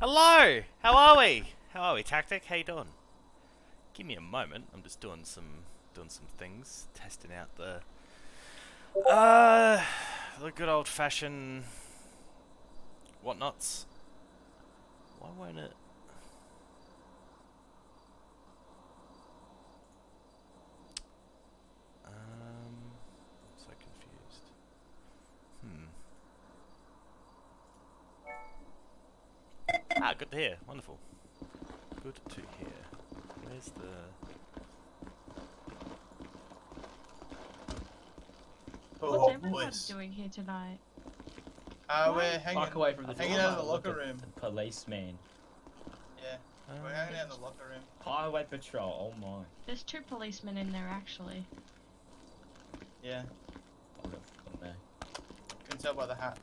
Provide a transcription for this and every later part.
Hello! How are we? How are we, Tactic? How you doing? Give me a moment. I'm just doing some things, testing out the good old fashioned whatnots. Why won't it? I'm so confused. Ah, good to hear. Wonderful. Good to hear. Where's the... What's everyone doing here tonight? We're hanging, away from the hanging door, out in the look locker at room. The policeman. Yeah, we're hanging out in the locker room. Highway patrol, oh my. There's 2 policemen in there actually. Yeah, I'll look from there. can tell by the hat.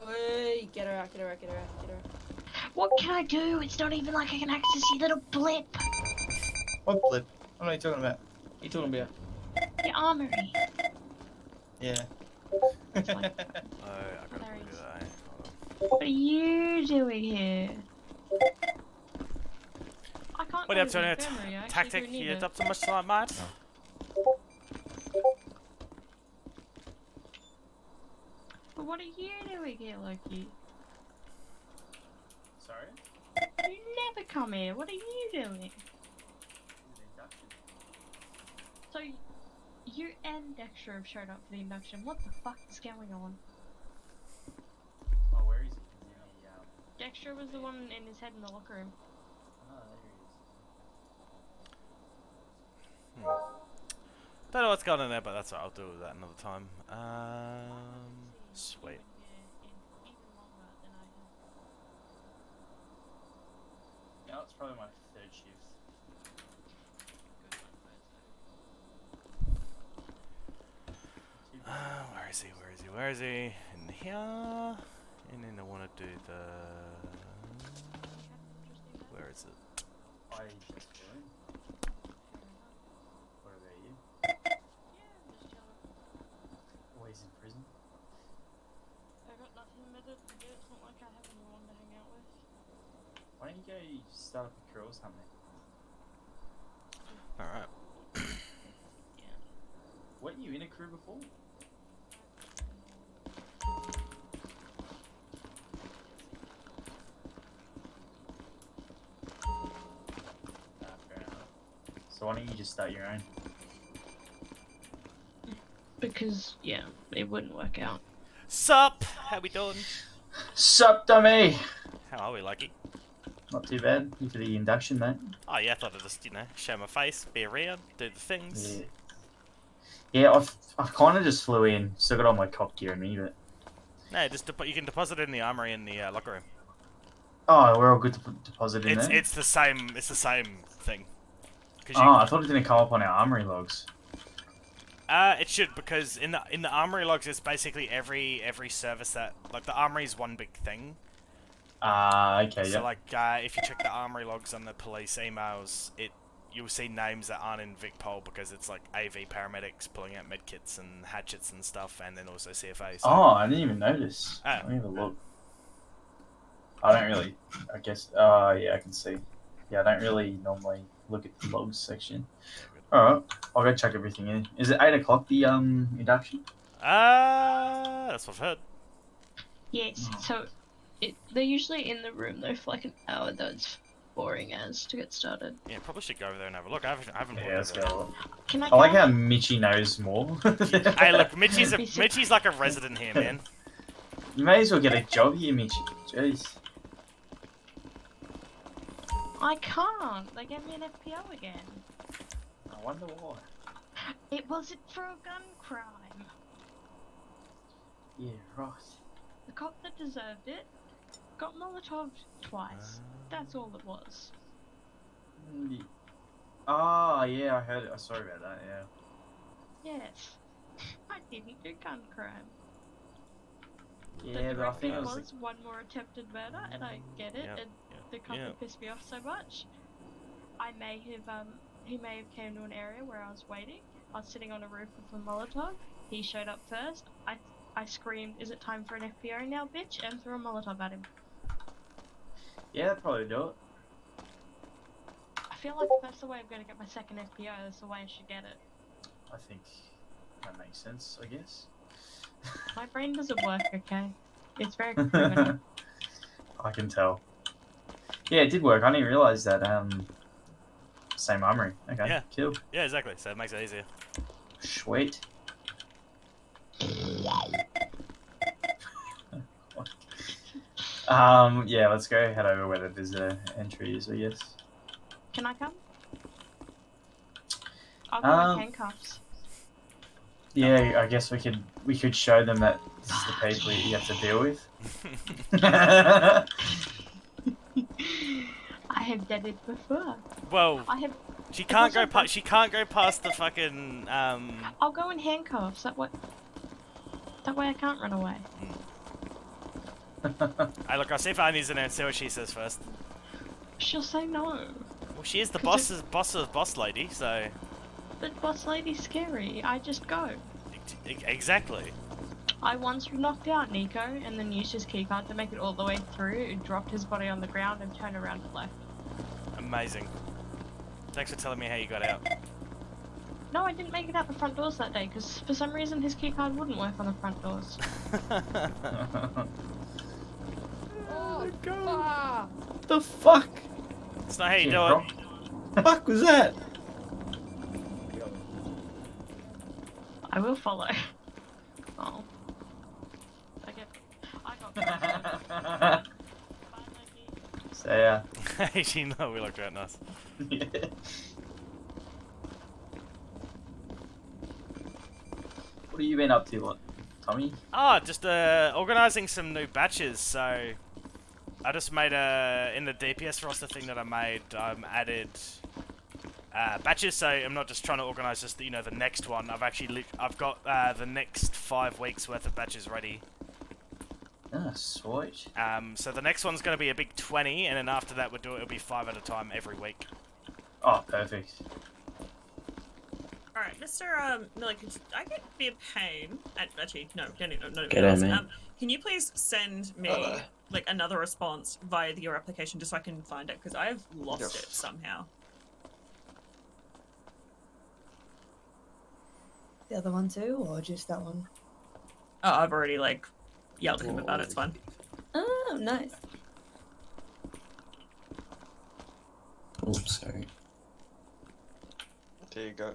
Hey, get her out, get her out, get her out, get her out. What can I do? It's not even like I can access your little blip. What blip? What are you talking about? You talking about? Your armory. Yeah. Oh, I gotta do that. What are you doing here? I can't What are you go up to to the now? infirmary, I actually Tactic, do need you it. up to much tonight, mate? But what are you doing here, Loki? Sorry? You never come here. What are you doing? So, you and Dextra have showed up for the induction. What the fuck is going on? Oh, where is he? Dextra was the one in his head in the locker room. Oh, there he is. Don't know what's going on there, but that's what I'll do with that another time. Sweet. Yeah, it's probably my third shift. Where is he? Where is he? Where is he? In here. And then I want to do the... Where is it? I just doing. What about you? Always in prison. I got nothing better to do. It's not like I have anyone to hang out with. Why don't you go start up a crew or something? Alright. Yeah. Weren't you in a crew before? Fair enough. So why don't you just start your own? Because, yeah, it wouldn't work out. Sup? How we doing? Sup, dummy! How are we, Lucky? Not too bad. You for the induction, mate. Oh yeah, I thought I'd just, show my face, be around, do the things. Yeah. Yeah, I've kind of just flew in. Still got all my cop gear in me, but... No, just you can deposit it in the armory in the locker room. Oh, we're all good to deposit in there? It's the same thing. Oh, I thought it didn't come up on our armory logs. It should, because in the armory logs, it's basically every service that, like, the armory is one big thing. Okay, yeah. So like, if you check the armory logs on the police emails, you'll see names that aren't in VicPol because it's like AV paramedics pulling out medkits and hatchets and stuff, and then also CFA. So. Oh, I didn't even notice. Oh. Let me have a look. I don't really, I guess, yeah, I can see. Yeah, I don't really normally look at the logs section. Alright, I'll go check everything in. Is it 8 o'clock, the, induction? That's what I've heard. Yes, so they're usually in the room though for like an hour, though it's boring as to get started. Yeah, probably should go over there and have a look. I haven't Yeah, let's go. Can I like go? how Mitchy knows more. Hey, look, Mitchy's like a resident here, man. You may as well get a job here, Mitchy. Jeez. I can't. They gave me an FPO again. I wonder why. It wasn't for a gun crime. Yeah, right. The cop that deserved it got Molotov twice. That's all it was. Oh, yeah, I heard it. I saw about that, yeah. Yes. I didn't do gun crime. Yeah, but I think it was... was one more attempted murder, and I get it, and the cop had pissed me off so much. I may have, he may have came to an area where I was waiting. I was sitting on a roof with a Molotov. He showed up first. I screamed, "Is it time for an FPO now, bitch?" and threw a Molotov at him. Yeah, that'd probably do it. I feel like that's the way I'm going to get my second FPO. That's the way I should get it. I think that makes sense, I guess. My brain doesn't work, okay? It's very criminal. I can tell. Yeah, it did work. I didn't realise that. Same armory. Okay. Yeah. Cool. Yeah, exactly. So it makes it easier. Sweet. Yeah, let's go head over where the visitor entry is, I guess. Can I come? I'll go in handcuffs. Yeah, I guess we could show them that this is the people you have to deal with. I have done it before. Well, I have. she can't go past. She can't go past the fucking. I'll go in handcuffs. That way I can't run away. Hey, look, I'll see if Annie's in there and see what she says first. She'll say no. Well, she is the boss lady, so. But boss lady's scary. I just go. Exactly. I once knocked out Nico and then used his keycard to make it all the way through, and dropped his body on the ground and turned around and left. Amazing. Thanks for telling me how you got out. No, I didn't make it out the front doors that day because for some reason his keycard wouldn't work on the front doors. Oh, God. fuck. The fuck? It's not how you do it. The fuck was that? I will follow. Oh. I got So yeah. Hey, she know we looked right nice. What have you been up to, Tommy? Oh, just organising some new batches. So I just made in the DPS roster thing that I made. Added batches, so I'm not just trying to organise just the next one. I've got the next 5 weeks worth of batches ready. Ah, sweet. So the next one's going to be a big 20, and then after that it'll be 5 at a time every week. Oh, perfect. Alright, Mr. Miller, I could be a pain. Actually, no, no. Get in, man. Can you please send me like another response via your application just so I can find it? Because I've lost it somehow. The other one too, or just that one? Oh, I've already like yelled at him about it. It's fine. Oh, nice. Oops, sorry. There you go.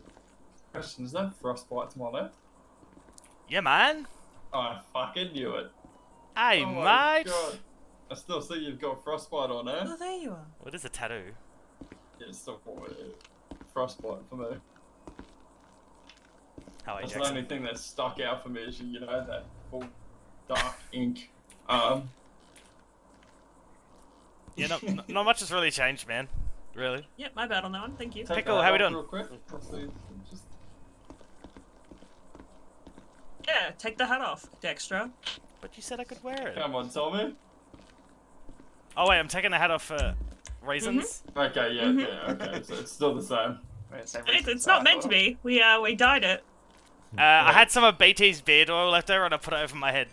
Question, is there frostbite to my left? Yeah, man. I fucking knew it. Hey, Oh my mate. God. I still see you've got frostbite on, eh? Oh, there you are. What is a tattoo? Yeah, it's still frostbite for me. How That's the only thing that stuck out for me is, that full dark ink. Yeah, not much has really changed, man. Really. Yep, my bad on that one. Thank you. Take Pickle, that how we off doing? real quick. Just... Yeah, take the hat off, Dextra. But you said I could wear it. Come on, Tommy. Oh wait, I'm taking the hat off for reasons. Okay, yeah, okay. So it's still the same. It's not meant to be. We dyed it. I had some of BT's beard oil left over and I put it over my head.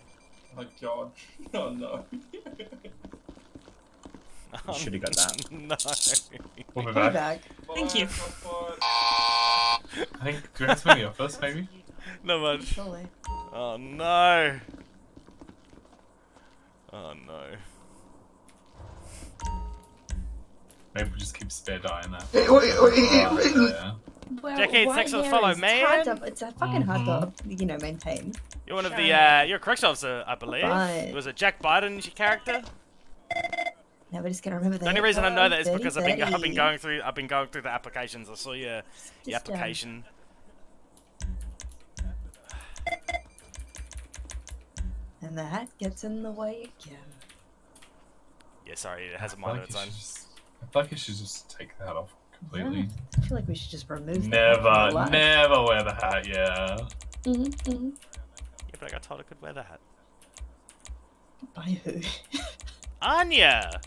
Oh God. Oh no. You should have got that. No. We'll be We're back. back. Thank you. I think, do you have to the office, maybe? Not much. Surely. Oh no. Oh no. Maybe we just keep spare die in there. Yeah. Well, Jackie, right thanks for the here follow, is man. hard to- It's a fucking hard to, maintain. You're one of Sure. the you're a correctional officer, I believe. Right. Was it Jack Biden's your character? Nobody's gonna remember that. The only reason I know that is because I've been 30. going through the applications. I saw your Just, application. And the hat gets in the way again. Yeah, sorry, it has a I mind feel of its like own. I feel like you should just take the hat off completely. I feel like we should just remove the hat from our Never, life. never wear the hat, yeah. Yeah, but I got told I could wear the hat. By who? Anya!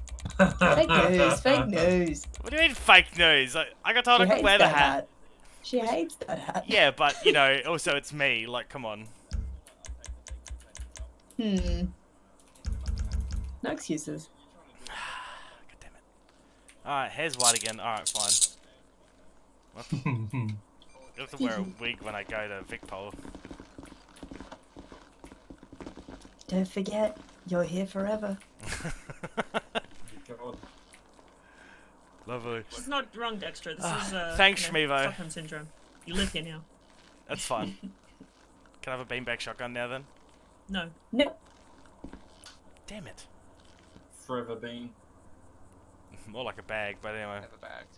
Fake news, fake news. What do you mean fake news? I got told She I could hates wear the that hat. She hates that hat. Yeah, but, also it's me. Like, come on. No excuses. Alright, hair's white again. Alright, fine. I have to wear a wig when I go to Vicpol. Don't forget, you're here forever. God. Lovely. It's not wrong, Dextra. This is thanks, you know, Shmevo. Stockholm syndrome. You live here now. That's fine. Can I have a beanbag shotgun now then? No. No. Damn it. Forever being. More like a bag, but anyway. Never bagged.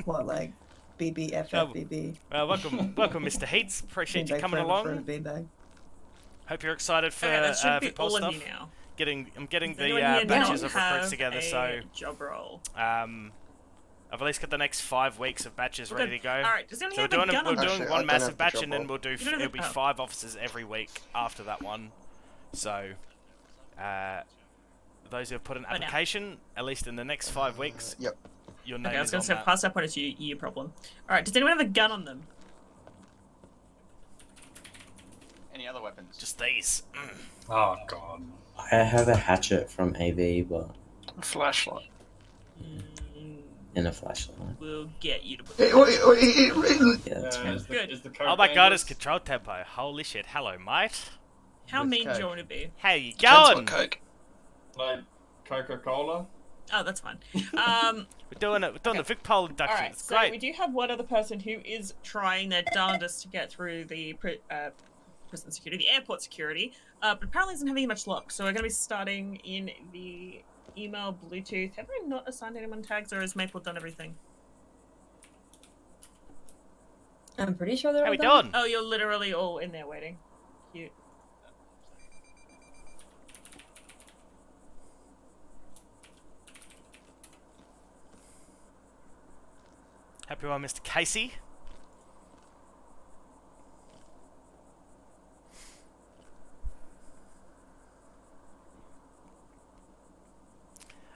What, like BBFFBB? Welcome, Mr. Heats. Appreciate you coming along. Beanbag. Hope you're excited for Okay, that should be Vicpol all stuff. of you now. I'm getting Does the anyone here batches not of recruits have together, a so job role. I've at least got the next 5 weeks of batches We're ready good. to go. Alright, does anyone So have we're a gun on them? doing Actually, I one don't massive have the batch, job and then role. we'll do You don't have it'll be the- 5 officers every week after that one. So, those who have put an Right now. application, at least in the next 5 weeks, Yep. your name Okay, I was is going on to say, that. pass that point, it's your problem. Alright, does anyone have a gun on them? Any other weapons? Just these. Oh god. I have a hatchet from AV, but A flashlight. in a flashlight. We'll get you to put Yeah, that's fine. Good. Is the coke Oh my god, dangerous? it's control tempo. Holy shit. Hello, mate. How With mean do Coke. you want to be? How you Depends going? what Coke. Like Coca-Cola? Oh, that's fine. We're doing it. We're doing the Vicpol induction. Alright, It's so great. we do have one other person who is trying their darndest to get through the prison security, the airport security, but apparently isn't having much luck. So we're going to be starting in the email Bluetooth. Have we not assigned anyone tags, or has Maple done everything? I'm pretty sure they're How all we done. doing? Oh, you're literally all in there waiting. Cute. Happy one, Mr. Casey.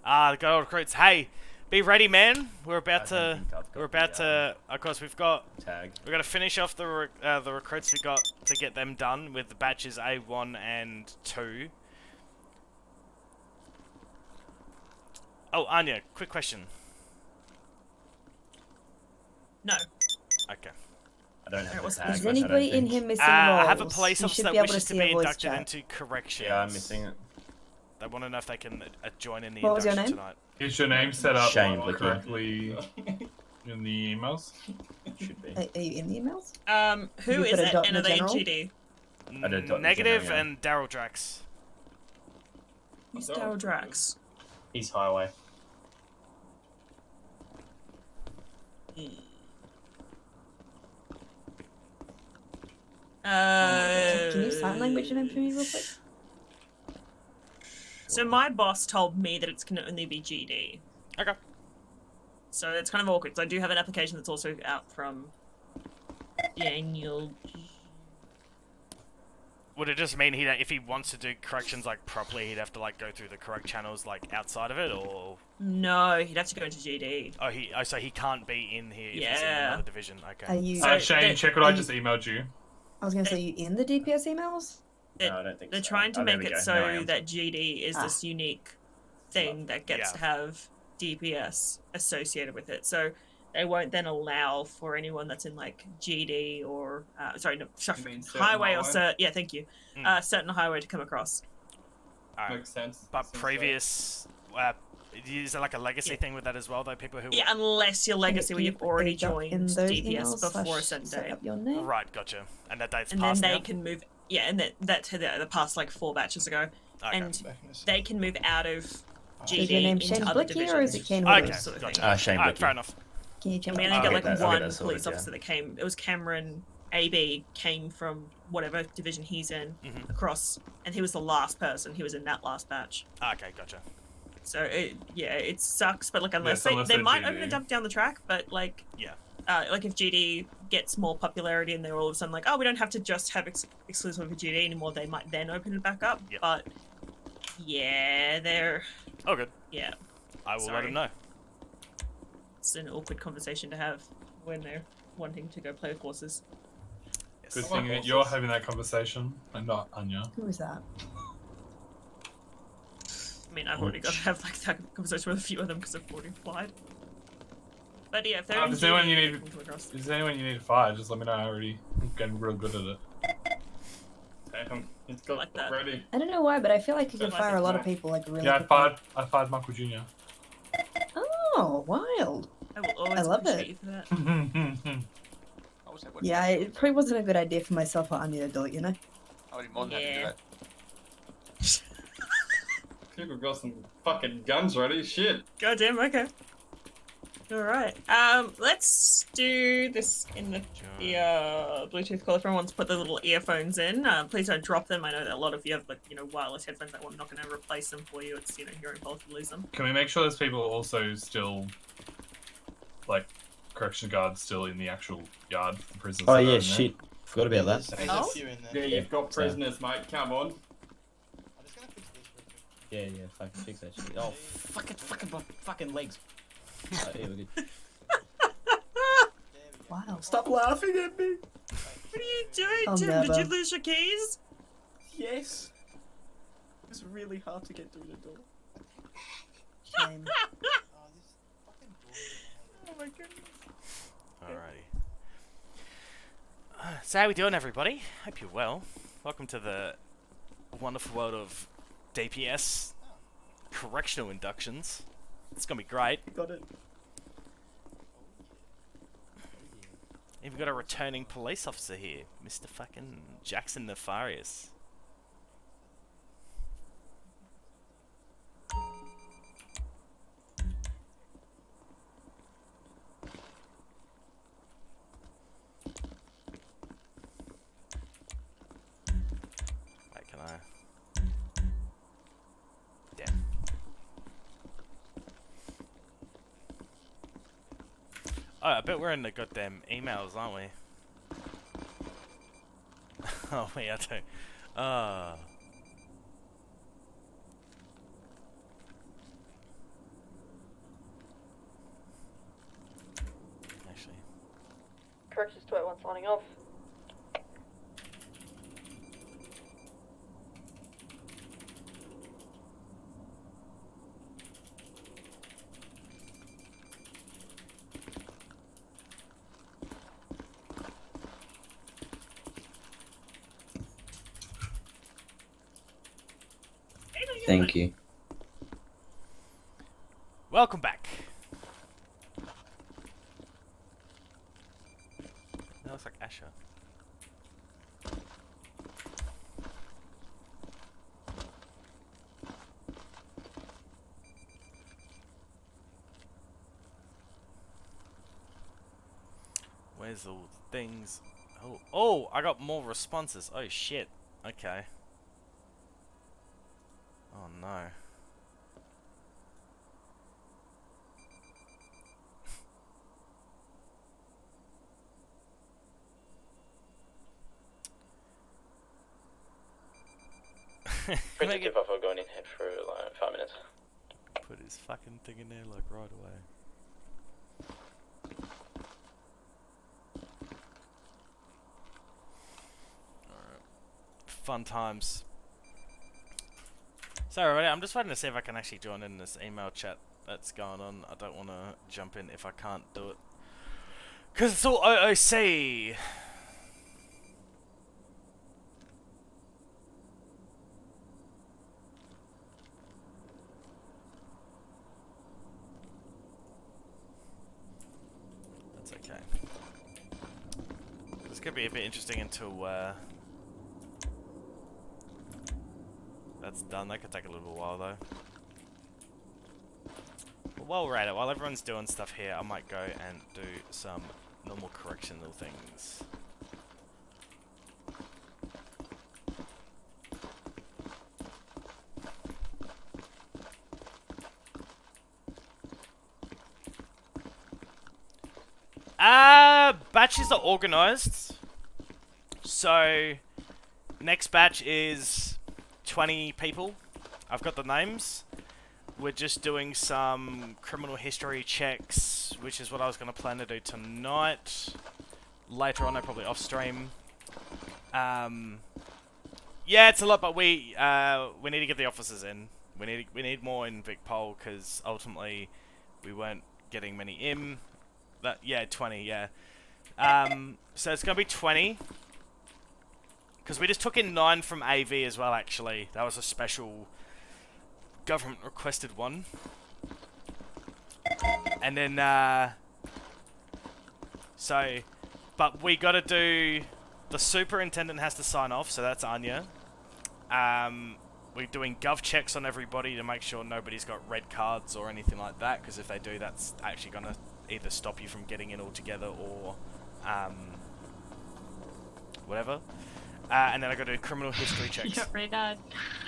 The good old recruits. Hey, be ready, man. We're about to. Of course, we've got Tag. to finish off the recruits we got to get them done with the batches A1 and 2. Oh, Anya, quick question. No. Okay. I don't have the What's- tag. Is which I don't anybody in think- here missing I have a roles? police You officer should that be able to wishes to see a be voice inducted chat. into corrections. Yeah, I'm missing it. They want to know if they can join in the What was your induction name? tonight. Is your name set up Shane Blicky. correctly in the emails? Should be. Are you in the emails? Who You is put a it, dot and in are the they in general? GD? I did dot in Negative general, yeah. and Daryl Drax. Who's Daryl Drax? He's highway. Can you sign language name for me real quick? So my boss told me that it's going to only be GD. Okay. So it's kind of awkward. So I do have an application that's also out from Daniel. Would it just mean if he wants to do corrections like properly, he'd have to like go through the correct channels like outside of it, or No, he'd have to go into GD. so he can't be in here if he's in Yeah. another division. Okay. Are you? Shane, check what I just emailed you. I was gonna say, you in the DPS emails? No, I don't think They're so. trying to Oh, there make we it go. Now I so am. that GD is this unique thing that gets Yeah. to have DPS associated with it. So they won't then allow for anyone that's in like GD or You mean certain highway or highway? yeah, thank you, Mm. certain highway to come across. Alright. Makes sense. But Seems previous, is there like a legacy thing with that as well? Though people who Yeah, unless your legacy where Can you you've put already a dot joined in those DPS emails before a / certain set date. up your name? right, gotcha, and that date's And then passed they now? can move. Yeah, and that to the past like 4 batches ago, Okay. and they can move out of GD Is your name into Shane other Blicky or is it divisions. Kane Okay, Wooders? sort of gotcha. thing. Shane Alright, Blicky. fair enough. Can you check And we that? only got I'll like get that- I'll one get that sorted, police yeah. officer that came. It was Cameron AB came from whatever division he's in Mhm. across, and he was the last person. He was in that last batch. Okay, gotcha. So it sucks, but like unless unless they they're might GD. open it up down the track, but like Yeah. like if GD gets more popularity and they're all of a sudden like, oh, we don't have to just have exclusive for GD anymore, they might then open it back up. Yep. But yeah, they're Oh, good. yeah, I will let Sorry. him know. it's an awkward conversation to have when they're wanting to go play with horses. Yes. Good I thing like that you're horses. having that conversation and not Anya. Who is that? I mean, I've already got to have like that conversation with a few of them because I've already applied. But yeah, if they're if there's anyone you need, if there's anyone you need to fire, just let me know. I already am getting real good at it. Damn, it's got Like that. ready. I don't know why, but I feel like you can Like fire a lot of that. people like really Yeah, quickly. I fired Michael Jr. Oh, wild. I will always I love appreciate it. you for that. I was like, Yeah, it probably wasn't a good idea for myself, but I need to do it, you know? I would be more than happy to do Yeah. that. People got some fucking guns ready. Shit. Goddamn, okay. Alright. Let's do this in the Bluetooth call. If everyone wants to put the little earphones in, please don't drop them. I know that a lot of you have like, wireless headphones that I'm not going to replace them for you. It's, your own fault if you lose them. Can we make sure there's people also still, like, correction guards still in the actual yard? The prisoners Oh that are yeah, in there? shit. Forgot about that. There's Oh? a few in there. Yeah, you've got prisoners, mate. Come on. I'm just gonna fix this real quick. Yeah, fucking fix that shit. Oh, fucking legs. Oh, yeah, we're good. Wow. Stop laughing at me. What are you doing, I'll Tim? Did never. you lose your keys? Yes. It's really hard to get through the door. Shame. Oh, this fucking door. Oh my goodness. Alrighty. So how we doing, everybody? Hope you're well. Welcome to the wonderful world of DPS correctional inductions. It's gonna be great. Got it. We've got a returning police officer here, Mr. fucking Jackson Nefarious. Wait, can I? Damn. Oh, I bet we're in the goddamn emails, aren't we? Oh, wait, I don't. Actually. Corrections 281 signing off. Thank you. Welcome back. That looks like Asher. Where's all the things? Oh, I got more responses. Oh shit. Okay. Oh no. Pretty give off or going in head for like 5 minutes. Put his fucking thing in there like right away. Alright. Fun times. So everybody, I'm just waiting to see if I can actually join in this email chat that's going on. I don't want to jump in if I can't do it. Because it's all OOC! That's okay. This could be a bit interesting until that's done. That could take a little while though. But while we're at it, while everyone's doing stuff here, I might go and do some normal correctional things. Batches are organized. So next batch is 20 people. I've got the names. We're just doing some criminal history checks, which is what I was going to plan to do tonight. Later on, probably off stream. Yeah, it's a lot, but we need to get the officers in. We need more in Vic Pol because ultimately we weren't getting many in. 20. Yeah. So it's gonna be 20 because we just took in 9 from AV as well. Actually, that was a special government requested one. And then but we got to do. The superintendent has to sign off, so that's Anya. We're doing gov checks on everybody to make sure nobody's got red cards or anything like that, because if they do, that's actually going to either stop you from getting in altogether or whatever. And then I got to do criminal history checks. You got redone.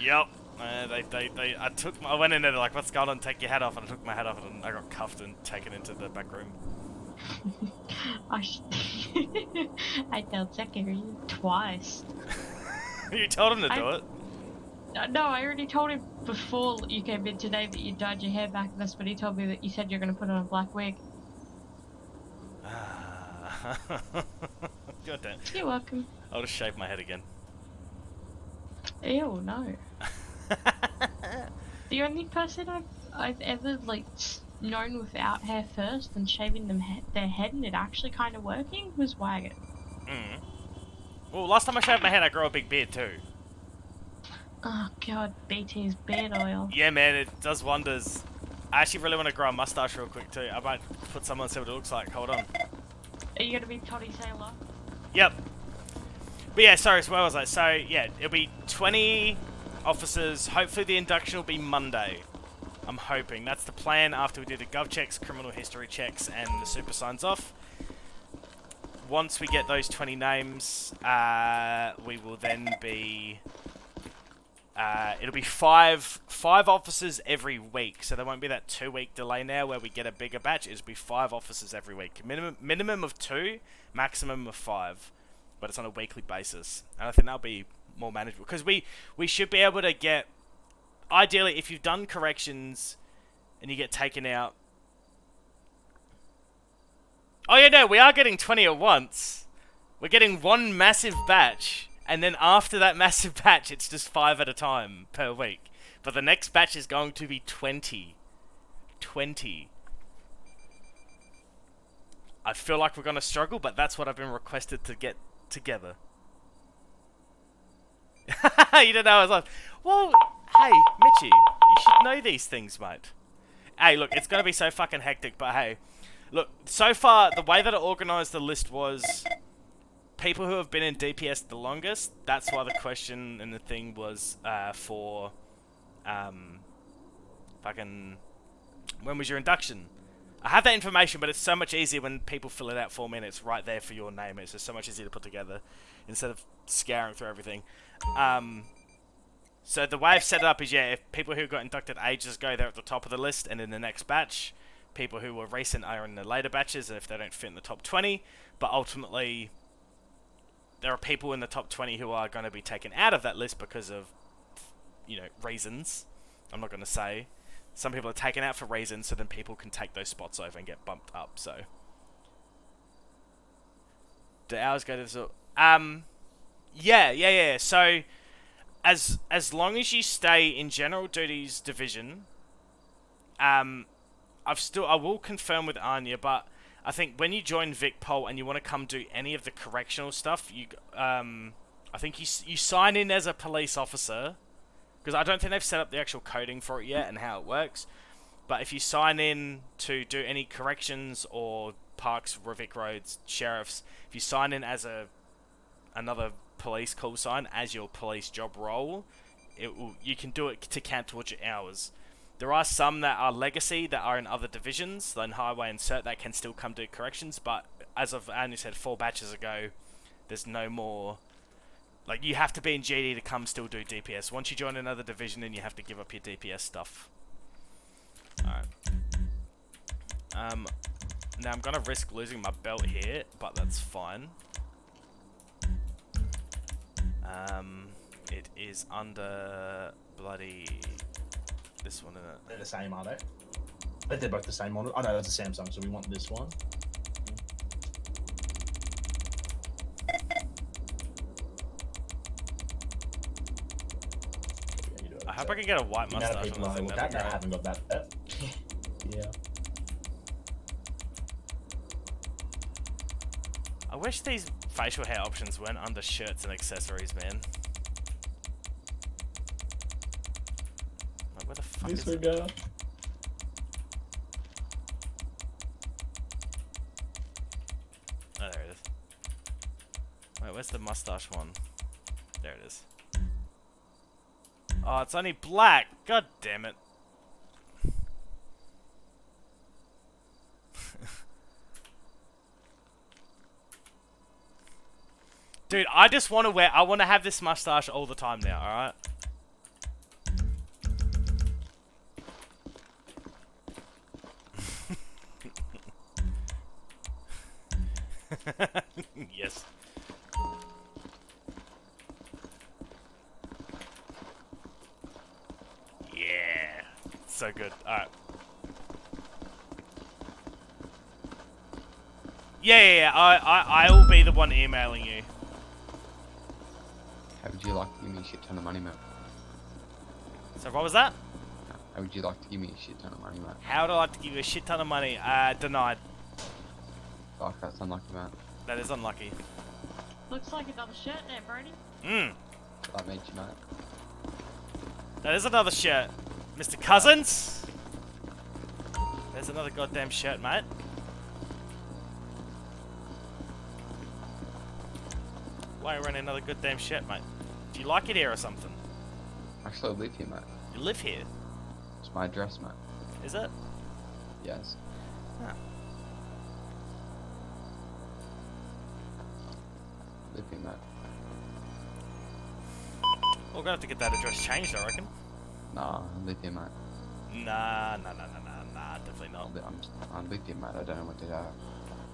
Yep. I went in there, they're like, what's going on? Take your hat off. And I took my hat off and I got cuffed and taken into the back room. I told secretary twice. You told him to do it? No, I already told him before you came in today that you dyed your hair back. That's what he told me, that you said you're going to put on a black wig. God damn. You're welcome. I'll just shave my head again. Ew, no. The only person I've ever known without hair first and shaving their head and it actually kind of working was Wagon. Well, last time I shaved my head, I grew a big beard too. Oh god, BT's beard oil. Yeah, man, it does wonders. I actually really want to grow a mustache real quick too. I might put some on and see what it looks like. Hold on. Are you gonna be Toddy Sailor? Yep. But yeah, sorry, so where was I? So, yeah, it'll be 20 officers. Hopefully the induction will be Monday. I'm hoping. That's the plan after we do the gov checks, criminal history checks, and the super signs off. Once we get those 20 names, we will then be... it'll be five officers every week, so there won't be that 2-week delay now where we get a bigger batch. It'll be 5 officers every week. Minimum of 2, maximum of 5. But it's on a weekly basis. And I think that'll be more manageable. Because we should be able to get... Ideally, if you've done corrections and you get taken out... Oh yeah, no, we are getting 20 at once. We're getting one massive batch. And then after that massive batch, it's just 5 at a time per week. But the next batch is going to be 20. 20. I feel like we're going to struggle, but that's what I've been requested to get together. You don't know, I was like, well, hey, Mitchie, you should know these things, mate. Hey, look, it's going to be so fucking hectic, but hey, look, so far, the way that I organised the list was people who have been in DPS the longest. That's why the question and the thing was for fucking, when was your induction? I have that information, but it's so much easier when people fill it out for me and it's right there for your name. It's just so much easier to put together instead of scouring through everything. So the way I've set it up is, yeah, if people who got inducted ages ago, they're at the top of the list, and in the next batch, people who were recent are in the later batches, and if they don't fit in the top 20, but ultimately, there are people in the top 20 who are going to be taken out of that list because of, you know, reasons. I'm not going to say. Some people are taken out for reasons, so then people can take those spots over and get bumped up, so. Do hours go to the... Yeah. So, as long as you stay in General Duties Division, I will confirm with Anya, but I think when you join Vic Pol and you want to come do any of the correctional stuff, I think you sign in as a police officer, because I don't think they've set up the actual coding for it yet and how it works. But if you sign in to do any corrections or parks, Vic Roads, sheriffs, if you sign in as another police call sign as your police job role, you can do it to count towards your hours. There are some that are legacy that are in other divisions, like highway and cert, that can still come do corrections. But as of Andy said 4 batches ago, there's no more. Like, you have to be in GD to come still do DPS. Once you join another division, then you have to give up your DPS stuff. Alright. Now I'm gonna risk losing my belt here, but that's fine. It is under bloody this one, isn't it? They're the same, are they? They're both the same model. Oh no, that's a Samsung, so we want this one. hope I can get a white The amount of mustache people on I the thing. look That'd at be that great. haven't got that. Yeah. I wish these facial hair options weren't under shirts and accessories, man. Like, where the fuck is it? Disregard. Oh, there it is. Wait, where's the mustache one? There it is. Oh, it's only black. God damn it. Dude, I just want to I want to have this mustache all the time now, alright? Yes. Yeah. So good. Alright. Yeah. I will be the one emailing you. How would you like to give me a shit ton of money, mate? So what was that? How would you like to give me a shit ton of money, mate? How would I like to give you a shit ton of money? Denied. Fuck, that's unlucky, mate. That is unlucky. Looks like another shirt there, Brody. That means you, mate. That is another shirt. Mr. Cousins? There's another goddamn shirt, mate. Why are you running another goddamn shirt, mate? Do you like it here or something? Actually, I live here, mate. You live here? It's my address, mate. Is it? Yes. Huh. Live here, mate. We're gonna have to get that address changed, I reckon. Nah, I live here, mate. Nah, definitely not. I live here, mate. I don't know what to do. Huh?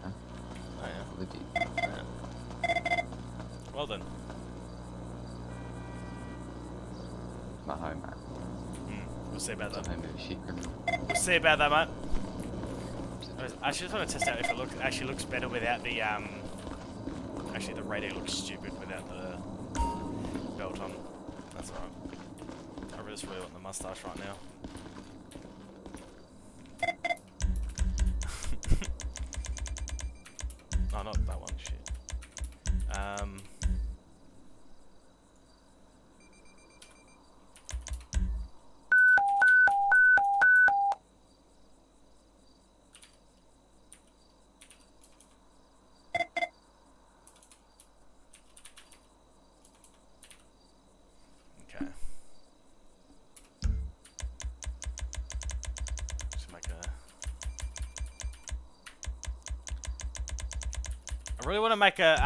Oh, I yeah. live here. Yeah. Well then. My home, mate. We'll see about It's a that. home of a shit criminal. We'll see about that, mate. I just want to test out if it actually looks better without the Actually, the radio looks stupid without the belt on. That's alright. I just really want the mustache right now. Oh, not that one. Shit. Okay. Just make a. I really want to make a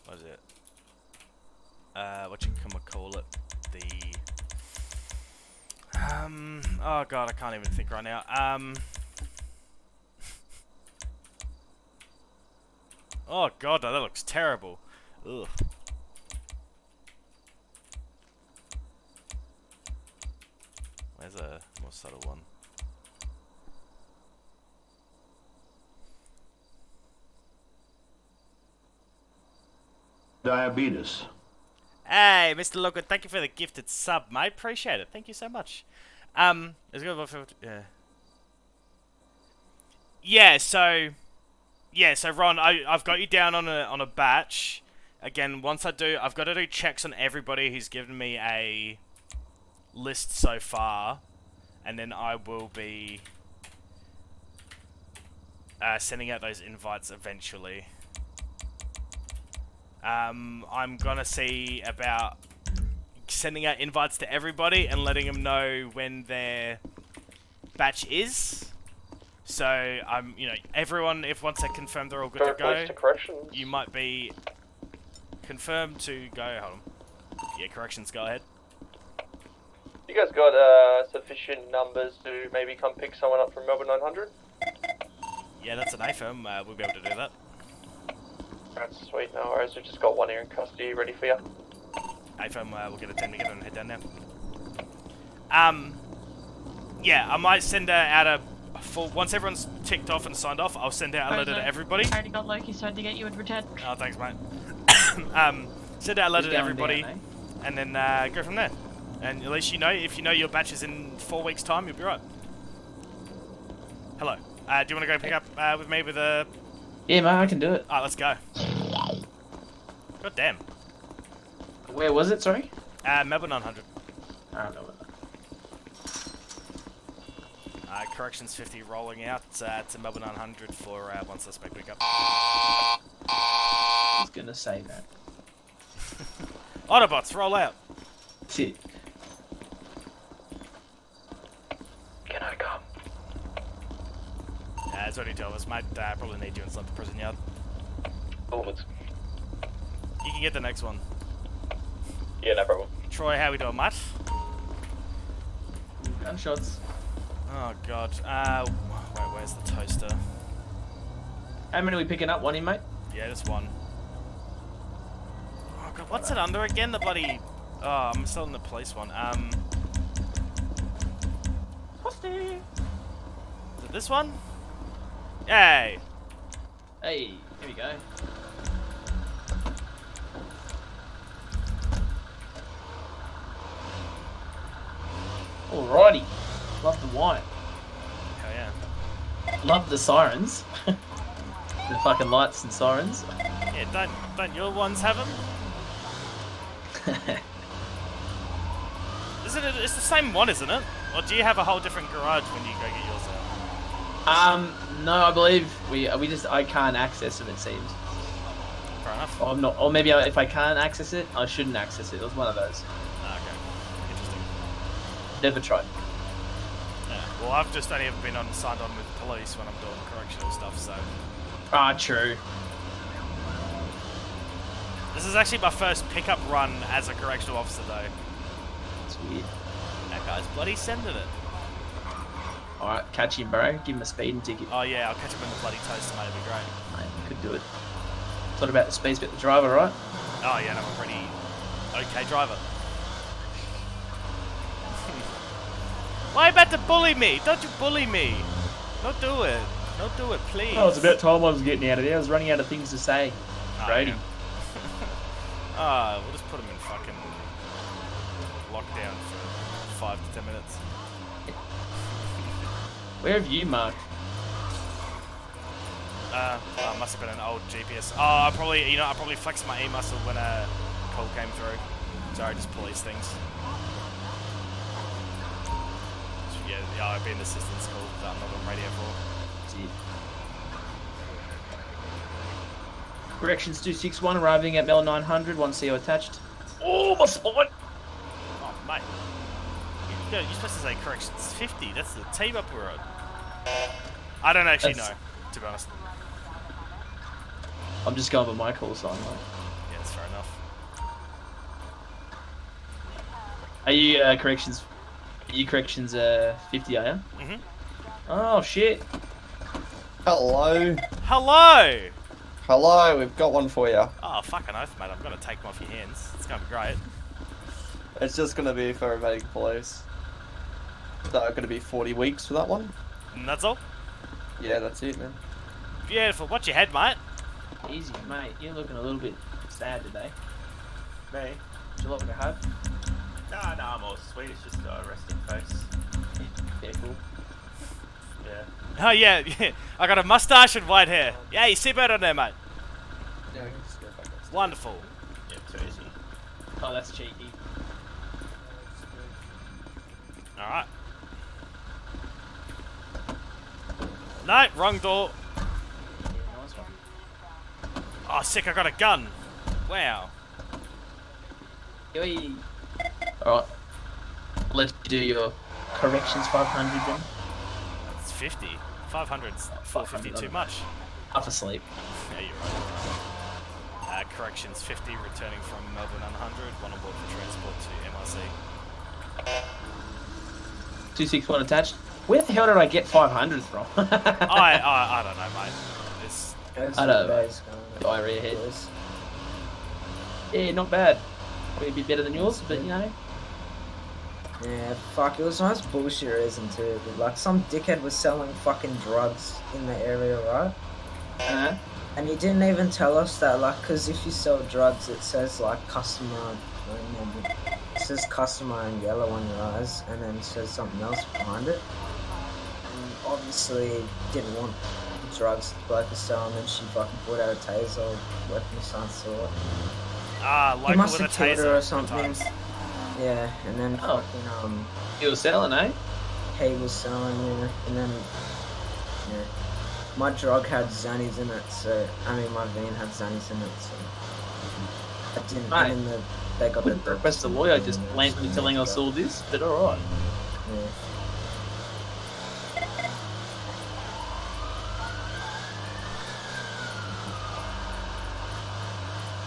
what is it? What you call it? The oh god, I can't even think right now. Oh god, that looks terrible. Ugh. Where's a more subtle one? Diabetes. Hey, Mr. Logan, thank you for the gifted sub, mate. Appreciate it. Thank you so much. Yeah, so Ron, I've got you down on a batch. Again, once I do, I've got to do checks on everybody who's given me a list so far, and then I will be sending out those invites eventually. I'm gonna see about sending out invites to everybody and letting them know when their batch is. So everyone, if once they confirm they're all good to go, you might be confirmed to go. Hold on. Yeah, corrections. Go ahead. You guys got sufficient numbers to maybe come pick someone up from Melbourne 900? Yeah, that's an AFM. We'll be able to do that. That's sweet, no worries. We've just got one here in custody ready for you. AFM, we'll get a team together and head down now. Yeah, I might send out a full... Once everyone's ticked off and signed off, I'll send out a letter to everybody. I already got Loki, so I had to get you in return. Oh, thanks, mate. Send out a letter to everybody. and then go from there. And at least you know, if you know your batch is in 4 weeks' time, you'll be right. Hello. Do you want to go pick up with me with a... Yeah, mate, I can do it. Alright, let's go. God damn. Where was it, sorry? Melbourne 900. Melbourne. Corrections 50 rolling out to Melbourne 900 for one suspect pickup. I was gonna say that. Autobots, roll out. Shit. Can I come? It's already told us, mate. Probably need you inside the prison yard. Forwards. You can get the next one. Yeah, no problem. Troy, how we doing, mate? Gunshots. Oh god. Wait, where's the toaster? How many are we picking up? One in, mate? Yeah, just one. Oh god, what's it under again? The bloody... Oh, I'm still in the police one. Is it this one? Yay! Hey, here we go. Alrighty. Love the wine. Hell yeah. Love the sirens. The fucking lights and sirens. Yeah, don't your ones have them? It's the same one, isn't it? Or do you have a whole different garage when you go get yours out? No, I believe I can't access them, it seems. Fair enough. Or I'm not, or maybe if I can't access it, I shouldn't access it. It was one of those. Okay. Interesting. Never tried. Yeah. Well, I've just only ever been signed on with the police when I'm doing correctional stuff, so... True. This is actually my first pickup run as a correctional officer, though. That's weird. That guy's bloody sending it. Alright, catch him, bro. Give him a speeding ticket. Oh yeah, I'll catch him in the bloody toaster, mate. It'd be great. Mate, you could do it. It's not about the speed, but the driver, right? Oh yeah, and I'm a pretty okay driver. Why are you about to bully me? Don't you bully me. Don't do it. Don't do it, please. Oh, it's about time I was getting out of there. I was running out of things to say. Brady. Yeah. We'll just put him in fucking lockdown for 5 to 10 minutes. Where have you marked? Must have been an old GPS. I probably flexed my E-muscle when a call came through. Sorry, just police things. So, yeah, I've been assistance call that I'm not on radio for. Corrections 261 arriving at Mel 900, 1 CO attached. Oh, my spine! Oh, mate. You're supposed to say corrections 50. That's the team-up we're on. I don't actually know, to be honest. I'm just going by my call sign, mate. Yeah, that's fair enough. Are you corrections? Are you corrections 50? Are you? Mhm. Oh shit! Hello. Hello. Hello. We've got one for you. Oh, fucking oath, mate. I'm gonna take them off your hands. It's gonna be great. It's just gonna be for evading police. So gonna be 40 weeks for that one. And that's all. Yeah, that's it, man. Beautiful. Watch your head, mate. Easy, mate. You're looking a little bit sad today. Me? Would you like a hug? No, I'm all sweet. It's just a resting face. Yeah, cool. Yeah. Oh, yeah. I got a mustache and white hair. Yeah, you seatbelt on there, mate. Yeah, we can just go back upstairs. Wonderful. Yeah, too easy. Oh, that's cheeky. Alright. No, wrong door. Nice one. Oh, sick, I got a gun. Wow. Alright. Let's do your corrections 500 then. It's 50. 500's 450 too much. Half asleep. Yeah, you're right. Corrections 50 returning from Melbourne 100. One on board for transport to MRC. 261 attached. Where the hell did I get 500 from? I don't know, mate. It's... I don't know. Diarrhea head. Yeah, not bad. Probably a bit better than yours, but you know. Yeah, fuck, it was nice bullshit reason too. Like, some dickhead was selling fucking drugs in the area, right? And he didn't even tell us that, like, because if you sell drugs, it says, like, customer phone, and it says customer in yellow on your eyes, and then it says something else behind it. And obviously didn't want the drugs the bloke was selling, and she fucking pulled out a taser, weapon of some sort. Ah, He local must with a have killed her taser or something. Yeah, and then fucking He was selling, eh? he was selling, yeah, and then yeah. My drug had Xannies in it, so my vein had Xannies in it, so I didn't. Mate, And then they got wouldn't the request a lawyer just blandly telling us all this, but alright. Yeah.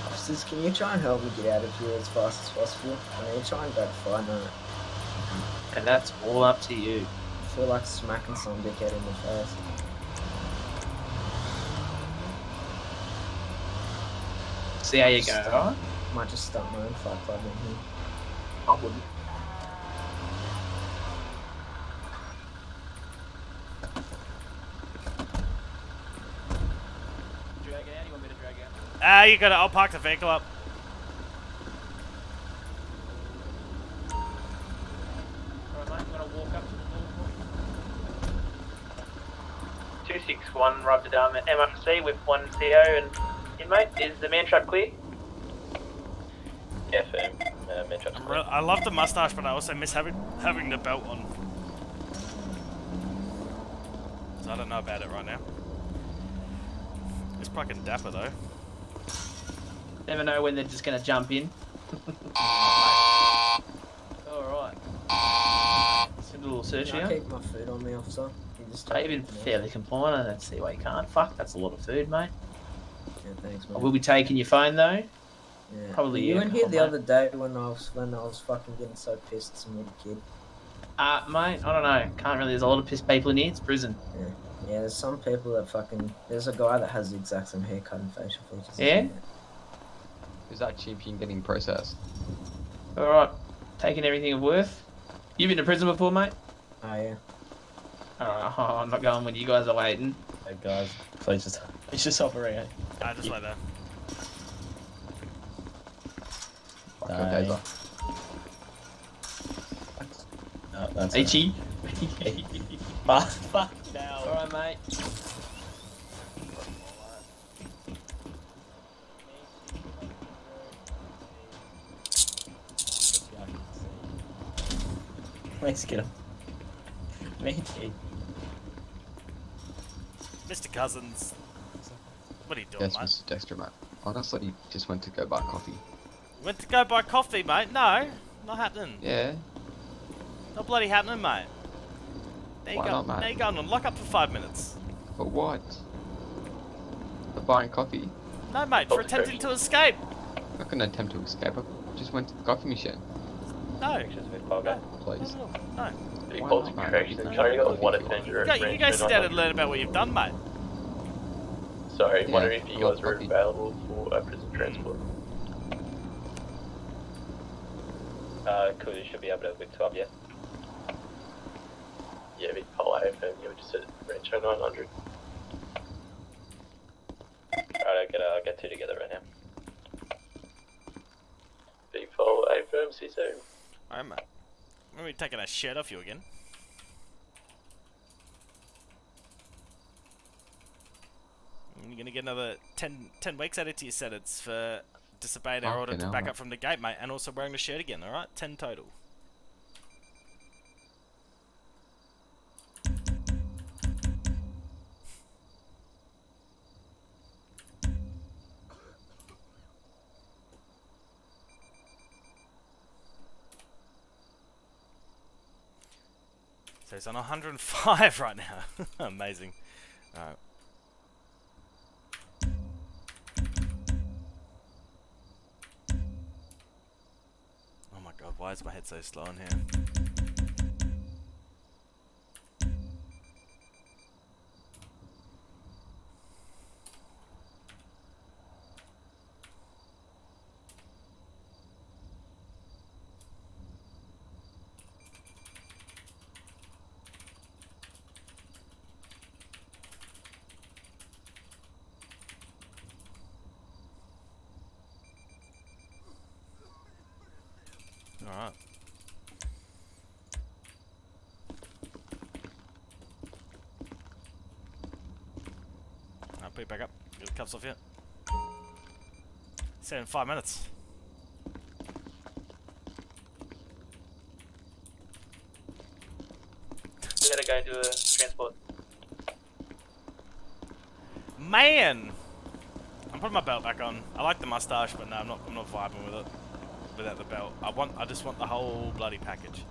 Officers, can you try and help me get out of here as fast as possible? I need to try and go to find it. And that's all up to you. I feel like smacking some dickhead in the face. See how you go, alright? Might just start my own fight club in here. I wouldn't. Drag it out? You want me to drag it out? You got it. I'll park the vehicle up. Alright, mate, I'm gonna walk up to the door. 261 arrived at MRC with 1 CO and inmate. Is the man truck clear? Yeah, firm. Man truck's clear. I love the mustache, but I also miss having the belt on. So I don't know about it right now. It's fucking dapper though. Never know when they're just gonna jump in. Alright. Just a little search Can I here. keep my food on me, officer? You just I've been fairly compliant. I don't see why you can't. Fuck, that's a lot of food, mate. Yeah, thanks, I man. will be taking your phone though. Yeah. Probably you yeah, in here the mate. other day when I was fucking getting so pissed at some little kid. Mate, I don't know. Can't really. There's a lot of pissed people in here. It's prison. Yeah, there's some people that fucking. There's a guy that has the exact same haircut and facial features. as Yeah? me. Is that champion getting processed? Alright. Taking everything of worth. You've been to prison before, mate? Oh yeah. Alright, I'm not going when you guys are waiting. Hey guys, please just operate. Just like that. Fuck your taser. No, that's H-E? Fuck now. Alright, mate. Let's get him. Me too. Mr. Cousins. What are you doing, Yes, mate? Mr. Dextra, mate. Honestly, just went to go buy coffee. Went to go buy coffee, mate? No, not happening. Yeah. Not bloody happening, mate. There you Why go. not, mate? There you go. On lock up for 5 minutes. For what? For buying coffee? No, mate. For attempting to escape. I'm not gonna attempt to escape. I just went to the coffee machine. No. Please. No. Reports and corrections. I already got one offender. You guys sit down and learn about what you've done, mate. Sorry, Yeah, wondering if you I love guys were coffee. available for prison transport. Cool, you should be able to whip 12, yeah? Yeah, big pole AFM, you were just at Rancho 900. Alright, I'll get two together right now. Big pole AFM, see soon. Alright, mate. I'm gonna be taking a shirt off you again. And you're gonna get another 10 weeks added to your sentence for disobeying our order Fucking to hell, back mate. up from the gate, mate, and also wearing the shirt again, alright? 10 total. So he's on 105 right now. Amazing. Alright. Oh my god, why is my head so slow in here? Alright. I'll put it back up. Get the cuffs off yet. Said in 5 minutes. We gotta go into a transport. Man! I'm putting my belt back on. I like the mustache, but no, I'm not vibing with it without the belt. I just want the whole bloody package.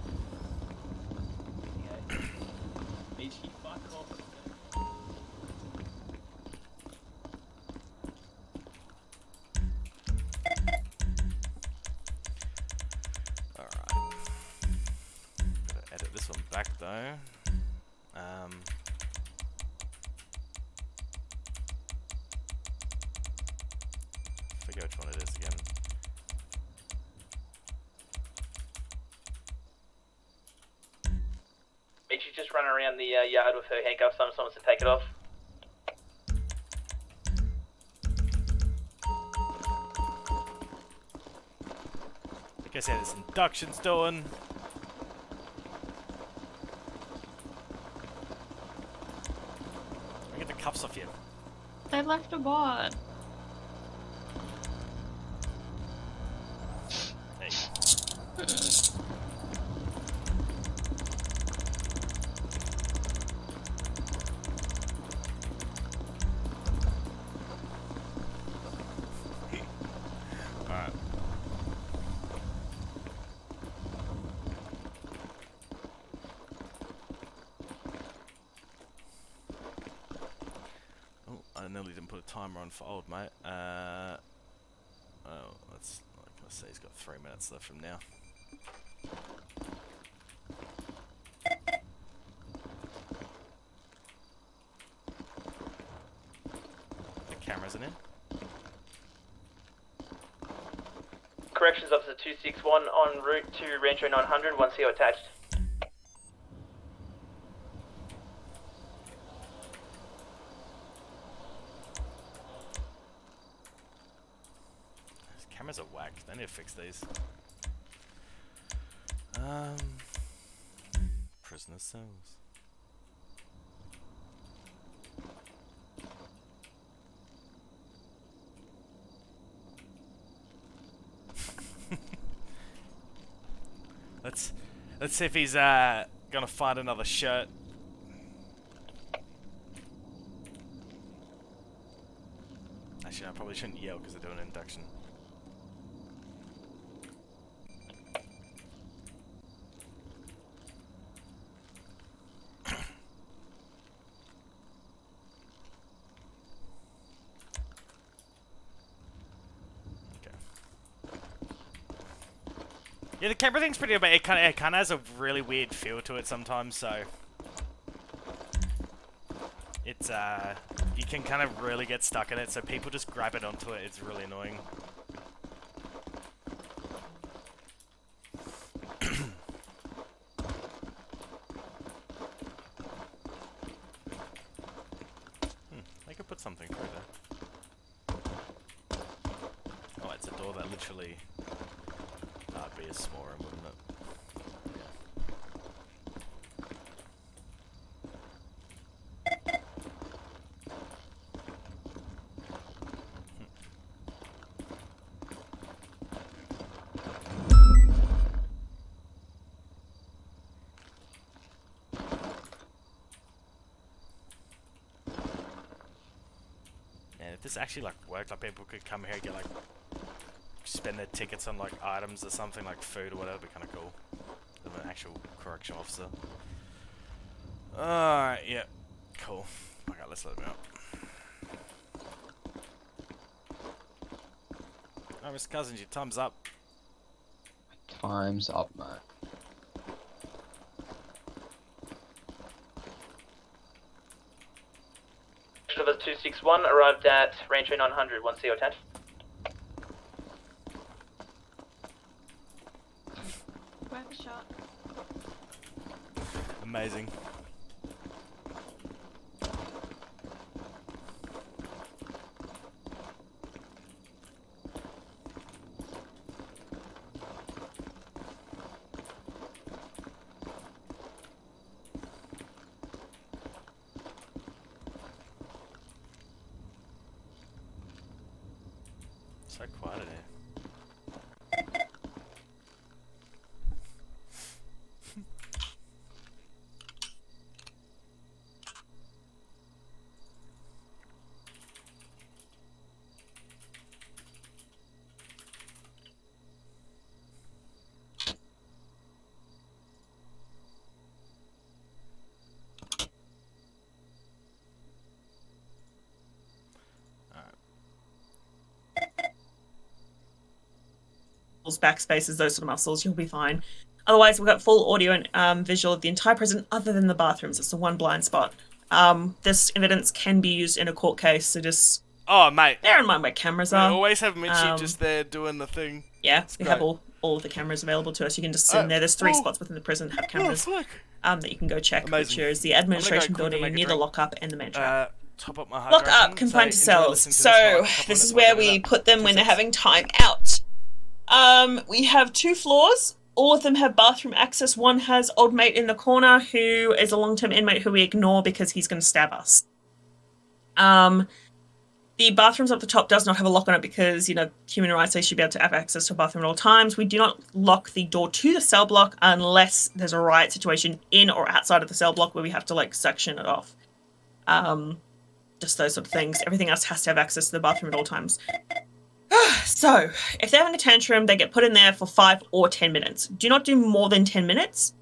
Michi, fuck off. Alright. Gotta edit this one back though. Forget which one it is again. Michi's just running around the yard with her handcuffs on. Someone to take it off. Like I said, this induction's doing. I get the cuffs off you. They left a bot. There you go. Alright. Oh, I nearly didn't put a timer on for old mate. Oh, that's like I say, he's got 3 minutes left from now. The camera's in it. Corrections Officer 261 en route to Rancho 900. 1CO attached. These cameras are whack. They need to fix these. Prisoner cells. Let's see if he's gonna find another shirt. Actually, I probably shouldn't yell because they're doing an induction. Yeah, the camera thing's pretty, but it kind of has a really weird feel to it sometimes. So it's you can kind of really get stuck in it. So people just grab it onto it. It's really annoying. I could put something through there. Oh, it's a door that literally. That'd be a small room, wouldn't it? And if this actually like worked, like people could come here and get like spend their tickets on like items or something like food or whatever, be kind of cool. Of an actual correctional officer. Alright, yeah, cool. Okay, let's let him out. Alright, Mr. Cousins, your time's up. Time's up, mate. Officer 261 arrived at Rancho 900. 1CO attached. Work shot. Amazing. So quiet in here. Backspaces, those sort of muscles, you'll be fine. Otherwise, we've got full audio and visual of the entire prison other than the bathrooms. It's the one blind spot. This evidence can be used in a court case, so just mate, bear in mind where cameras we are. always have Mitchie just there doing the thing. Yeah, it's we great. have all of the cameras available to us. You can just sit in there. There's 3 spots within the prison that have cameras that you can go check, which is the administration building near the lockup and the main trap. Top up my Lock up, confined to cells. So this is where we put them when they're having time out. We have 2 floors. All of them have bathroom access. One has old mate in the corner who is a long-term inmate who we ignore because he's going to stab us. The bathrooms up the top does not have a lock on it because, you know, human rights, they should be able to have access to a bathroom at all times. We do not lock the door to the cell block unless there's a riot situation in or outside of the cell block where we have to, like, section it off. Just those sort of things. Everything else has to have access to the bathroom at all times. So, if they're having a tantrum, they get put in there for 5 or 10 minutes. Do not do more than 10 minutes.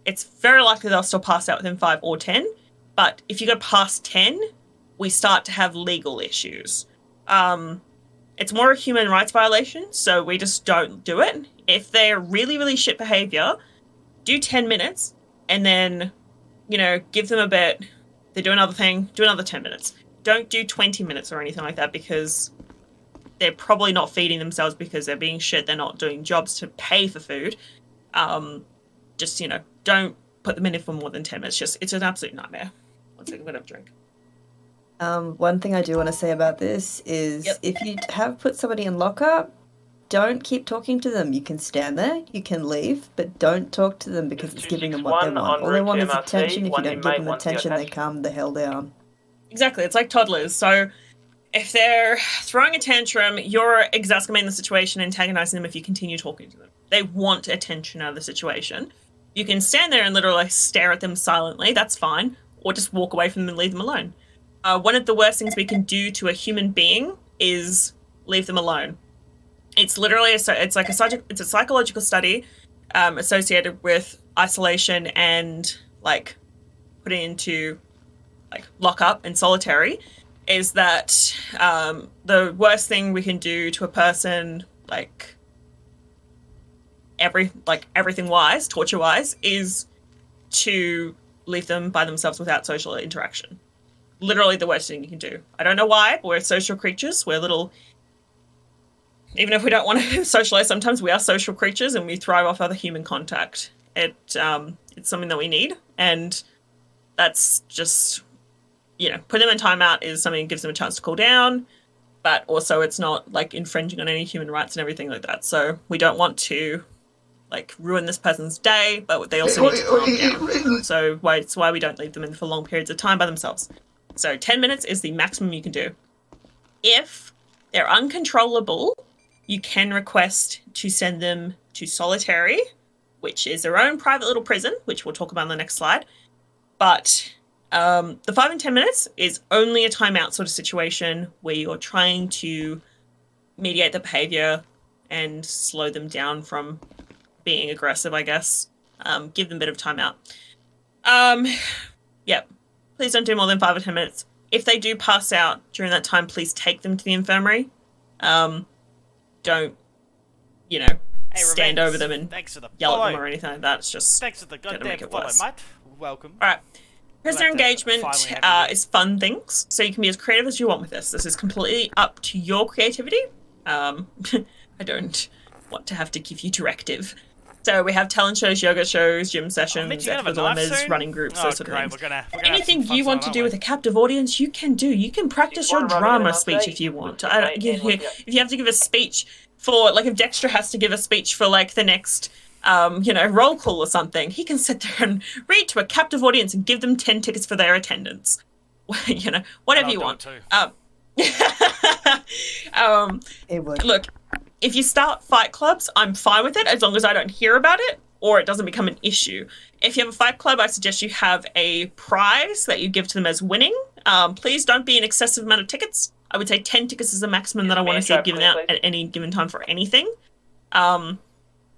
It's very likely they'll still pass out within 5 or 10. But if you go past 10, we start to have legal issues. It's more a human rights violation, so we just don't do it. If they're really, really shit behavior, do 10 minutes, and then, you know, give them a bit. They do another thing, do another 10 minutes. Don't do 20 minutes or anything like that because they're probably not feeding themselves because they're being shit. They're not doing jobs to pay for food. Just, you know, don't put them in for more than 10 minutes. It's an absolute nightmare. One second, I'm going to have a drink. One thing I do want to say about this is if you have put somebody in lockup, don't keep talking to them. You can stand there, you can leave, but don't talk to them because it's giving them what they want. All they want is attention. If you don't give them attention, they calm the hell down. Exactly, it's like toddlers. So if they're throwing a tantrum, you're exacerbating the situation, antagonizing them if you continue talking to them. They want attention out of the situation. You can stand there and literally stare at them silently, that's fine, or just walk away from them and leave them alone. One of the worst things we can do to a human being is leave them alone. It's literally it's a psychological study associated with isolation and like putting into like lockup and solitary. Is that the worst thing we can do to a person, like everything wise, torture wise, is to leave them by themselves without social interaction. Literally the worst thing you can do. I don't know why, but we're social creatures. We're little, even if we don't want to socialize, sometimes we are social creatures and we thrive off other human contact. It's something that we need, and that's just, you know, putting them in timeout is something that gives them a chance to cool down, but also it's not like infringing on any human rights and everything like that. So we don't want to like ruin this person's day, but they also need to calm down. So it's why we don't leave them in for long periods of time by themselves. So 10 minutes is the maximum you can do. If they're uncontrollable, you can request to send them to solitary, which is their own private little prison, which we'll talk about in the next slide. But the 5 and 10 minutes is only a timeout sort of situation where you're trying to mediate the behavior and slow them down from being aggressive, I guess. Give them a bit of timeout. Yep. Please don't do more than 5 or 10 minutes. If they do pass out during that time, please take them to the infirmary. Don't, you know, stand over them and yell at them or anything like that. It's just thanks for the gonna goddamn make it follow, worse. mate. Welcome. All right. Prisoner Glad to engagement finally have you is fun things, so you can be as creative as you want with this. This is completely up to your creativity. I don't want to have to give you directive. So we have talent shows, yoga shows, gym sessions, ethical dilemmas, running groups, those sort of things. We're gonna Anything you want to do with a captive audience, you can do. You can practice your drama speech if you want. If you have to give a speech for, like, if Dextra has to give a speech for, like, the next, you know, roll call or something, he can sit there and read to a captive audience and give them 10 tickets for their attendance. You know, whatever you want. It would. Look, if you start fight clubs, I'm fine with it as long as I don't hear about it or it doesn't become an issue. If you have a fight club, I suggest you have a prize that you give to them as winning. Please don't be an excessive amount of tickets. I would say 10 tickets is the maximum that I want to see given out at any given time for anything.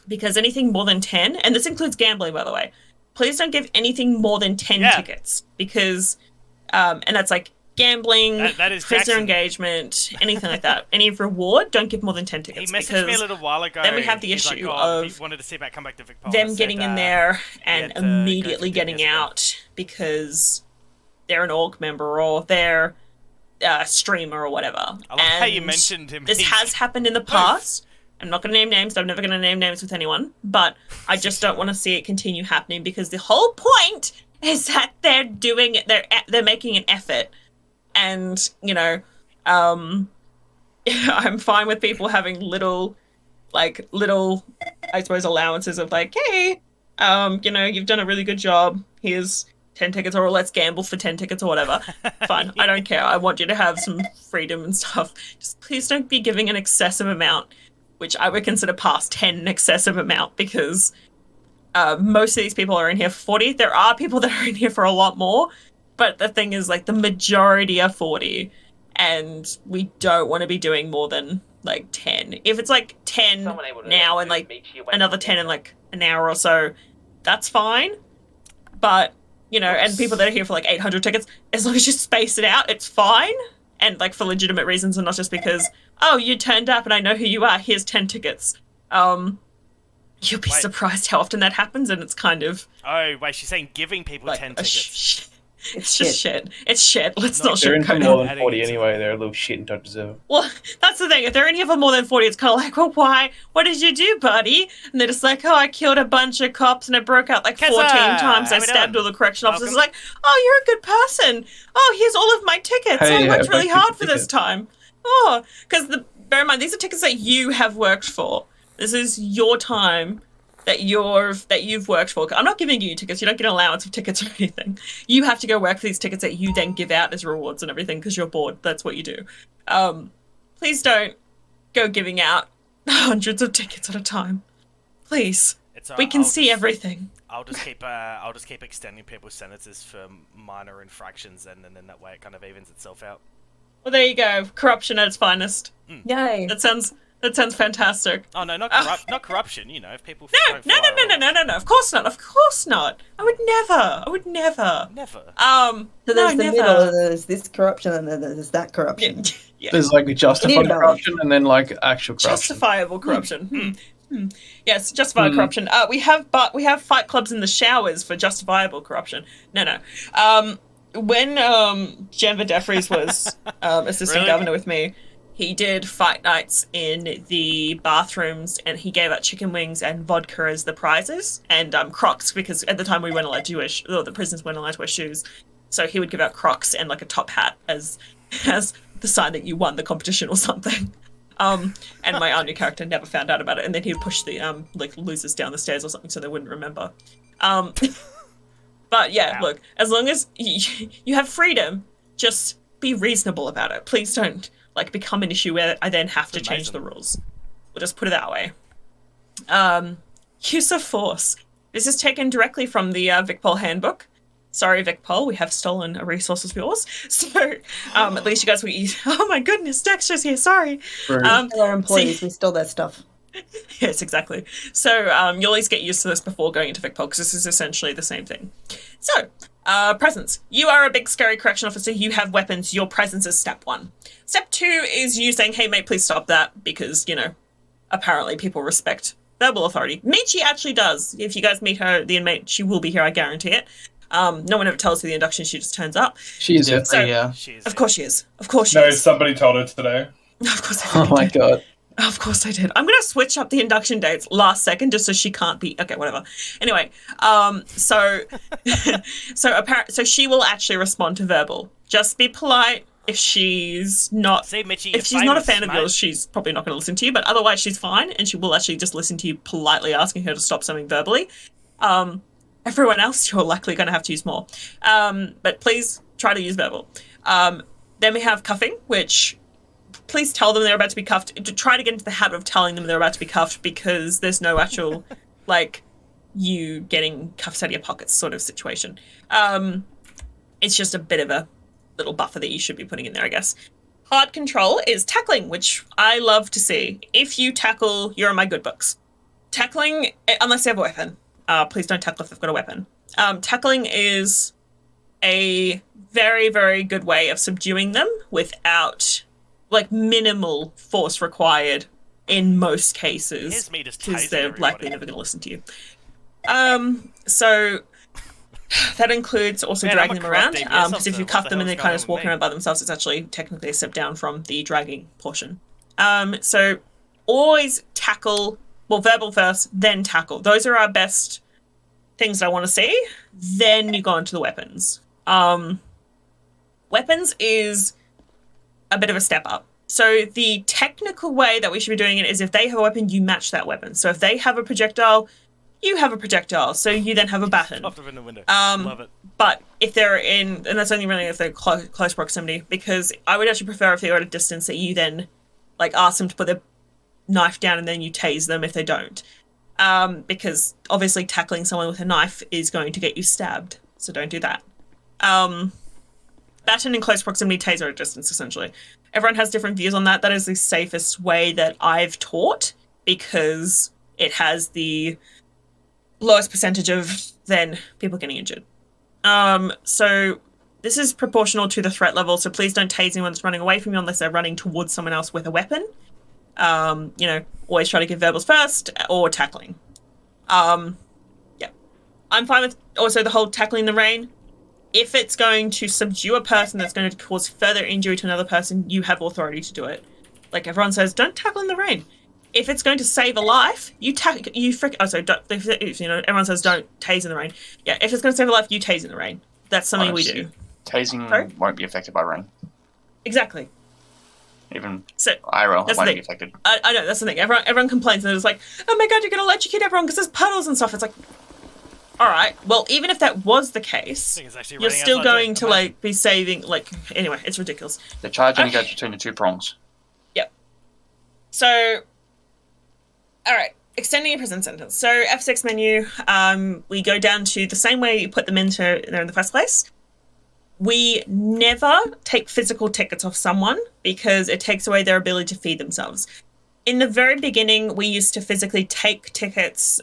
Because anything more than 10, and this includes gambling, by the way, please don't give anything more than 10 tickets because, and that's like gambling, that is prisoner Jackson. engagement, anything like that. Any reward, don't give more than 10 tickets. He messaged me a little while ago. Then we have the He's issue like, oh, of he wanted to see if I come back to Vic Paul. them getting in there and immediately getting out because they're an org member or they're a streamer or whatever. I love how you mentioned him. This has happened in the past. I'm not going to name names. I'm never going to name names with anyone. But I just don't want to see it continue happening because the whole point is that they're doing it. They're making an effort. And, you know, I'm fine with people having little, I suppose, allowances of like, hey, you know, you've done a really good job. Here's 10 tickets, or let's gamble for 10 tickets or whatever. Fine, I don't care. I want you to have some freedom and stuff. Just please don't be giving an excessive amount, which I would consider past 10 an excessive amount because most of these people are in here for 40. There are people that are in here for a lot more, but the thing is, like, the majority are 40, and we don't want to be doing more than, like, 10. If it's, like, 10 now and, like, another 10 in, like, an hour or so, that's fine. But, you know, and people that are here for, like, 800 tickets, as long as you space it out, it's fine. And, like, for legitimate reasons and not just because, oh, you turned up and I know who you are, here's 10 tickets. You'll be surprised how often that happens, and it's kind of... Oh, wait, she's saying giving people like 10 tickets. It's just shit. It's shit. Let's not They're in for sugarcoat more it. than 40 anyway. They're a little shit and don't deserve it. Well, that's the thing. If they're in here for more than 40, it's kind of like, well, why? What did you do, buddy? And they're just like, oh, I killed a bunch of cops and I broke out like 14 times. I stabbed all the correction officers. It's like, oh, you're a good person. Oh, here's all of my tickets. Hey, I worked really back to hard the for this time. Oh, because bear in mind, these are tickets that you have worked for. This is your time that you've worked for. I'm not giving you tickets. You don't get an allowance of tickets or anything. You have to go work for these tickets that you then give out as rewards and everything because you're bored. That's what you do. Please don't go giving out hundreds of tickets at a time. Please. We can see everything. I'll just keep extending people's sentences for minor infractions, and then that way it kind of evens itself out. Well, there you go. Corruption at its finest. Yay. That sounds fantastic. Oh no, not corruption. You know, if people No. Of course not. Of course not. I would never. Never. So there's the middle. There's this corruption, and then there's that corruption. Yeah. There's like justified corruption and then like actual corruption. Justifiable corruption. Yes, justified corruption. We have fight clubs in the showers for justifiable corruption. No. When Jennifer Jeffries was assistant governor with me, he did fight nights in the bathrooms, and he gave out chicken wings and vodka as the prizes, and Crocs, because at the time we weren't allowed to wear, the prisoners weren't allowed to wear shoes, so he would give out Crocs and like a top hat as the sign that you won the competition or something. And my new character never found out about it, and then he'd push the like losers down the stairs or something so they wouldn't remember. But yeah, look, as long as you have freedom, just be reasonable about it. Please don't like become an issue where I then have to change the rules. We'll just put it that way. Use of force. This is taken directly from the VicPol handbook. Sorry, VicPol, we have stolen a resource of yours. So at least you guys will eat. Oh my goodness, Dextra's here. Sorry. Our employees, we stole their stuff. Yes, exactly. So you'll at least get used to this before going into VicPol, because this is essentially the same thing. So, presence. You are a big scary correction officer. You have weapons. Your presence is step 1. Step 2 is you saying, hey mate, please stop that, because, you know, apparently people respect verbal authority. Michi actually does. If you guys meet her, the inmate, she will be here, I guarantee it. No one ever tells her the induction, she just turns up. She is it. So, Yeah. Of course she is. Of course she No, is. somebody told her today. Of course Oh my god. Of course I did. I'm going to switch up the induction dates last second just so she can't be... Okay, whatever. Anyway, so she will actually respond to verbal. Just be polite. If she's not... See, Mitchie, if she's not a fan of yours, she's probably not going to listen to you, but otherwise she's fine, and she will actually just listen to you politely asking her to stop something verbally. Everyone else, you're likely going to have to use more. But please try to use verbal. Then we have cuffing, which... please tell them they're about to be cuffed. To try to get into the habit of telling them they're about to be cuffed, because there's no actual, like, you getting cuffs out of your pockets sort of situation. It's just a bit of a little buffer that you should be putting in there, I guess. Hard control is tackling, which I love to see. If you tackle, you're in my good books. Tackling, unless they have a weapon. Please don't tackle if they've got a weapon. Tackling is a very, very good way of subduing them without, like, minimal force required in most cases, because they're likely never going to listen to you. So that includes also dragging them around, because if you cuff them and they're kind of walking around by themselves, it's actually technically a step down from the dragging portion. So always tackle, well, verbal first, then tackle. Those are our best things that I want to see. Then you go into the weapons. Weapons is a bit of a step up. So the technical way that we should be doing it is if they have a weapon, you match that weapon. So if they have a projectile, you have a projectile. So you then have a baton. Popped up in the window. Love it. But if they're in, and that's only really if they're close proximity, because I would actually prefer if they're at a distance that you then, like, ask them to put their knife down and then you tase them if they don't. Because obviously tackling someone with a knife is going to get you stabbed. So don't do that. Baton in close proximity, taser at distance, essentially. Everyone has different views on that. That is the safest way that I've taught, because it has the lowest percentage of then people getting injured. So this is proportional to the threat level, so please don't tase anyone that's running away from you unless they're running towards someone else with a weapon. You know, always try to give verbals first, or tackling. Yeah. I'm fine with also the whole tackling in the rain. If it's going to subdue a person that's going to cause further injury to another person, you have authority to do it. Like everyone says, don't tackle in the rain. If it's going to save a life, you don't, you know, everyone says don't tase in the rain. Yeah, if it's going to save a life, you tase in the rain. That's something we do. Tasing won't be affected by rain. Exactly. Even so, IRL won't be affected. I know, that's the thing. Everyone complains and it's like, oh my god, you're going to electrocute everyone because there's puddles and stuff. It's like, alright, well, even if that was the case, you're still going to, like, be saving, like, anyway, it's ridiculous. The charge only goes between the two prongs. Yep. So, alright, extending your prison sentence. So, F6 menu, we go down to the same way you put them into there in the first place. We never take physical tickets off someone because it takes away their ability to feed themselves. In the very beginning, we used to physically take tickets,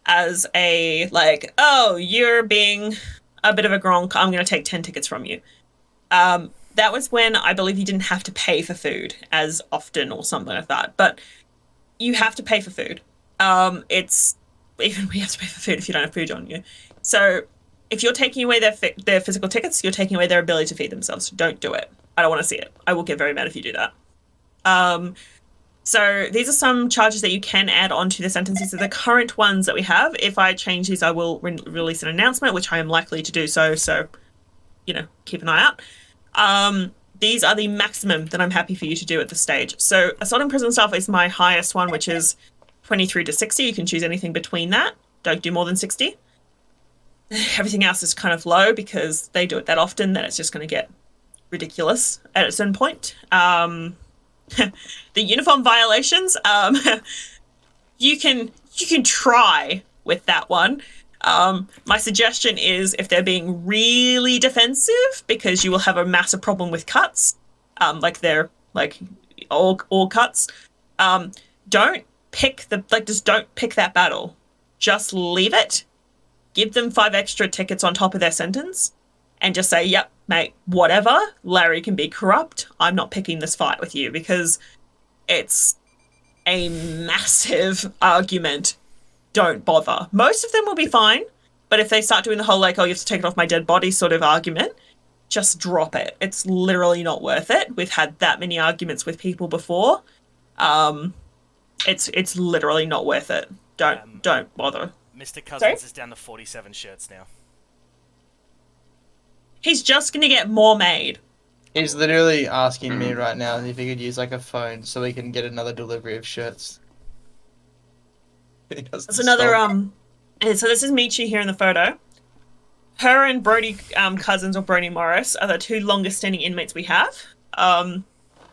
as a, like, oh, you're being a bit of a gronk, I'm going to take 10 tickets from you. That was when I believe you didn't have to pay for food as often or something like that. But you have to pay for food. It's, even we have to pay for food if you don't have food on you. So if you're taking away their physical tickets, you're taking away their ability to feed themselves. Don't do it. I don't want to see it. I will get very mad if you do that. So these are some charges that you can add onto the sentences. So the current ones that we have, if I change these, I will release an announcement, which I am likely to do so. So, you know, keep an eye out. These are the maximum that I'm happy for you to do at this stage. So assaulting prison staff is my highest one, which is 23 to 60. You can choose anything between that. Don't do more than 60. Everything else is kind of low because they do it that often that it's just going to get ridiculous at a certain point. The uniform violations, you can try with that one. My suggestion is if they're being really defensive, because you will have a massive problem with cuts, like they're like all cuts. Don't pick just don't pick that battle. Just leave it. Give them 5 extra tickets on top of their sentence, and just say, yep, mate, whatever. Larry can be corrupt. I'm not picking this fight with you, because it's a massive argument. Don't bother. Most of them will be fine, but if they start doing the whole, like, oh, you have to take it off my dead body sort of argument, just drop it. It's literally not worth it. We've had that many arguments with people before. It's literally not worth it. Don't bother. Mr. Cousins is down to 47 shirts now. He's just going to get more made. He's literally asking me right now if he could use, like, a phone so we can get another delivery of shirts. That's another, so this is Michi here in the photo. Her and Brody Cousins, or Brody Morris, are the 2 longest standing inmates we have.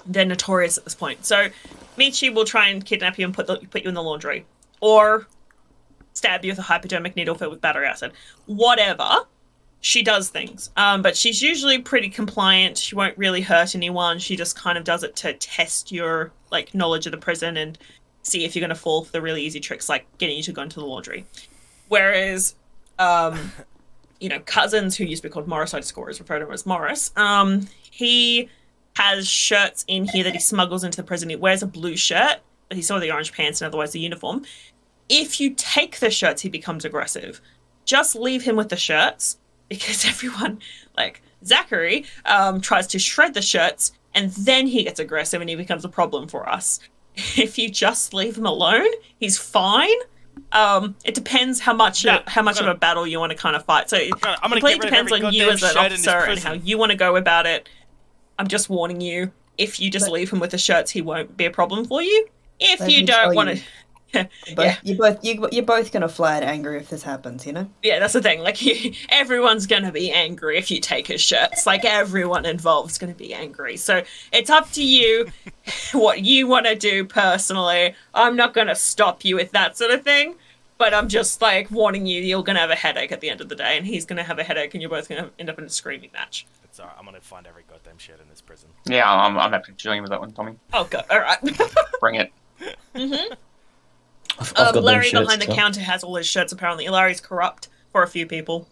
They're notorious at this point. So Michi will try and kidnap you and put you in the laundry. Or stab you with a hypodermic needle filled with battery acid. Whatever. She does things. But she's usually pretty compliant. She won't really hurt anyone. She just kind of does it to test your like knowledge of the prison and see if you're going to fall for the really easy tricks like getting you to go into the laundry. Whereas, you know, Cousins, who used to be called Morris, I just refer to him as Morris, he has shirts in here that he smuggles into the prison. He wears a blue shirt, but he saw the orange pants and otherwise the uniform. If you take the shirts, he becomes aggressive. Just leave him with the shirts, because everyone, like Zachary, tries to shred the shirts, and then he gets aggressive and he becomes a problem for us. If you just leave him alone, he's fine. It depends how much of a battle you want to kind of fight. So it completely depends on you as an officer and how you want to go about it. I'm just warning you, if you just leave him with the shirts, he won't be a problem for you. If you don't want to... You're both gonna flat angry if this happens, you know? Yeah, that's the thing. Like, everyone's gonna be angry if you take his shirts. Like, everyone involved is gonna be angry. So it's up to you what you want to do personally. I'm not gonna stop you with that sort of thing, but I'm just like warning you. You're gonna have a headache at the end of the day, and he's gonna have a headache, and you're both gonna end up in a screaming match. It's alright. I'm gonna find every goddamn shirt in this prison. Yeah, I'm happy to join with that one, Tommy. Oh god, all right. Bring it. Larry behind the counter has all his shirts, apparently. Larry's corrupt for a few people,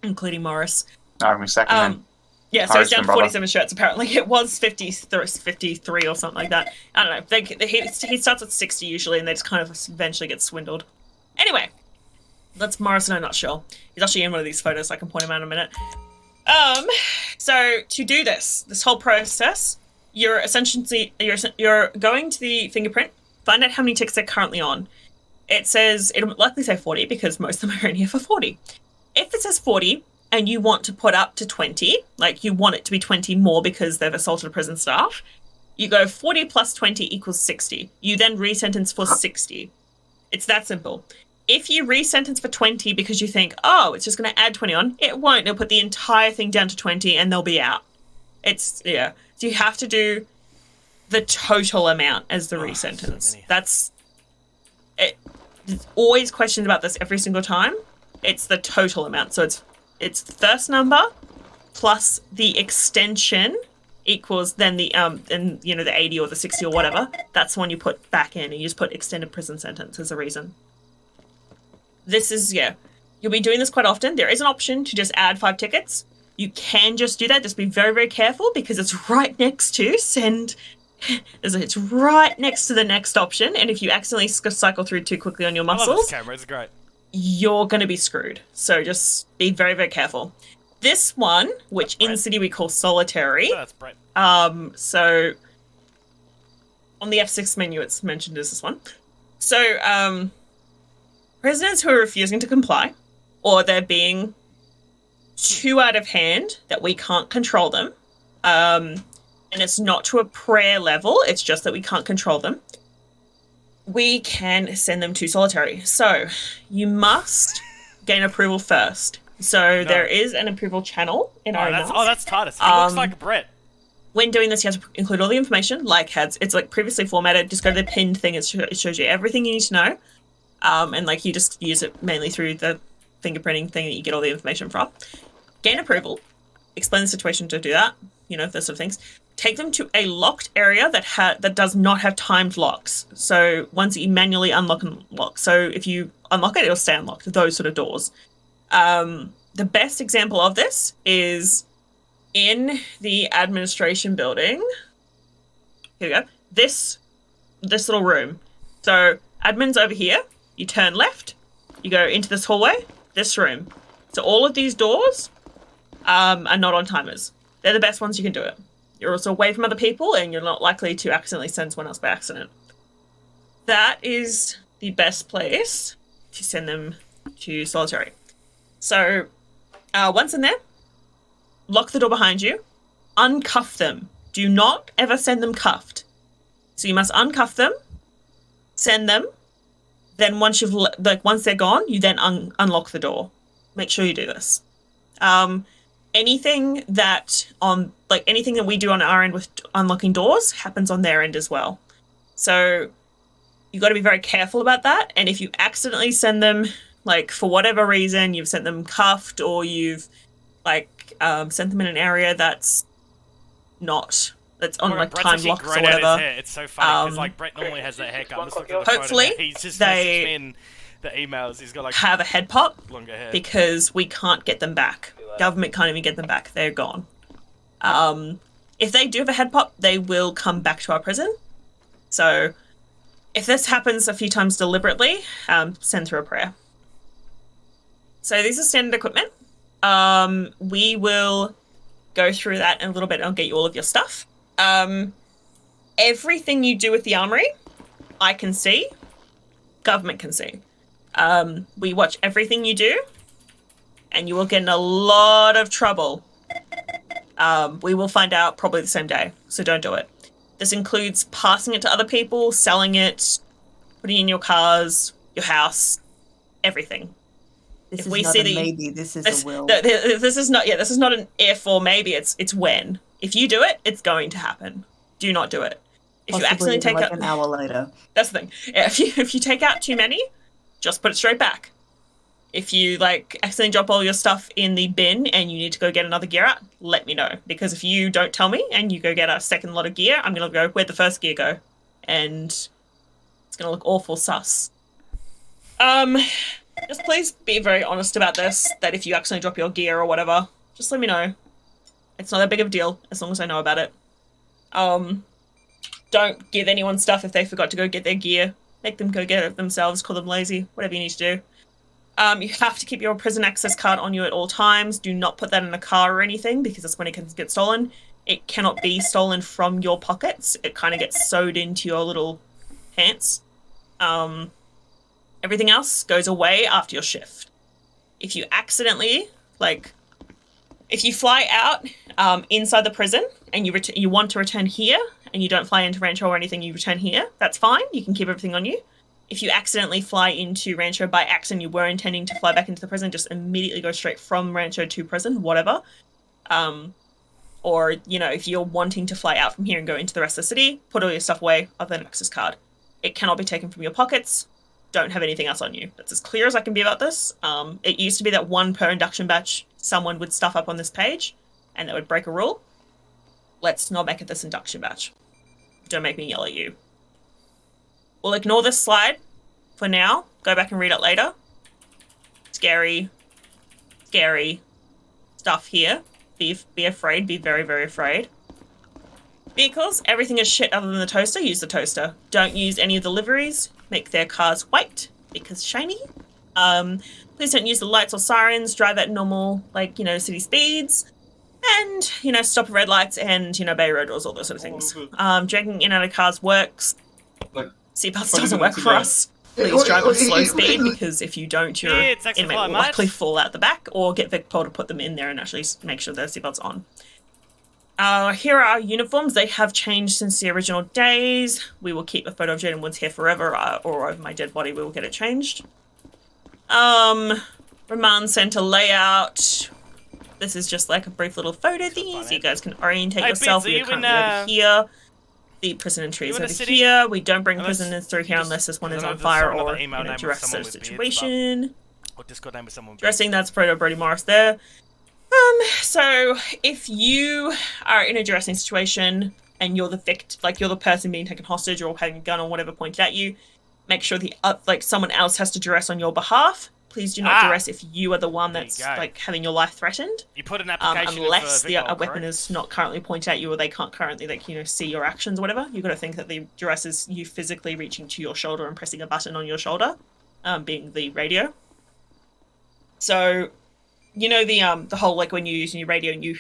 including Morris. I'm second yeah, so he's down to 47 shirts, apparently. It was 53 or something like that. I don't know. He starts at 60 usually, and they just kind of eventually get swindled. Anyway, that's Morris in a nutshell. He's actually in one of these photos, so I can point him out in a minute. So to do this whole process, you're essentially, you're going to the fingerprint, find out how many tickets they're currently on. It'll likely say 40 because most of them are in here for 40. If it says 40 and you want to put up to 20, like you want it to be 20 more because they've assaulted prison staff, you go 40 plus 20 equals 60. You then resentence for 60. It's that simple. If you resentence for 20 because you think, oh, it's just going to add 20 on, it won't. It'll put the entire thing down to 20 and they'll be out. Yeah. So you have to do the total amount as the resentence. So that's it. There's always questions about this every single time. It's the total amount. So it's the first number plus the extension equals then the and you know the 80 or the 60 or whatever. That's the one you put back in, and you just put extended prison sentence as a reason. This is you'll be doing this quite often. There is an option to just add 5 tickets. You can just do that. Just be very, very careful because it's right next to send. It's right next to the next option, and if you accidentally cycle through too quickly on your muscles, I love this camera. It's great. You're going to be screwed. So just be very, very careful. This one, which in City we call solitary. Oh, that's Brett. So on the F6 menu, it's mentioned as this one. So prisoners who are refusing to comply, or they're being too out of hand that we can't control them. And it's not to a prayer level, it's just that we can't control them. We can send them to solitary. So you must gain approval first. So there is an approval channel in our emails. Oh, that's Titus. He looks like Brett. When doing this, you have to include all the information, like it's like previously formatted. Just go to the pinned thing. It shows you everything you need to know. And like you just use it mainly through the fingerprinting thing that you get all the information from. Gain approval. Explain the situation to do that. You know, those sort of things. Take them to a locked area that does not have timed locks. So ones that you manually unlock and lock. So if you unlock it, it'll stay unlocked. Those sort of doors. The best example of this is in the administration building. Here we go. This little room. So admin's over here. You turn left. You go into this hallway. This room. So all of these doors are not on timers. They're the best ones you can do it. You're also away from other people, and you're not likely to accidentally send someone else by accident. That is the best place to send them to solitary. So once in there, lock the door behind you, uncuff them. Do not ever send them cuffed. So you must uncuff them, send them, then once once they're gone, you then unlock the door. Make sure you do this. anything that anything that we do on our end with unlocking doors happens on their end as well. So you've got to be very careful about that. And if you accidentally send them, like, for whatever reason, you've sent them cuffed, or you've sent them in an area that's on like timed locks or whatever. It's so funny because like Brett normally has that haircut. Hopefully he's just they messaged me in the emails. He's got like have a head pop longer hair because we can't get them back. Government can't even get them back. They're gone. If they do have a head pop, they will come back to our prison. So if this happens a few times deliberately, send through a prayer. So these are standard equipment. We will go through that in a little bit. I'll get you all of your stuff. Everything you do with the armory, I can see. Government can see. We watch everything you do, and you will get in a lot of trouble. We will find out probably the same day, so don't do it. This includes passing it to other people, selling it, putting it in your cars, your house, everything. This if is we not see a that maybe, this is a will. This is not an if or maybe, it's when. If you do it, it's going to happen. Do not do it. If Possibly you accidentally take like out an hour later. That's the thing. If you take out too many, just put it straight back. If you accidentally drop all your stuff in the bin and you need to go get another gear out, let me know. Because if you don't tell me and you go get a second lot of gear, I'm gonna go, where'd the first gear go? And it's gonna look awful sus. Just please be very honest about this, that if you accidentally drop your gear or whatever, just let me know. It's not that big of a deal, as long as I know about it. Don't give anyone stuff if they forgot to go get their gear. Make them go get it themselves, call them lazy, whatever you need to do. You have to keep your prison access card on you at all times. Do not put that in a car or anything, because that's when it can get stolen. It cannot be stolen from your pockets. It kind of gets sewed into your little pants. Everything else goes away after your shift. If you accidentally, if you fly out inside the prison and you want to return here and you don't fly into Rancho or anything, you return here, that's fine. You can keep everything on you. If you accidentally fly into Rancho by accident, you were intending to fly back into the prison, just immediately go straight from Rancho to prison, whatever. Or, if you're wanting to fly out from here and go into the rest of the city, put all your stuff away other than access card. It cannot be taken from your pockets. Don't have anything else on you. That's as clear as I can be about this. It used to be that one per induction batch, someone would stuff up on this page, and that would break a rule. Let's not make it this induction batch. Don't make me yell at you. We'll ignore this slide for now. Go back and read it later. Scary stuff here. Be afraid. Be very, very afraid. Vehicles, everything is shit other than the toaster. Use the toaster. Don't use any of the liveries. Make their cars white because shiny. Please don't use the lights or sirens. Drive at normal, city speeds. And, stop at red lights and, bay road doors, all those sort of things. Dragging in and out of cars works. Seatbelts doesn't work for us. Please drive at slow speed, because if you don't, your inmate will likely fall out the back or get Vicpol to put them in there and actually make sure their seatbelt's on. Here are our uniforms. They have changed since the original days. We will keep a photo of Jaden Woods here forever, or over my dead body we will get it changed. Remand center layout. This is just like a brief little photo thingy, so you guys can orientate yourself. We're currently over here. The prison entry is over here. We don't bring prisoners through here unless this one is on fire or in a direct situation. Or Discord name with someone. Dressing, that's Proto Brody Morris there. So if you are in a dressing situation and you're the you're the person being taken hostage or having a gun or whatever pointed at you, make sure someone else has to duress on your behalf. Please do not duress if you are the one that's having your life threatened. You put an application unless for the weapon is not currently pointed at you, or they can't currently see your actions or whatever. You've got to think that the duress is you physically reaching to your shoulder and pressing a button on your shoulder, being the radio. So, the whole when you're using your radio and you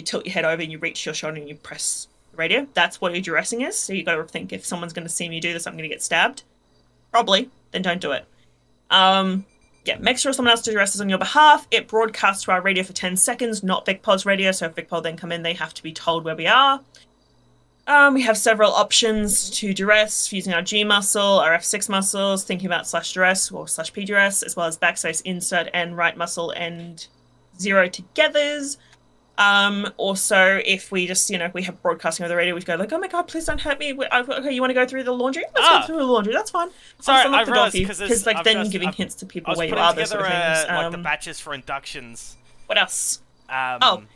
tilt your head over and you reach your shoulder and you press the radio. That's what your duressing is. So you got to think, if someone's going to see me do this, I'm going to get stabbed. Probably. Then don't do it. Yeah, make sure someone else duresses on your behalf. It broadcasts to our radio for 10 seconds, not Vicpol's radio, so if Vicpol then come in, they have to be told where we are. We have several options to duress using our G muscle, our F6 muscles, thinking about /duress or /P duress, as well as backspace insert and right muscle and 0 togethers. Also, if we just, we have broadcasting over the radio, we go like, oh my god, please don't hurt me. Okay, you want to go through the laundry? Let's go through the laundry. That's fine. Sorry, I'll I unlock the door for realised you, because then giving hints to people where you are. Those sort of things. Like the batches for inductions. What else? And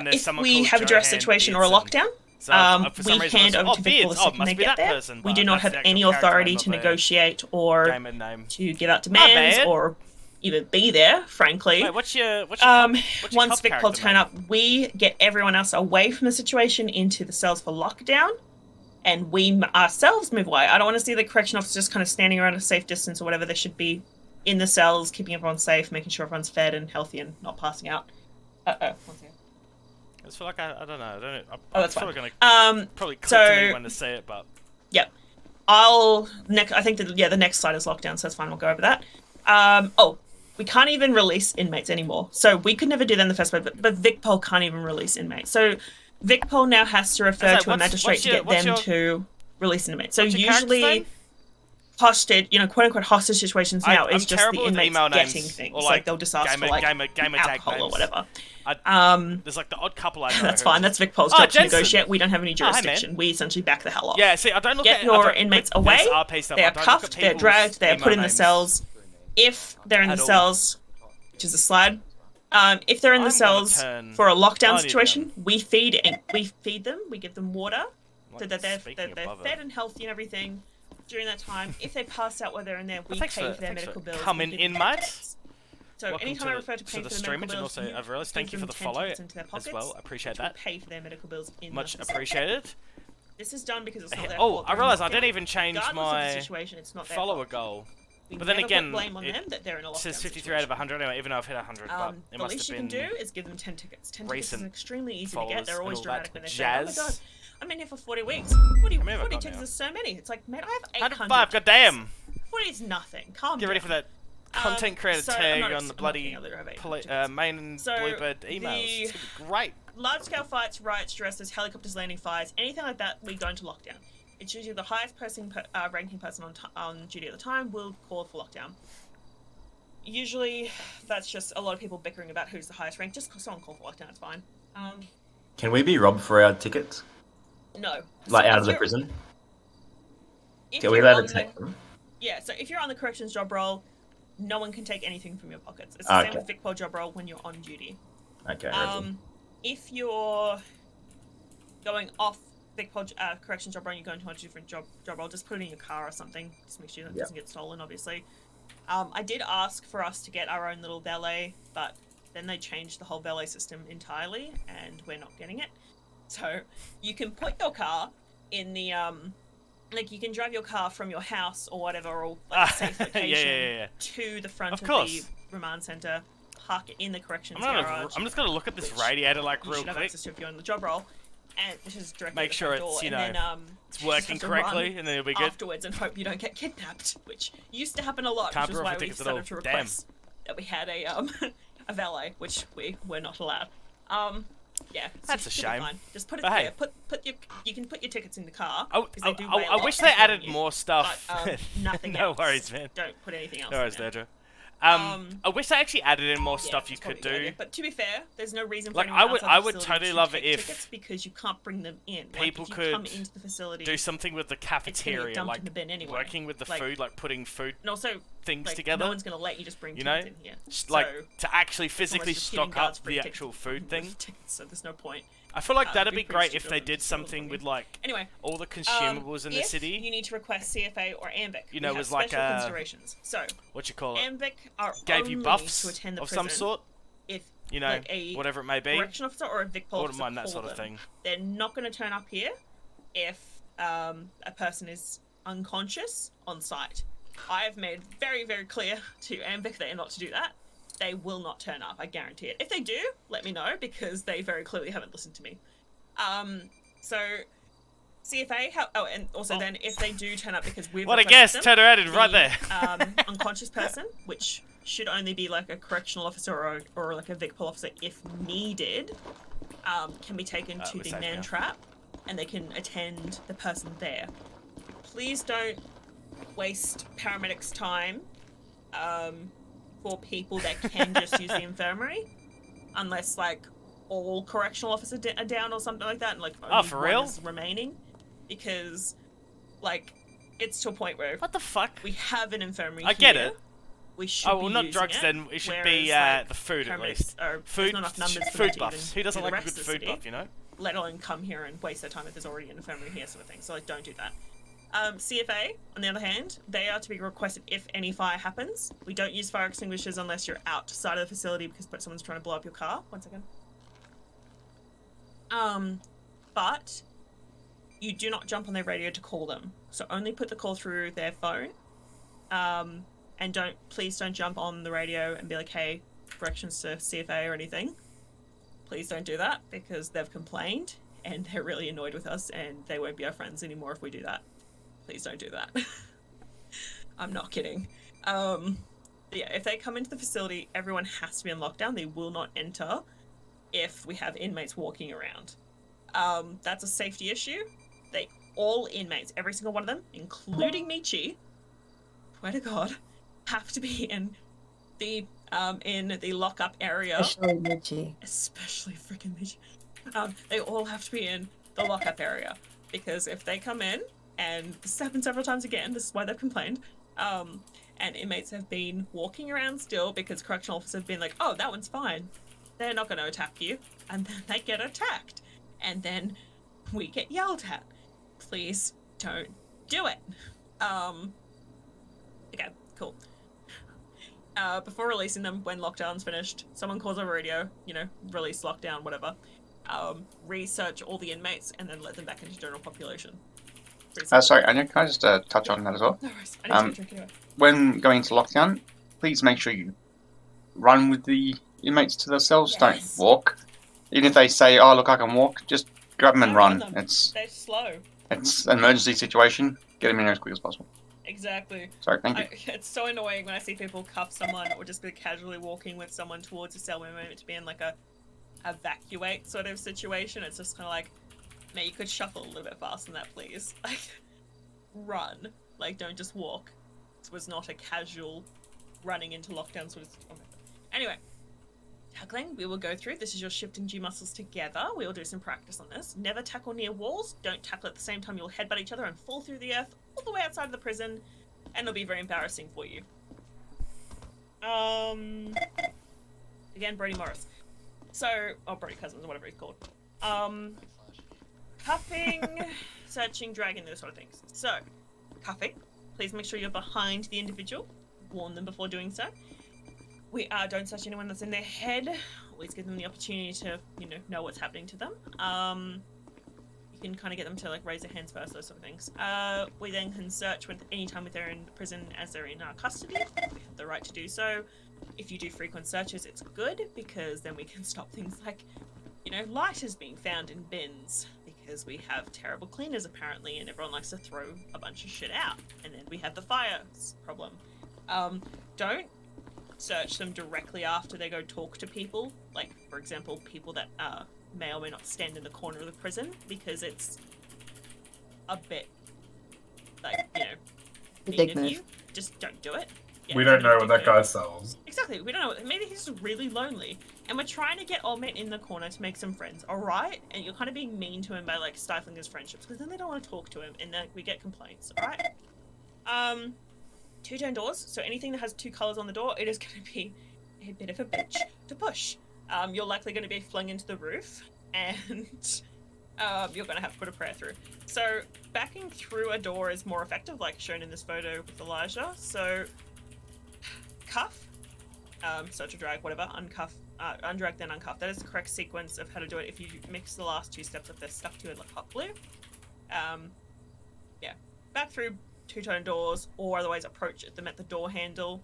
there's If someone we called have a duress Johan situation or a Beardson. lockdown, So, for some we reason I hand was over like, to people the Beards, second must they be get that there. person, We but do not that's have the actual any character authority name, to not the negotiate or gamer name. to give out demands bad. or even be there, frankly. Wait, what's your Once cop Vic Pol character turn name? up, we get everyone else away from the situation into the cells for lockdown, and we ourselves move away. I don't want to see the correction officers just kind of standing around a safe distance or whatever. They should be in the cells, keeping everyone safe, making sure everyone's fed and healthy and not passing out. One second. I just feel like I don't know. Oh, that's probably fine. gonna probably click to me when to say it, but Yep. I think that the next slide is lockdown, so that's fine. We'll go over that. We can't even release inmates anymore. So we could never do that in the first place, but VicPol can't even release inmates. So VicPol now has to refer to a magistrate to get them to release inmates. So usually hostage, quote unquote hostage situations now is just the inmates getting things. Or Like they'll just ask for like game alcohol names. or whatever. There's like the odd couple I know. That's fine. That's VicPol's job to negotiate. We don't have any jurisdiction. We essentially back the hell off. Yeah, see, I don't look Get at your inmates away. They are cuffed. They're dragged. They are put in the cells. If they're in the cells, which is a slide. If they're in the cells for a lockdown situation, we feed them. We give them water so that they're fed and healthy and everything during that time. If they pass out while they're in there, we pay for their medical bills. Coming in, mate. So anytime I refer to paying for the medical bills, and also I've realised, thank you for the follow as well. I appreciate that. Pay for their medical bills in much appreciated. This is done because it's not their fault. fault. I realised I didn't even change my it's not their follower fault. goal. We But then never again, put blame on them that they're in a it says lockdown 53 out of 100 anyway, even though I've hit 100. But it the must least have you been can do is give them 10 tickets. 10 tickets is recent extremely easy to followers get. They're always and all that dramatic when they jazz. say, oh my god, I'm in here for 40 weeks. 40 tickets is so many. It's like, man, I have 800. 105, goddamn! 40 is nothing. Calm down. Get ready for that content creator tag on the bloody main So Bluebird emails. It's gonna be great. Large-scale fights, riots, stresses, helicopters landing, fires, anything like that, we go into lockdown. It's usually the highest ranking person on duty at the time will call for lockdown. Usually, that's just a lot of people bickering about who's the highest rank. Just someone call for lockdown, it's fine. Can we be robbed for our tickets? No. Like out of the prison? Are we allowed to take them? Yeah, so if you're on the corrections job role, no one can take anything from your pockets. It's the same with VicPol job role when you're on duty. Okay. If you're going off VicPol corrections job role and you're going to a different job role, just put it in your car or something. Just make sure that it doesn't get stolen, obviously. I did ask for us to get our own little valet, but then they changed the whole valet system entirely, and we're not getting it. So you can put your car in the like you can drive your car from your house or whatever, or like a safe location to the front of the remand center, park it in the corrections garage. I'm just gonna look at this radiator like real quick. You should have access to if you're on the job role, and which is directly make sure it's it's working correctly, and then it'll be good. Afterwards, and hope you don't get kidnapped, which used to happen a lot. Can't which is why we started to request that we had a valet, which we were not allowed. Yeah, that's a shame. Just put it there. You can put your tickets in the car. I wish they added more stuff. But, nothing no else. worries, man. Don't put anything else. No worries, in there. I wish they actually added in more stuff you could do. But to be fair, there's no reason for like anyone I would totally love it if tickets because you can't bring them in. People like, if you could come into the facility, do something with the cafeteria, like in the bin anyway. working with the food, like putting food and also, things together. No one's gonna let you just bring tickets in here. Like to actually physically stock up the actual food thing. So there's no point. I feel like that'd be great if they did something with like all the consumables in the city. You need to request CFA or AMBIC. You know, it was like considerations. So what you call it? AMBIC are gave you buffs to attend the of some sort. If you know, whatever it may be, correction officer or a VicPol officer mind that sort of thing. They're not going to turn up here if a person is unconscious on site. I have made very, very clear to AMBIC they are not to do that. They will not turn up, I guarantee it. If they do, let me know, because they very clearly haven't listened to me. So, CFA, and also then, if they do turn up because we've what a guess, turn around right there. Unconscious person, which should only be like a correctional officer or like a VicPol officer if needed, can be taken to the man trap, and they can attend the person there. Please don't waste paramedics' time, for people that can just use the infirmary, unless like all correctional officers are down or something like that, and like Oh, only for one real? is remaining, because like it's to a point where what the fuck? We have an infirmary. I get here. it. We should Oh well, be not using drugs it, then. It should whereas, be like, the food at paramedics least. There's Food, not enough numbers for food them to buffs. even Who doesn't do the like a rest good of the food city, buff? You know. let alone come here and waste their time if there's already an infirmary here, sort of thing. So like, don't do that. CFA, on the other hand, they are to be requested if any fire happens. We don't use fire extinguishers unless you're outside of the facility because someone's trying to blow up your car. 1 second. But you do not jump on their radio to call them. So only put the call through their phone. And please don't jump on the radio and be like, hey, corrections to CFA or anything. Please don't do that because they've complained and they're really annoyed with us and they won't be our friends anymore if we do that. Please don't do that. I'm not kidding. Yeah, if they come into the facility, everyone has to be in lockdown. They will not enter if we have inmates walking around. That's a safety issue. All inmates, every single one of them, including Michi, swear to God, have to be in the lockup area. Especially Michi. Especially freaking Michi. They all have to be in the lockup area because if they come in, and this has happened several times again, this is why they've complained, and inmates have been walking around still because correctional officers have been like, oh, that one's fine. They're not going to attack you. And then they get attacked. And then we get yelled at. Please don't do it. Okay, cool. Before releasing them, when lockdown's finished, someone calls over radio, release lockdown, whatever. Research all the inmates and then let them back into general population. Sorry, Anya, can I just touch on that as well? No worries. I need to drink anyway. When going into lockdown, please make sure you run with the inmates to their cells. Yes. Don't walk. Even if they say, "Oh, look, I can walk," just grab them and run. They're slow. It's an emergency situation. Get them in as quick as possible. Exactly. Sorry, thank you. It's so annoying when I see people cuff someone or just be casually walking with someone towards a cell when we're meant to be in like a evacuate sort of situation. It's just kind of like, mate, you could shuffle a little bit faster than that, please. Like, run. Like, don't just walk. This was not a casual running into lockdown sort of... Anyway, tackling, we will go through. This is your shifting G muscles together. We will do some practice on this. Never tackle near walls. Don't tackle at the same time. You'll headbutt each other and fall through the earth all the way outside of the prison, and it'll be very embarrassing for you. Again, Brody Morris. So, Brody Cousins, or whatever he's called. Cuffing, searching, dragging, those sort of things. So, cuffing. Please make sure you're behind the individual. Warn them before doing so. We don't search anyone that's in their head. Always give them the opportunity to, know what's happening to them. You can kind of get them to like raise their hands first, those sort of things. We then can search anytime they're in prison as they're in our custody. We have the right to do so. If you do frequent searches, it's good because then we can stop things like, lighters being found in bins because we have terrible cleaners apparently, and everyone likes to throw a bunch of shit out, and then we have the fire problem. Don't search them directly after they go talk to people, like for example people that may or may not stand in the corner of the prison, because it's a bit like mean of you. Just don't do it. Yeah, we don't know what that guy sells. Exactly, we don't know. Maybe he's just really lonely, and we're trying to get old mate in the corner to make some friends. All right, and you're kind of being mean to him by like stifling his friendships, because then they don't want to talk to him, and then we get complaints. All right. Two-tone doors. So anything that has two colors on the door, it is going to be a bit of a bitch to push. You're likely going to be flung into the roof, and you're going to have to put a prayer through. So backing through a door is more effective, like shown in this photo with Elijah. So cuff, search or drag, whatever, uncuff, undrag then uncuff. That is the correct sequence of how to do it. If you mix the last two steps, if they're stuck to it like hot glue. Yeah, back through two-tone doors, or otherwise approach them at the door handle,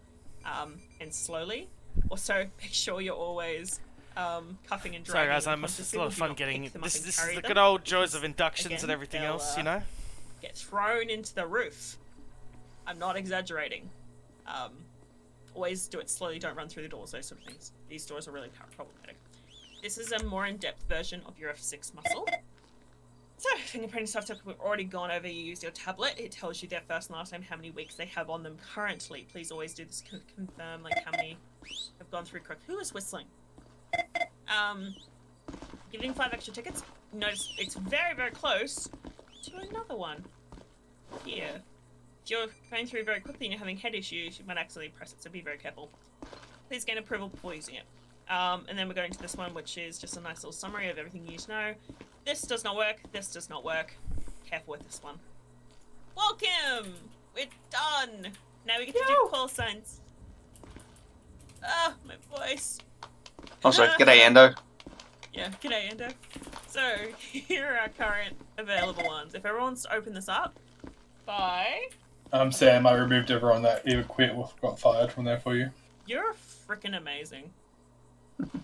and slowly. Also, make sure you're always cuffing and dragging. Sorry guys, it's a lot of fun getting... This is the good old joys of inductions and everything else, Get thrown into the roof. I'm not exaggerating. Always do it slowly, don't run through the doors, those sort of things. These doors are really problematic. This is a more in-depth version of your F6 muscle. So, fingerprinting stuff, we've already gone over. You use your tablet. It tells you their first and last name, how many weeks they have on them currently. Please always do this to confirm, like, how many have gone through correct. Who is whistling? giving 5 extra tickets. Notice it's very, very close to another one. Here. If you're going through very quickly and you're having head issues, you might accidentally press it, so be very careful. Please gain approval before using it. And then we're going to this one, which is just a nice little summary of everything you need to know. This does not work. This does not work. Careful with this one. Welcome! We're done! Now we get to do call signs. Ah, my voice. Also, g'day, Endo. Yeah, g'day, Endo. So, here are our current available ones. If everyone wants to open this up, bye. I'm Sam. I removed everyone that either quit or got fired from there for you. You're freaking amazing.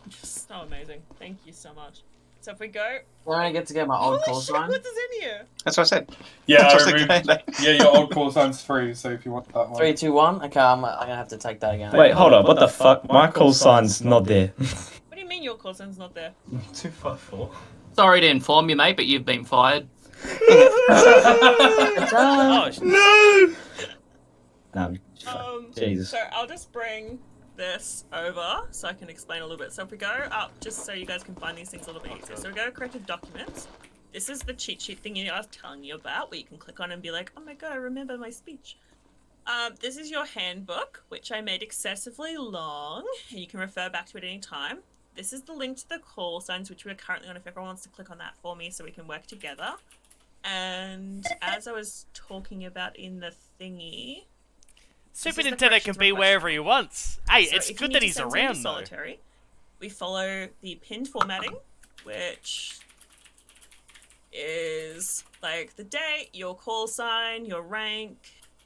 Just so amazing. Thank you so much. So if we go... When I get to get my old call sign. What is in here? That's what I said. Yeah, That's I what removed, yeah, your old call sign's free, so if you want that one. 3, 2, 1. Okay, I'm gonna have to take that again. Wait, hold up. What the fuck? My call sign's not there. What do you mean your call sign's not there? 254. Sorry to inform you, mate, but you've been fired. Oh, no! Jesus. So I'll just bring this over so I can explain a little bit. So if we go up, just so you guys can find these things a little bit easier. So we go creative documents. This is the cheat sheet thing I was telling you about, where you can click on and be like, oh my god, I remember my speech. This is your handbook, which I made excessively long. You can refer back to it any time. This is the link to the call signs, which we're currently on, if everyone wants to click on that for me so we can work together. And as I was talking about in the thingy... Superintendent can be wherever he wants. Hey, So it's if you good need that to he's send somebody around, though. solitary, we follow the pinned formatting, which is like the date, your call sign, your rank,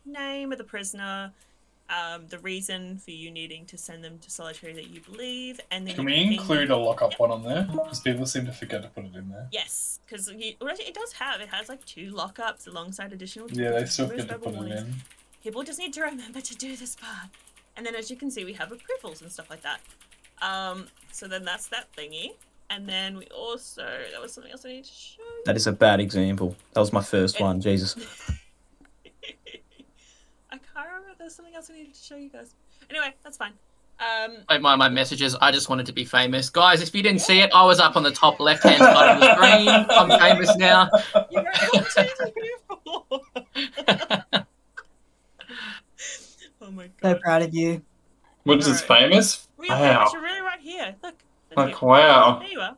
name of the prisoner, the reason for you needing to send them to solitary that you believe, and then Can we include a lockup one on there? Because people seem to forget to put it in there. Yes, because it has like 2 lockups alongside additional. Yeah, they still numerous forget to verbal put it warnings. in. People just need to remember to do this part. And then as you can see, we have approvals and stuff like that. So then that's that thingy. And then we also, that was something else I need to show you. That is a bad example. That was my first one, Jesus. I can't remember if there's something else I needed to show you guys. Anyway, that's fine. Don't mind my messages. I just wanted to be famous. Guys, if you didn't see it, I was up on the top left-hand side of the screen. I'm famous now. Oh my god. So proud of you. Which is famous? Wow. You're really right here. Look. Like, wow. There you are.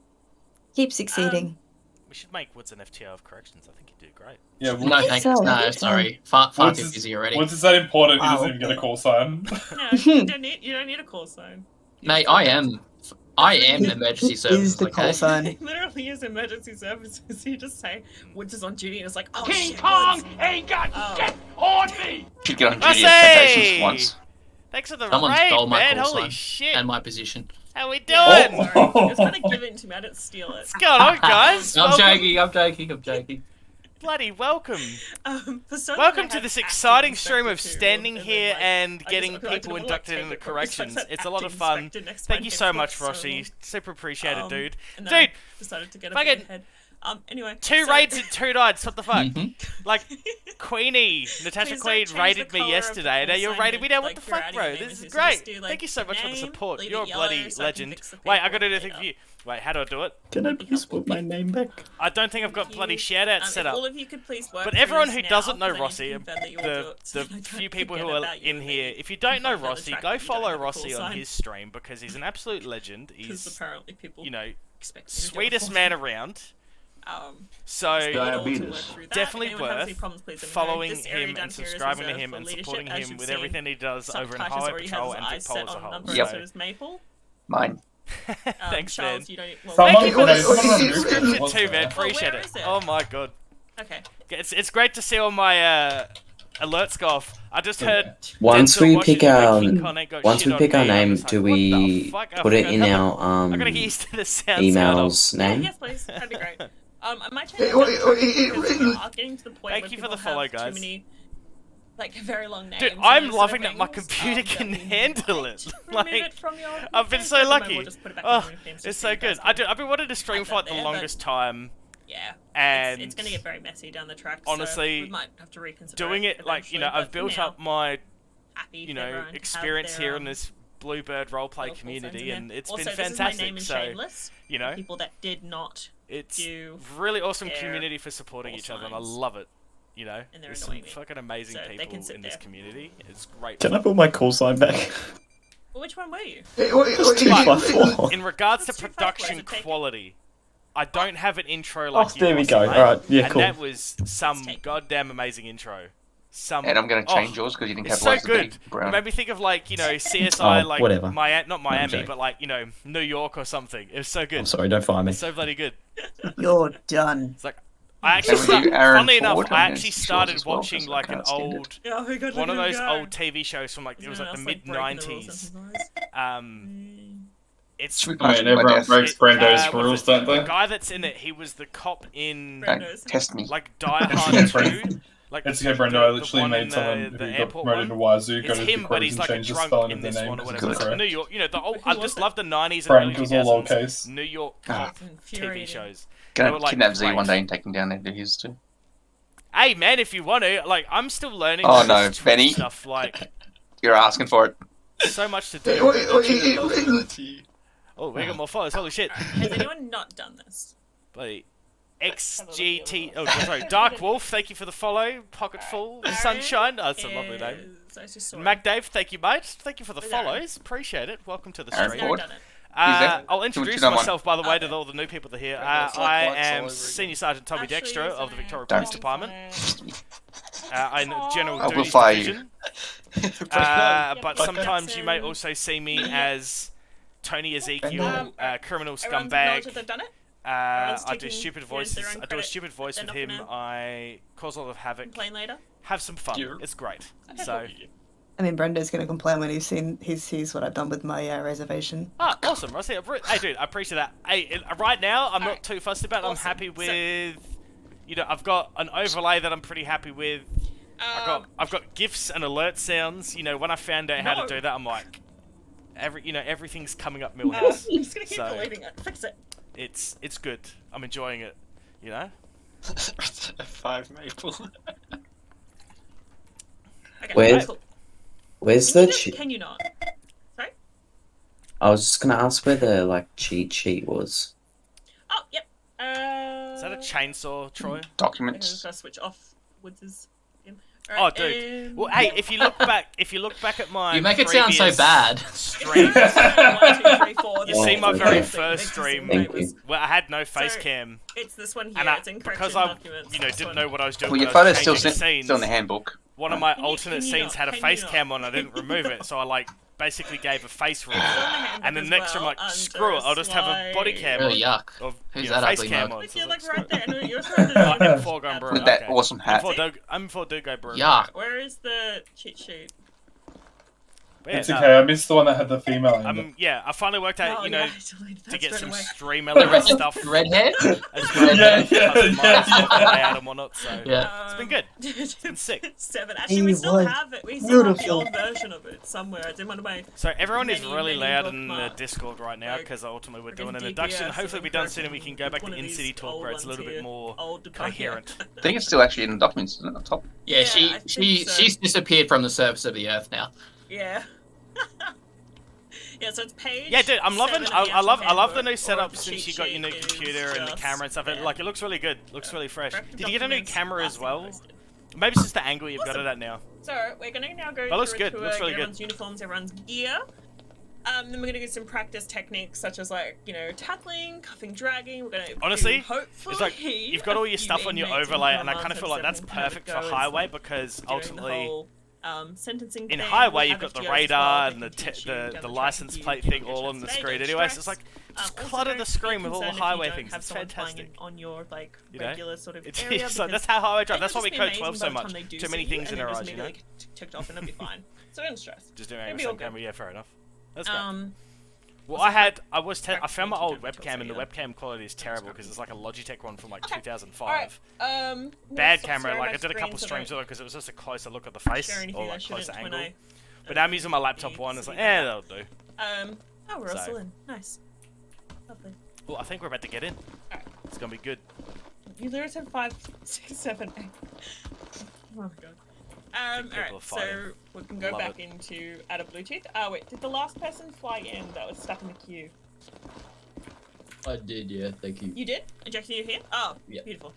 Keep succeeding. We should make Woods an FTO of corrections. I think he'd do great. Yeah, No, thanks. No, sorry. Far too busy already. Woods is that important? He doesn't even get a call sign. No, you don't need a call sign. Mate, I am emergency services. Is the call sign. It literally is emergency services. You just say Woods is on duty and it's like, oh King shit, Kong Woods. ain't got shit on me! Should get on duty at Temptations once. Thanks for the Someone raid, stole my man. call Holy sign shit. and my position. How we doing? Yeah, sorry. It was kind of given to me. I didn't steal it. What's going on, guys? I'm Welcome. joking. Bloody welcome. For some Welcome reason, I to had this active exciting stream of inspector too, standing and then, here like, and I getting just- I people didn't wanna, inducted like, into take it, but it's like corrections. that It's a lot of active fun. inspector next to Thank my you face so for much, so Rossi. long. Super appreciate it, dude. And then I Dude, decided to get a fucking big head. Anyway. 2 so- raids and 2 nights. What the fuck? Like, Queenie, Natasha Please don't Queen change raided the me colour of yesterday. the Now you're sign raiding me that, now. What like, the you're fuck, adding bro? in. This is So just great. do, like, Thank you so much for the name, support. leave You're a it yellow bloody so I can legend. fix the Wait, I got paper anything for you. Wait, how do I do it? Can I please put my name back? I don't think I've got bloody shoutouts set if up. all of you could please work But through everyone this who now, doesn't know 'cause I need to Rossi, confirm that you all do the it, so I don't few people forget who are about you in and here, then if you don't know confirm the Rossi, track go that you don't follow have a Rossi call on sign. his stream because he's an absolute legend. Because He's, apparently people you know, expect me to do a sweetest call man sign. around. So definitely worth following This him area down and here is subscribing to reserved him for and leadership, supporting as him you've with seen. everything he does over in Titus Highway already Patrol has and his Vic eyes Pole set as a on whole. number, So, so does Maple. Mine. thanks, Charles, man. you don't. Well, Thank you for the Someone- subscription too, man. Oh, Appreciate where it. is it? Oh my god. Okay. It's great to see all my alerts go off. I just heard. Once Denzel we Washington pick our and King Kong ain't got once shit we on pick our me. I name, was like, do what the we fuck? I put it forgot in how- our I gotta get used to the sound sign off. emails name? Yes, please. That'd be great. I might change it down because we are getting to the point Thank where you for people the follow, have guys. too many, like, very long names. Dude, and I'm instead of loving that my names, computer can handle it. remove Like, it from your I've been nicknames, so never mind, lucky. we'll just put it back Oh, in your nicknames just it's so so you guys good. can I've been wanting to stream have for like that the there, but- longest time. Yeah, And it's going to get very messy down the track. honestly, so we might have to reconsider doing it like, you know, eventually, I've built but up my, happy you for know, everyone to have experience their, here on this Bluebird roleplay Full community, sense, and it's also, been this is my name fantastic. in So Shameless. you know, People that did not it's do really awesome their community for supporting each other, and I signs. love it. You know, And they're there's some annoying me. fucking amazing So they people can sit in this there. community. It's great. Can I fun. put my call sign back? Well, which one were you? It's 254. In regards to That's 254, production is it taken? quality, I don't have an intro like you. there we Austin, go. mate, Alright, yeah, and cool. that was some goddamn amazing intro. And I'm going to change yours because you didn't it's have so loads of good. big brown. It made me think of like, you know, CSI, Oh, like whatever. not Miami, joking. but like, you know, New York or something. It was so good. I'm sorry, don't fire me. It's so bloody good. You're done. It's like I actually, Can we do Aaron funnily enough, Ford? I I'm actually gonna started yours as well, watching 'cause I like an can't stand it. old, Oh my God, one of look at those him go. old TV shows from like it was like the mid '90s. It's Should we I mean, everyone breaks Brando's rules, don't the they? guy that's in it, he was the cop in Test me. like Die Hard 2. Like It's okay, Brando. I literally made someone who got promoted to Wazoo go it's to him, the but quiz he's and like a change the drunk spelling in of their this name one or because whatever. it's It's like correct. New York, you know, I just love the 90s and Frank early was all 2000s lowercase. New York cop TV shows. They Gonna were, like, kidnap Z great. one day and take him down there to his too. Hey man, if you want to, like, I'm still learning. Oh this no, Twitch Benny. stuff, like, You're asking for it. so much to do. Oh, we got more followers. Holy shit! Has anyone not done this? Bloody XGT. Oh, sorry, Dark Wolf. Thank you for the follow. Pocket Full Sunshine. Oh, that's a lovely name. Mac Dave, thank you, mate. Thank you for the follows. Appreciate it. Welcome to the Aaron stream. Ford. I'll introduce myself, by the way, to all the new people that are here. I am Senior Sergeant Tommy Dextra of the Victoria Police Department. I'm General I will Duties fire Division. But sometimes you may also see me as Tony Ezekiel, criminal Everyone's acknowledged scumbag. that they've done it? I do taking stupid units their voices. own I do a credit. stupid voice They're with not him. gonna I cause a lot of havoc. Complain later? Have some fun. It's great. So. I mean, Brenda's going to complain when he's what I've done with my reservation. Ah, awesome. I see. Hey, dude, I appreciate that. Hey, right now, I'm not too fussed about it. I'm happy with, you know, I've got an overlay that I'm pretty happy with. I've got GIFs and alert sounds. You know, when I found out how to do that, I'm like, everything's coming up Millhouse. I'm just gonna keep believing it. Fix it. It's good. I'm enjoying it. You know. 5 maple. Okay, Where's can the you just- cheat? Can you not? Sorry? I was just gonna ask where the cheat sheet was. Oh, yep. Is that a chainsaw, Troy? Documents. I'm just gonna switch off Woods' him. Oh, dude. Well, hey, if you look back at my You make it sound so previous bad. streams, 1, 2, 3, 4. you see my very Thank first stream where I had no face cam. It's this one here. And it's in because correction I, documents. you know, This didn't one. know what I was doing. Well, when your I was photo's still changing still in scenes, the handbook. One of my Can you alternate not? scenes had a Can you face not? cam on. I didn't remove it, so I like basically gave a face roll. handbook And then as next I'm well, like, under screw it, I'll just have a body cam Really on. yuck. Of, Who's you know, that face ugly cam mug? on. If So you're it's like right there, and you're I'm in Foreground Brewer. With that Okay. awesome hat. I'm for Dugo Brewer. Yuck. Where is the cheat sheet? Yeah, It's okay. I missed the one that had the female in it. Yeah, I finally worked out, Oh, you know, yeah, I deleted that to get straight some away. stream element stuff. Red hair? As well, Yeah, customize layout and whatnot. So Yeah. it's been good. It's been sick. 7. Actually, we still have it. We still have the old version of it somewhere. It's in one of my. So everyone is many, really many loud in the bookmarks. Discord right now Like, because ultimately we're doing an DPS induction. Hopefully we done soon and we correction, can go back one to of these in-city talk old where it's a little ones bit here. more Old coherent. I think it's still actually in the documents, isn't it, up top? Yeah, I think so. she's disappeared from the surface of the earth now. Yeah. Yeah, so it's page. Yeah, dude, I'm loving. 7 of I love the handbook, new or setup the since cheat you got your new sheet computer is and the just camera and stuff. there. Like it looks really good. Looks really fresh. Corrected Did you get a new documents, camera as last well? posted. Maybe it's just the angle you've got it at now. So we're gonna now go But looks through good, a tour, looks really get good. everyone's uniforms, everyone's gear. Then we're gonna do some practice techniques such as like, you know, tackling, cuffing, dragging. We're gonna Honestly, do, hopefully, it's like you've got all your stuff on your overlay, and I kind of feel like that's perfect for highway because ultimately. Sentencing In thing, highway, we you've have got the FTOs as radar well and that can teach you down the track license if you plate do thing get all on the yourself screen. today, Anyway, don't so it's like stress. just Also clutter don't the be screen with all the concerned if you highway don't things. have It's someone flying fantastic. on your like You know? regular sort of It's- area. so because that's how highway drive. they That's why can we just be coach amazing 12 by so the much. time they do Too many see you, things in and our then eyes, just you know. immediately ticked off and it'll be fine. So don't stress. Just doing It'll it be all on good. camera. Yeah, fair enough. That's great. Well, also I found my old practical webcam, and the tutorial. webcam quality is terrible because it's like a Logitech one from like 2005. Alright, Bad let's camera. share Like my I did a couple screen streams so earlier because it was just a closer look at the face share anything or I like closer shouldn't when angle. I But now I'm using my laptop one. It's like, that'll do. Oh, we're all So. still in. Nice. Lovely. Well, I think we're about to get in. Alright. It's gonna be good. You literally said 5, 6, 7, 8. Oh my god. Alright, so we can go back into out of Bluetooth. Oh wait, did the last person fly in that was stuck in the queue? I did, yeah, thank you. You did? And Jackson, you're here? Oh, yeah. Beautiful.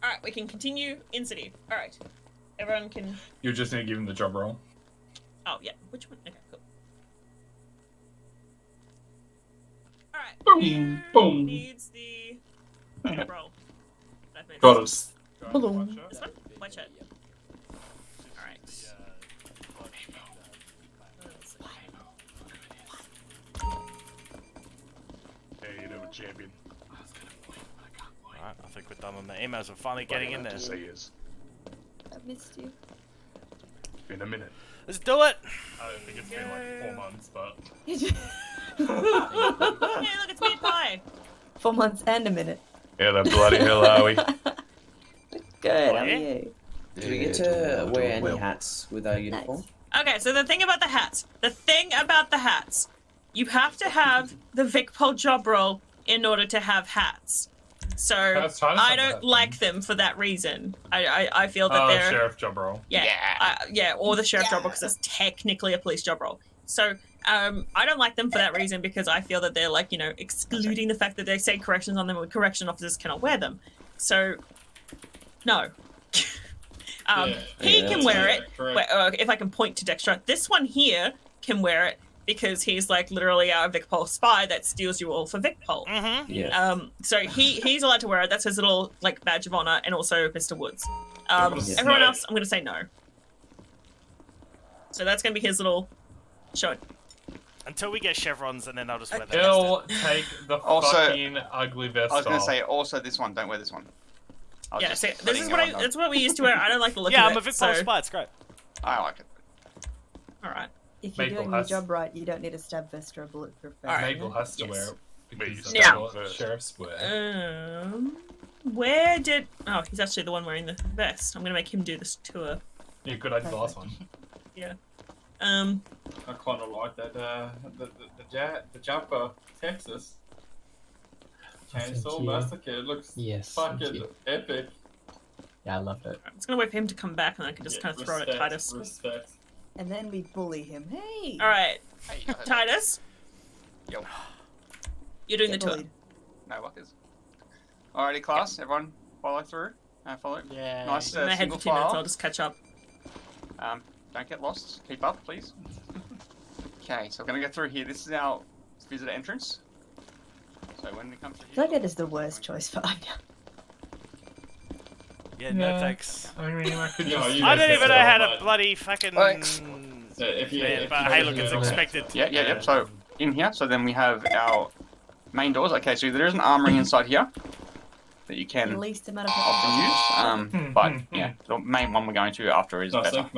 Alright, we can continue in city. Alright. Everyone can... You just need to give him the job role. Oh, yeah. Which one? Okay, cool. Alright. Boom, boom. Needs the role. Got us. Balloon. This one? White shirt. Alright. Hey, you know, champion. Alright, I think we're done on the emails. We're finally getting in there. Say yes. I missed you. In a minute. Let's do it! I don't think it's been like 4 months, but... Hey, look, it's meat pie! 4 months and a minute. Yeah, the bloody hell are we? Good, how are you? Do we get to wear any hats with our uniform? Okay, so the thing about the hats. You have to have the VicPol job role in order to have hats. So I don't like them for that reason. I feel that they're sheriff job role. Yeah, or the sheriff job role because it's technically a police job role. So I don't like them for that reason because I feel that they're like, you know, excluding the fact that they say corrections on them when correction officers cannot wear them. So no. He can wear it. If I can point to Dextra, this one here can wear it because he's like literally our VicPol spy that steals you all for VicPol. Yeah. So he's allowed to wear it. That's his little like badge of honor, and also Mr. Woods. Everyone else, I'm gonna say no. So that's gonna be his little show. Until we get chevrons, and then I'll just wear that. He'll take the fucking ugly vest I was going to off. say, also this one, don't wear this one. Yeah, so this is what that's what we used to wear. I don't like the look yeah, of I'm it. a VicPol spy. It's great. I like it. All right. If you're doing your job right, you don't need a stab vest or a bulletproof vest. All right. Maple has to wear it because Yeah. that's what sheriffs wear. Where did? Oh, he's actually the one wearing the vest. I'm gonna make him do this tour. Yeah, good idea. The last one. Yeah. I kind of like that. The jumper, Texas. Chainsaw Massacre. It looks fucking epic. Yeah, I loved it. I'm just gonna wait for him to come back, and I can just kind of throw it at Titus. Respect. And then we bully him. Hey! All right, Titus. Yo. You're doing the Get tour. bullied. No workers. Alrighty, class. Everyone follow through. Follow. Yeah. Nice I'm ahead single for 2 minutes. file. I'll just catch up. Don't get lost. Keep up, please. Okay, so we're gonna go through here. This is our visitor entrance. So when we come through I here, feel like that is the worst choice for Anya. Yeah, no thanks. I mean, I could I don't even know how to bloody fucking. So if you, but hey, look, it's expected. Yeah. So in here, so then we have our main doors. Okay, so there is an armory inside here that you can Least amount of often use. But yeah, the main one we're going to after is better.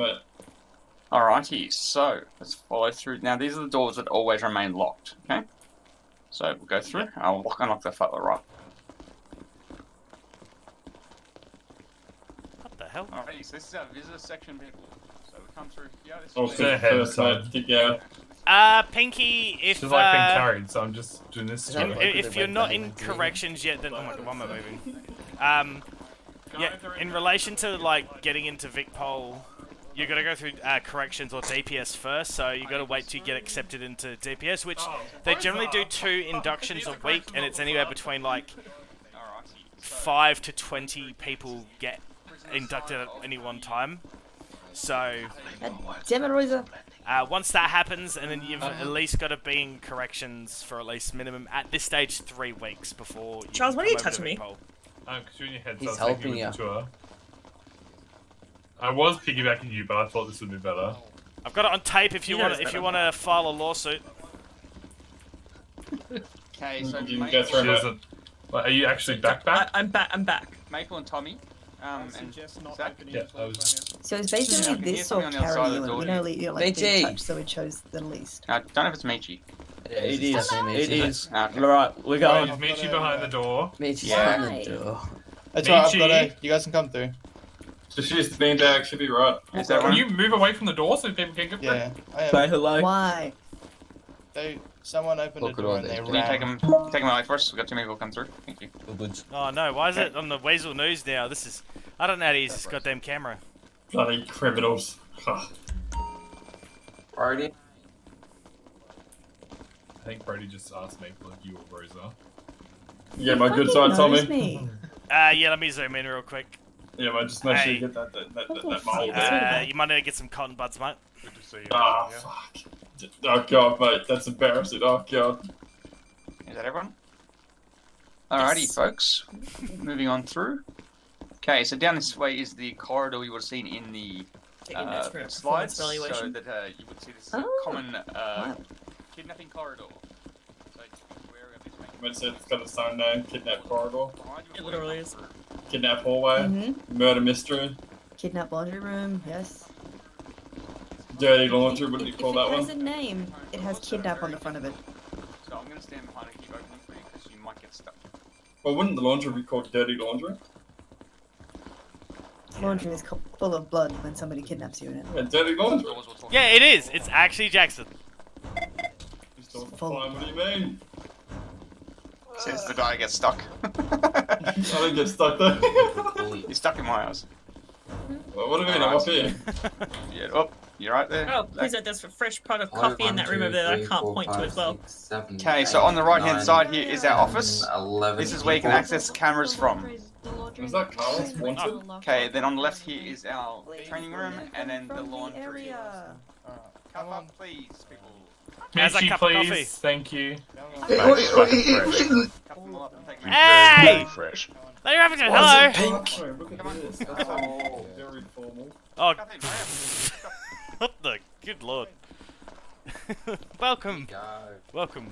Alrighty, so let's follow through. Now these are the doors that always remain locked. Okay, so we'll go through. I'll unlock the front right. What the hell? Alrighty, so this is our visitor section, people. So we come through here. This Also, is first mate to go. Pinky, if She's like being carried, so I'm just doing this. if you're not in corrections yet, then oh my god, why am I moving? Yeah, in relation to like getting into VicPol, you got to go through corrections or DPS first. So you got to wait till you get accepted into DPS, which they generally do 2 inductions a week, and it's anywhere between like 5 to 20 people get inducted at any one time. So damn it, Rosa. once that happens, and then you've at least got to be in corrections for at least minimum at this stage 3 weeks before. Charles, why are you touching me? Because you're in your head, so He's I was thinking helping with the tour. I was piggybacking you, but I thought this would be better. I've got it on tape if you want. If you want to file a lawsuit. Okay, so She doesn't. Like, are you actually back? I'm back. I'm back. Maple and Tommy. And Zach. Yeah, I was. So it's basically this or carry you, and we know you're like being touched, so we chose the least. I don't know if it's Michi. It is. It is. Okay. Alright, we're going. Is Michi behind the door? Michi's Yeah. behind the door. That's right, I've Michi. got a. You guys can come through. Just use the beanbag, should be right. Is that Can one? you move away from the door so people can get through? Yeah. I am. Say hello. Why? Someone opened Look the at door all and they these. Can you ran. take them away first? We've got 2 people come through. Thank you. Oh no, why is it on the Weasel News now? This is. I don't know how to use this goddamn camera. Bloody criminals. Brody? I think Brody just asked me if you or Rosa. Yeah, my good side, Tommy. Yeah, let me zoom in real quick. Yeah, mate, just make sure you get that mold. You might need to get some cotton buds, mate. Good to see you. Ah, fuck. Oh god, mate, that's embarrassing. Oh god. Is that everyone? Alrighty, folks. Moving on through. Okay, so down this way is the corridor you would have seen in the slides, so that you would see this common kidnapping corridor. So It's got its own name, Kidnap Corridor. It literally is. Kidnap Hallway. Murder Mystery. Kidnap laundry room, yes. Dirty Laundry, what do you call that If it has one? a name, it has kidnap on the front of it. So I'm going to stand behind and keep opening for you because you might get stuck. Well, wouldn't the laundry be called Dirty Laundry? Laundry is full of blood when somebody kidnaps you in it. Yeah, Dirty Laundry. Yeah, it is. It's actually Jackson. What do you mean? Says the guy gets stuck. I don't get stuck though. You're stuck in my house. Well, what do you mean? I'm up here. Yeah, oh, you're right there. Oh, please note there's a fresh pot of coffee in that room over there that I can't point to as well. Okay, so on the right hand side here is our office. This is where you can access cameras from. Is that Carl's wanted? Okay, then on the left here is our training room and then the laundry. Come on, please, people. How's that Michi, cup of please. coffee? Thank you. Hey! Fresh. There you're having a Why hello. is it pink? Look at this. That's very formal. Oh, what the good lord. Welcome. Welcome.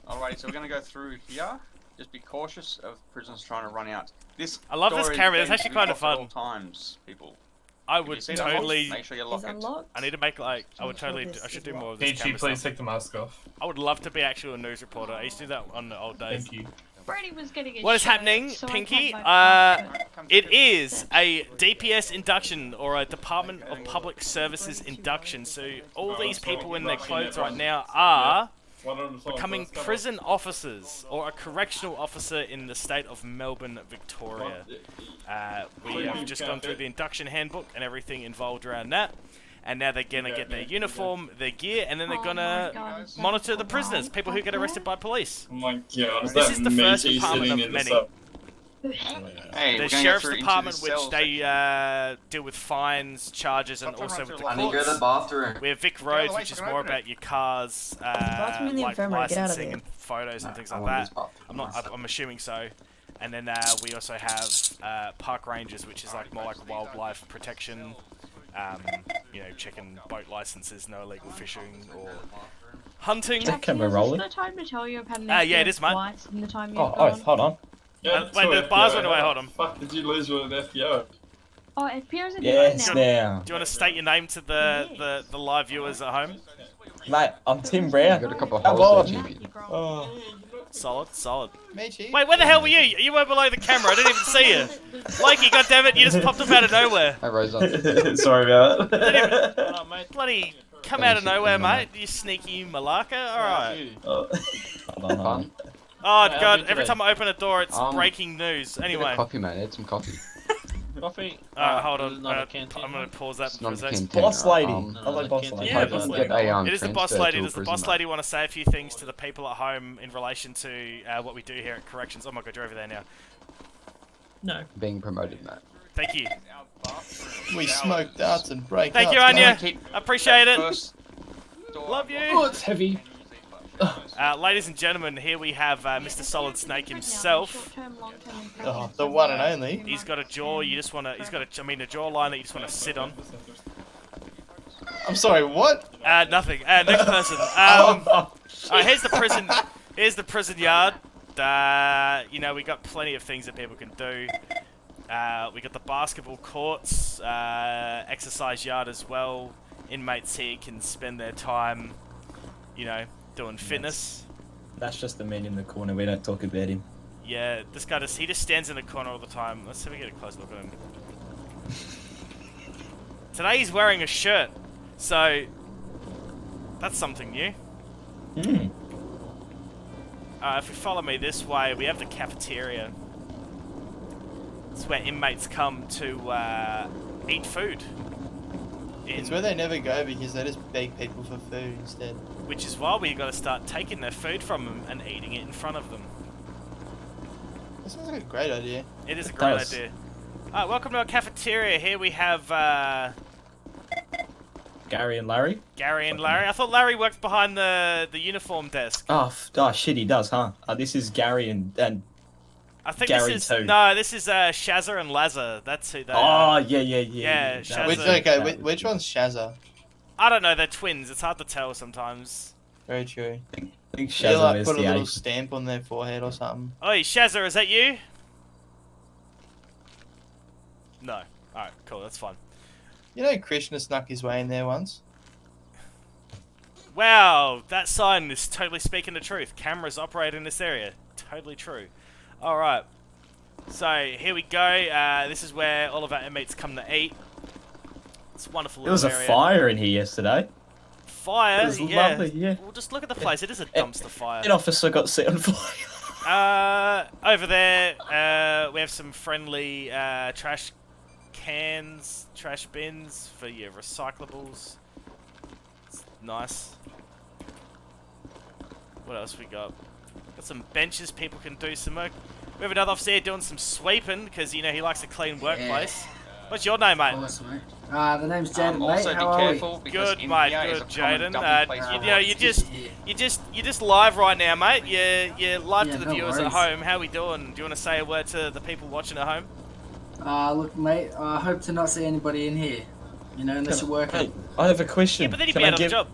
Alrighty, so we're gonna go through here. Just be cautious of prisoners trying to run out. I love this door is camera. It's going actually to be kind of locked at fun. all times, people. I If you would see that lock, totally. make sure you lock it. I need to make like. I would totally. I should do more of this. Peachy, camera please stuff. take the mask off. I would love to be actually a news reporter. I used to do that on the old days. Thank you. Brady was getting his What is shirt, happening, so I Pinky? had my It is a DPS induction or a Department of Public Services induction. So all these people in their clothes right now are becoming prison officers or a correctional officer in the state of Melbourne, Victoria. We have just gone through the induction handbook and everything involved around that. And now they're going to get their uniform, their gear, and then they're going to monitor the prisoners, people who get arrested by police. Oh my god, is This that is the me first sitting department in of the many. sub? Hey, The we're gonna go sheriff's through into department, the which cell they deal with fines, charges, and also with the courts. bathroom. We have Vic Roads, which is more about your cars, bathroom in the like infirmary, get out of licensing there. and photos and things like want this that. I'm assuming so. And then we also have park rangers, which is like more like wildlife protection. You know, checking boat licenses, no illegal fishing or hunting. Camera rolling. Is it the time to tell you I've had an Yeah, it is, mate. twice in the time you've Oh, gone? hold on. Yeah, wait, the bars went away, hold on. Fuck, did you lose with an FPO? Oh, FPO's in Yes, now. now. Do you want to state your name to the live viewers at home? Mate, I'm Tim Brown. Got a couple of Come holes on. there, champion. Oh. Solid. Meaty. Wait, where the hell were you? You were below the camera. I didn't even see you. Likey, goddammit, you just popped up out of nowhere. Hey, Rosa. Sorry about that. Bloody come out of nowhere, mate. You sneaky malacca. Alright. Fun. Oh, How God, did every today? time I open a door, it's Um, breaking news. Get a Anyway. coffee, mate. Add some coffee. Coffee? Hold on. Not a I'm canteen. going to pause that It's for a not a sec. canteen. Boss lady. No, I like boss canteen. lady. Yeah, Hope boss I can lady. get a It is the boss transfer lady. to a Does the prison, boss mate. lady want to say a few things to the people at home in relation to what we do here at Corrections? Oh my God, you're over there now. No. Being promoted, mate. Thank you. We smoke darts and break Thank up. you, Anya. Keep Appreciate it. first door Love you. Oh, it's heavy. Ladies and gentlemen, here we have Mr. Solid Snake himself. Short-term, long-term, and Oh, permanent. the one and only. He's got a jaw. You just want to. He's got a jawline that you just want to sit on. I'm sorry, what? Nothing. Next person. Here's the prison. Here's the prison yard. You know, we got plenty of things that people can do. We got the basketball courts, exercise yard as well. Inmates here can spend their time, you know, doing fitness. That's just the man in the corner. We don't talk about him. Yeah, this guy he just stands in the corner all the time. Let's see if we get a close look at him. Today he's wearing a shirt, so that's something new. Mm. If you follow me this way, we have the cafeteria. It's where inmates come to eat food. It's where they never go because they just beg people for food instead. Which is why we got to start taking their food from them and eating it in front of them. That sounds like a great idea. It is a great idea. Alright, welcome to our cafeteria. Here we have Gary and Larry. Gary and Larry. I thought Larry worked behind the uniform desk. Oh, shit, he does, huh? This is Gary and I think Gary this is too. no, this is Shazza and Lazza. That's who they Oh, are. yeah. Yeah, Shazza. Which one's Shazza? I don't know. They're twins. It's hard to tell sometimes. Very true. I think They Shazza like is put a the little eighth. stamp on their forehead or something. Oi, Shazza, is that you? No. Alright, cool. That's fine. You know, Krishna snuck his way in there once. Wow, that sign is totally speaking the truth. Cameras operate in this area. Totally true. Alright. So, here we go. This is where all of our inmates come to eat. It's a wonderful There was little a area. fire in here yesterday. Fire? It was Yeah. lovely, yeah. Well, just look at the place. It is a dumpster fire. An officer got set on fire. Over there, we have some friendly trash cans, trash bins for your recyclables. It's nice. What else we got? Got some benches people can do some work. We have another officer here doing some sweeping because, you know, he likes a clean workplace. What's your name, mate? The name's Jaden, mate. Also, How be are careful we? because Good, mate. India is Good, a common Jaden. dumping place for You know, you're just live right now, mate. You're live Yeah, to the no viewers at worries. home. How we doing? Do you want to say a word to the people watching at home? Look, mate, I hope to not see anybody in here. You know, unless you're working. Hey, I have a question. Yeah, but then he'd Can be I out of the give- job.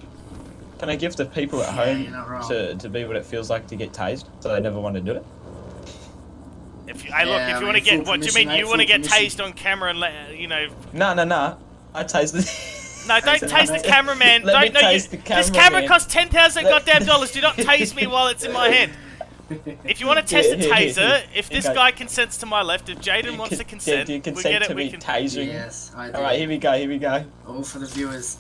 Can I give the people at Yeah, home you're not wrong. to be what it feels like to get tased, so they never want to do it? If you, hey, look, Yeah, if you I want to mean, get, full what do you permission, mean? You mate, want to full get permission. tased on camera and let you know? No. I tased the... No, don't taste the cameraman. Let me Don't no. taste the This cameraman. camera costs $10,000 goddamn dollars. Do not tase me while it's in my hand. If you want to test the Here, here, taser, here. if this Okay. guy consents to my left, if Jaden wants to consent, Do you we consent get it. to We me can. tasing? Yes, I do. Alright, here we go. All for the viewers.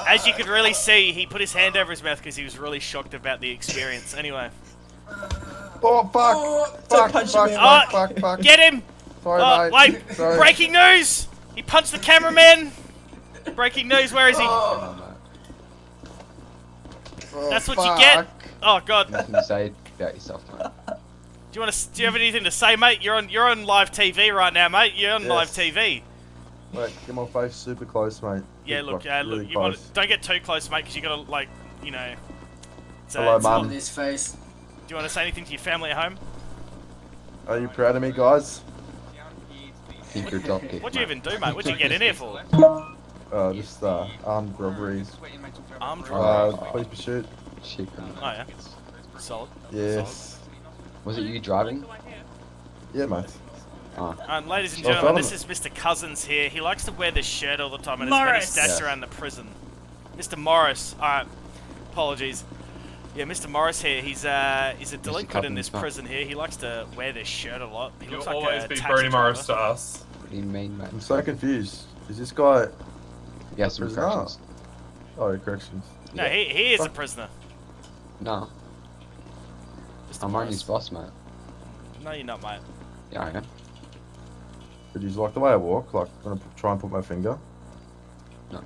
As you could really see, he put his hand over his mouth because he was really shocked about the experience. Anyway. Oh, fuck! Fuck! Get him! Sorry, Oh, mate. wait! Sorry. Breaking news! He punched the cameraman! Breaking news, where is he? That's what you get! Oh, God. Nothing to say about yourself, mate. Do you have anything to say, mate? You're on live TV right now, mate. You're on Yes. live TV. Wait, get my face super close, mate. Yeah, look, Really look, you want close. don't get too close, mate, because you gotta like, you know. Hello, Mum. With his face. Do you want to say anything to your family at home? Are you proud of me, guys? Think you're drop kick, What'd you even do, mate? What'd you get in here for? Just armed robberies. Armed robbery. Police pursuit. Shit. Oh yeah. Solid. Yes. Was it you driving? Yeah, mate. Oh. Ladies and Oh, gentlemen, fella. this is Mr. Cousins here. He likes to wear this shirt all the time and it's Morris. been his stats Yeah. around the prison. Mr. Morris. Alright. Apologies. Yeah, Mr. Morris here. He's a delinquent in this Cousins, huh? prison here. He likes to wear this shirt a lot. He You'll looks like always a be taxi Bernie Morris to driver. us. What do you mean, mate? I'm so confused. Is this guy Yeah, some prisoner? corrections. Oh, corrections. No, he is a prisoner. No. Mr. I'm only his Morris. boss, mate. No, you're not, mate. Yeah, I am. But you like the way I walk? Like, I'm gonna try and put my finger. No.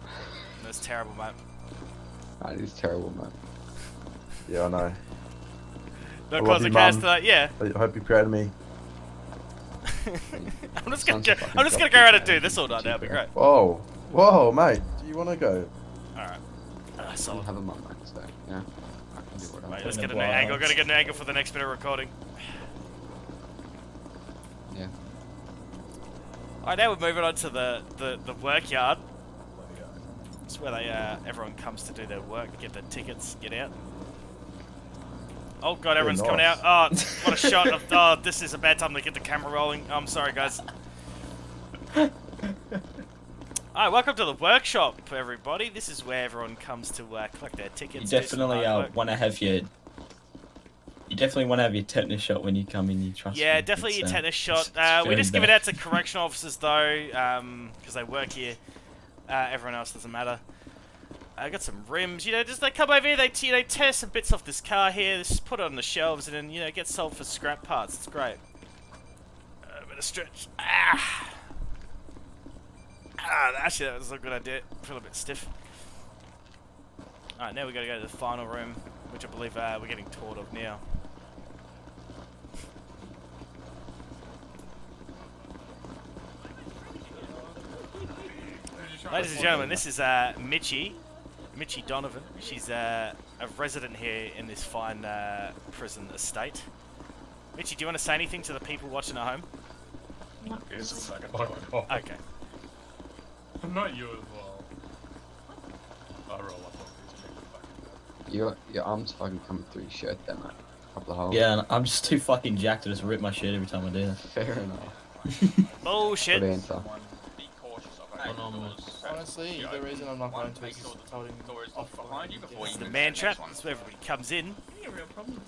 That's terrible, mate. That is terrible, mate. Yeah, I know. No I love cause you, of cast Mum. to that, yeah. I hope you're proud of me. I'm just gonna Sounds go. like I'm just gonna a go around and fucking do this all night. That'll be great. Whoa. Whoa, mate. Do you want to go? All right. I don't Solid. have a mum, mate, so, yeah. I can do whatever. Mate, let's get a new angle. Gotta get an angle for the next bit of recording. Yeah. Alright, now we're moving on to the work yard. It's where they everyone comes to do their work, get their tickets, get out. Oh god, everyone's coming out. nice. Oh, what a shot of. Oh, this is a bad time to get the camera rolling. Oh, I'm sorry, guys. Alright, welcome to the workshop, everybody. This is where everyone comes to collect their tickets. You do some definitely hard work. want to have your... You definitely want to have your tetanus shot when you come in, you trust Yeah, me. definitely your It's, tetanus shot. it's We very just give it bad. out to correctional officers though, because they work here. Everyone else doesn't matter. I got some rims, you know, just they come over here, they tear some bits off this car here, just put it on the shelves and then, you know, get sold for scrap parts. It's great. a stretch. Actually, that was a good idea. I feel a bit stiff. Alright, now we gotta go to the final room, which I believe we're getting toured of now. Ladies and gentlemen, this is Mitchie Donovan. She's a resident here in this fine prison estate. Mitchie, do you want to say anything to the people watching at home? Okay. I'm not you as well. I roll up on these people. Your arm's fucking coming through your shirt there, mate. Couple of holes. Yeah, and I'm just too fucking jacked to just rip my shirt every time I do that. Fair enough. Bullshit. Good answer. Honestly, the reason I'm not going to is told him off behind you before It's the man trap. That's where everybody comes in.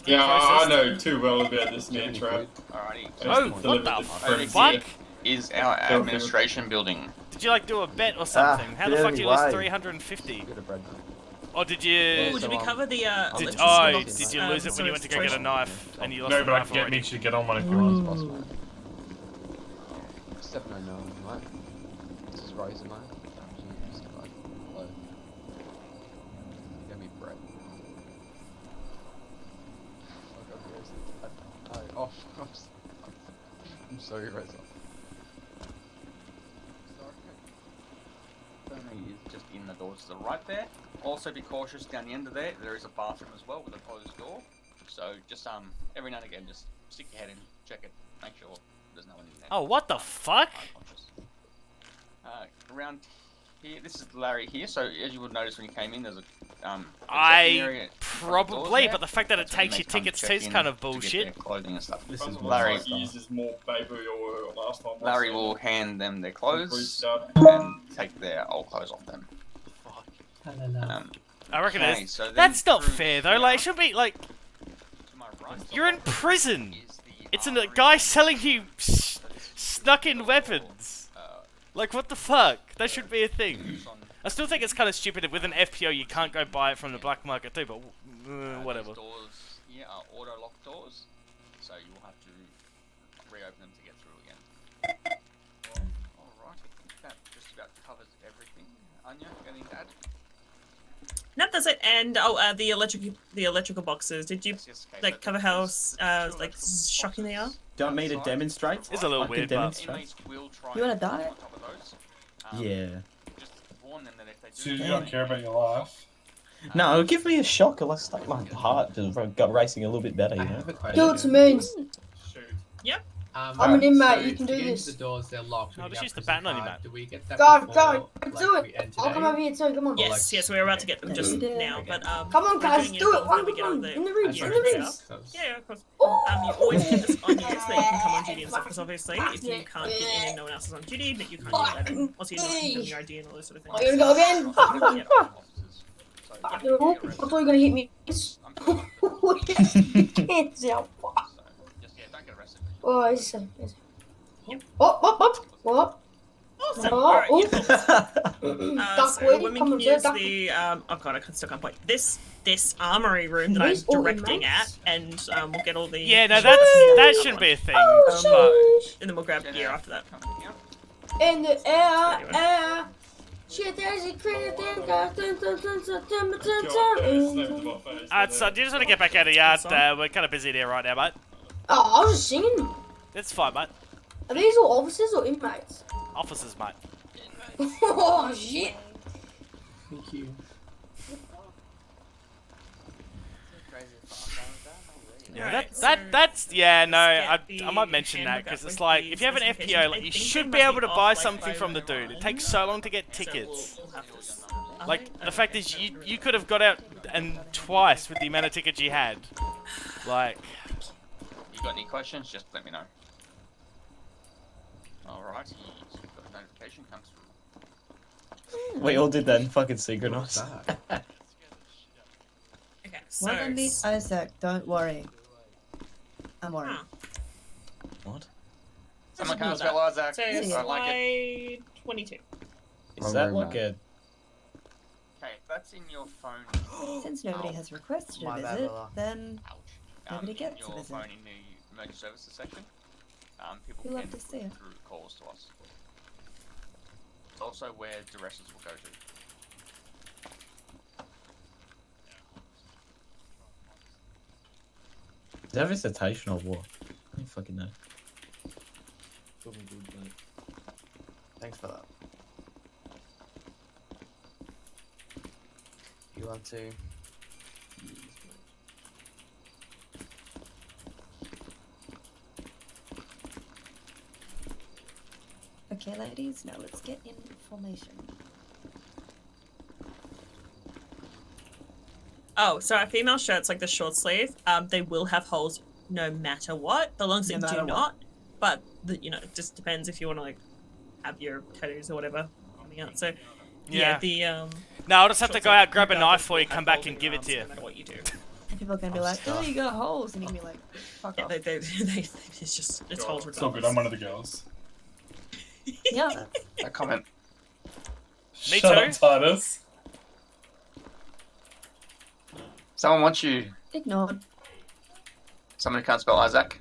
Yeah, I know too well about this man trap. Alrighty. Oh, what the fuck? Is our administration building. Did you like do a bet or something? How the fuck did you lose 350? Or did you? Oh, did we cover the? Did you lose it when you went to go get a knife and you lost the No, but I knife can get already? Mitch to get on one if you want. 709, mate. This is Razor, mate. Give me bread. Oh, I'm sorry, Razor. Is just in the doors to the right there. Also be cautious down the end of there. There is a bathroom as well with a closed door. So just every now and again just stick your head in, check it, make sure there's no one in there. Oh, what the fuck? Around here, this is Larry here. So as you would notice when you came in, there's a Probably, but the fact that it takes your tickets too is kind of bullshit. Clothing and stuff. This is Larry. uses more paper or last time. Larry will hand them their clothes and take their old clothes off them. I reckon okay, it's, so that's not fair though. Like, it should be like you're in prison. It's a guy selling you snuck-in weapons. Like, what the fuck? That should be a thing. I still think it's kind of stupid. With an FPO, you can't go buy it from the black market too. But whatever. These doors here are auto-lock doors, so you will have to reopen them to get through again. Alright, I think that just about covers everything. Anya, anything to add? No, that's it. And the electrical boxes. Did you like cover how like shocking they are? Do you want me to demonstrate? It's a little I can weird, but demonstrate. You wanna die? Yeah. So you don't care about your life? No, it'll give me a shock. It'll start my heart just got racing a little bit better, you know? Do it to me. Yep. I'm an inmate, you can do this. The doors, they're locked. No, just use the baton on your map. Do we get that Go, before, do we it. end I'll come today? over here too, come on. Yes, yes, we're about to get them just now, but come on, guys, do it. One, in the rooms, in the rooms. Yeah, of course. You always get this on you so that you can come on duty and stuff. Because obviously, if you can't get in and no one else is on duty, but you can't get that in. Also, you're not giving your ID and all those sort of things. Oh, you're gonna go again? I thought you were gonna hit me. Hands out. Oh, it's so. What? Awesome. Oh, Alright, oh. so women can use the oh god, I still can't point. This armory room that I'm Where's all the directing mates? at, and we'll get all the Yeah, no, that shouldn't be a thing. and then we'll grab gear after that. In the air. Shit, there's a critter thing. Alright, son, do you just want to get back out of the yard? We're kind of busy there right now, mate. Oh, I was just singing. It's fine, mate. Are these all officers or inmates? Officers, mate. Oh, shit. Thank you. Yeah, that's yeah, no, I might mention that because it's like if you have an FPO, like you should be able to buy something from the dude. It takes so long to get tickets. Like the fact is, you could have got out and twice with the amount of tickets you had. Like, You got any questions? Just let me know. Alright, got a notification comes through. We all did that in fucking synchronous. Okay, so When I meet Isaac, don't worry. I'm worried. What? Someone can't spell Isaac. So I like it. slide 22. Is that like a... Okay, that's in your phone. Since nobody has requested a My bad, visit, Lola. then nobody in gets a your visit. phone in the emergency services section. people We can love to see it. through calls to us. It's also where directors will go to. Is that visitation or what? I don't fucking know. Thanks for that. You want to? Okay, ladies, now let's get in formation. Oh, so our female shirts, like the short sleeve, they will have holes no matter what. The long sleeves do not, but you know, it just depends if you want to like have your tattoos or whatever coming out. So yeah, No, I'll just have to go out, grab a knife for you, come back and give it to you. No matter what you do. And people are gonna be like, "Oh, you got holes," and you can be like, "Fuck off." It's just it's holes. It's all good. I'm one of the girls. Yeah. A comment. Me Shut too. up, Titus. Someone wants you. Ignored. Someone who can't spell Isaac.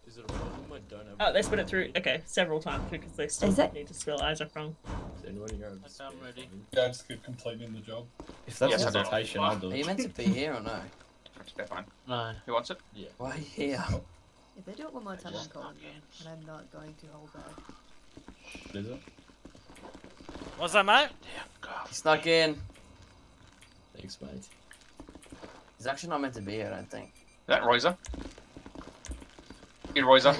Is it a problem I don't have? Oh, they spit it through. Okay, several times because they still Is it- need to spell Isaac wrong. Is anyone here? I'm ready. Yeah, just keep completing the job. If that's Yes, I do. visitation, I'll do Are it. you meant to be here or no? That's fine. No. Who wants it? Yeah. Why are you here? If they do it one more time, I'm calling them, and I'm not going to hold back. Is it? What's that, mate? He snuck in. Thanks, mate. He's actually not meant to be here, I don't think. Is that Royzer? You Royzer.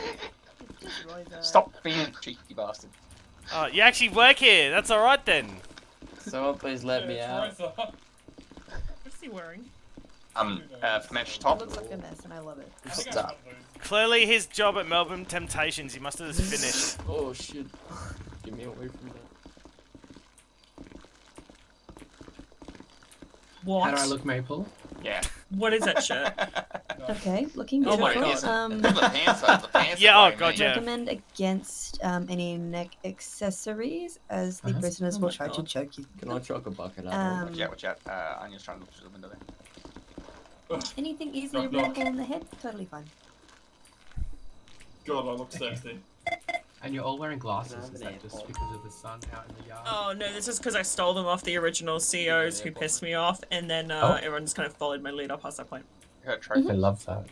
Stop being a cheeky bastard. Oh, you actually work here. That's all right then. Someone please let me out. What's he wearing? Mesh It top. looks like a mess, and I love it. Stop. Clearly, his job at Melbourne Temptations, he must have just finished. Oh shit. Get me away from that. What? How do I look, Maple? Yeah. What is that shirt? Okay, looking Oh beautiful. my God. The pants are, the pants Yeah, are oh god, yeah. Recommend against any neck accessories, as the prisoners will try to choke you. Can I chuck a bucket out? Watch out. Anya's trying to look through the window there. Anything easily Knock, knock. removable in the head, totally fine. God, I look sexy. And you're all wearing glasses. Is that just because of the sun out in the yard? Oh no, this is because I stole them off the original CEOs who pissed me off, and then everyone just kind of followed my lead up past that point. Her trophy. I love that.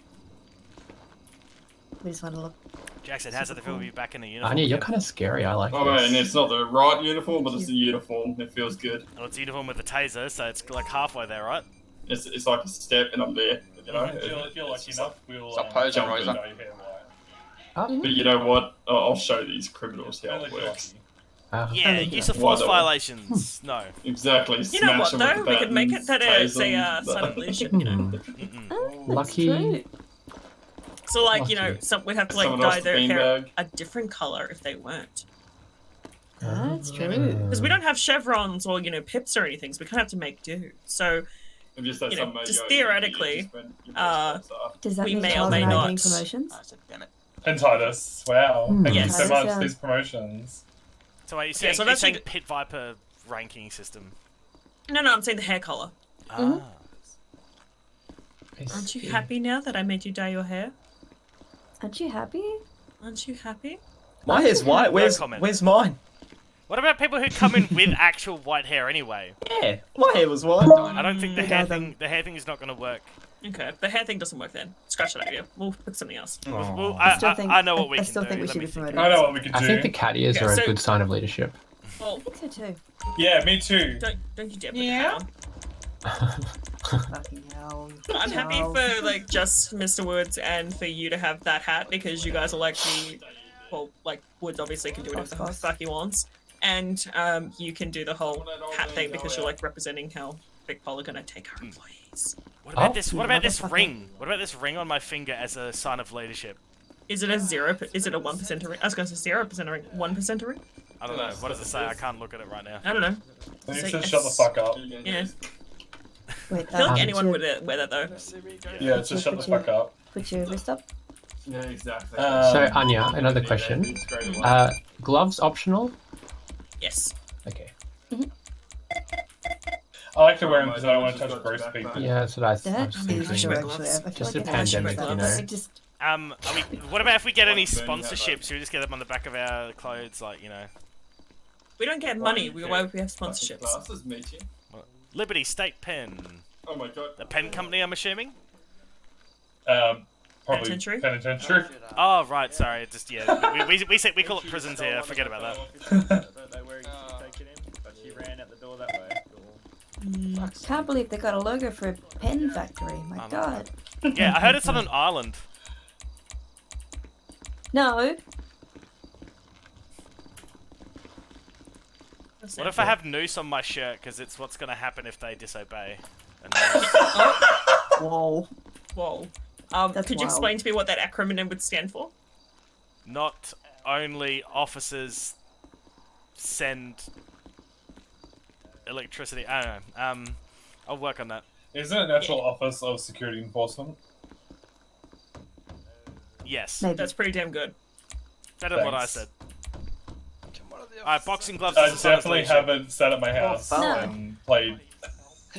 We just want to look. Jackson, how's it feel to be back in the uniform? Anya, you're kind of scary. I like Oh this. man, it's not the right uniform, but it's the uniform. It feels good. Well, it's uniform with the taser, so it's like halfway there, right? It's like a step and I'm there. You know. If you're lucky enough, we'll Stop posing, jump in. Royzer. But you know what? I'll show these criminals how it works. Yeah, use of force violations. No. Exactly. You know what Smash 'em with though? the We could make it that it's tase 'em, a sign of leadership, you know. Lucky. So like, you know, we'd have to like Someone else dye the their hair beanbag. a different color if they weren't. That's true. Because we don't have chevrons or, you know, pips or anything, so we kind of have to make do. So, And just that you know, some just yo, theoretically, Does that we mean may or Charles may and I are not. getting promotions? Damn it. And Titus, wow. Thank you Yes. so much Titus, for these promotions. So wait, you're Yeah, saying, so you're that's saying like- Pit Viper ranking system? No, I'm saying the hair color. Ah. Aren't you happy now that I made you dye your hair? Aren't you happy? Aren't you happy? My hair's white. No comment. Where's mine? What about people who come in with actual white hair anyway? Yeah, my hair was white. I don't think the They hair dye them. thing is not going to work. Okay, the hair thing doesn't work then. Scratch that idea. We'll pick something else. Well, I still think I know what we I can still do. think we Let should me be think. promoted. I know what we can do. I think the cat ears Okay, are so- a good sign of leadership. Well, I think so too. Yeah, me too. don't you dare put the hat on. Fucking hell. I'm happy for like just Mr. Woods and for you to have that hat because you guys are like like Woods obviously can do whatever the fuck he wants, and you can do the whole hat thing because you're like representing how Big Pol are gonna take our employees. What about this? What about this ring? What about this ring on my finger as a sign of leadership? Is it a 0? Is it a 1% ring? I was gonna say 0% ring. 1% ring? I don't know. What does it say? I can't look at it right now. I don't know. You Say should shut the fuck up. Yeah. Wait, I feel like anyone would wear that though. Yeah, just shut the fuck up. Put your wrist up. Yeah, exactly. So Anya, another question. Gloves optional? Yes. Okay. I like to wear them because I don't want to touch gross people. Yeah, that's what I That was is thinking. true, actually. I feel Just like a I should pandemic, wear you gloves. know. Like, just What about if we get any sponsorships? Should we just get them on the back of our clothes, like, you know? We don't get money. Why would we have sponsorships? Classes meeting. Liberty State Pen. Oh my god. The pen company, I'm assuming. Probably Penitentiary. Penitentiary. Oh right, sorry. Just yeah, we call it prisons here. Forget about that. But she ran out the door that way. Can't believe they got a logo for a pen factory. My God. Yeah, I heard it's on an island. No. What if I have noose on my shirt? Because it's what's going to happen if they disobey. Whoa. Whoa. That's Could you wild. explain to me what that acronym would stand for? Not only officers send electricity. I don't know. I'll work on that. Isn't it National Office of Security Enforcement? Yes. Maybe. That's pretty damn good. Better than what I said. Alright, boxing gloves. I is a sign of definitely leadership. haven't sat at my house and played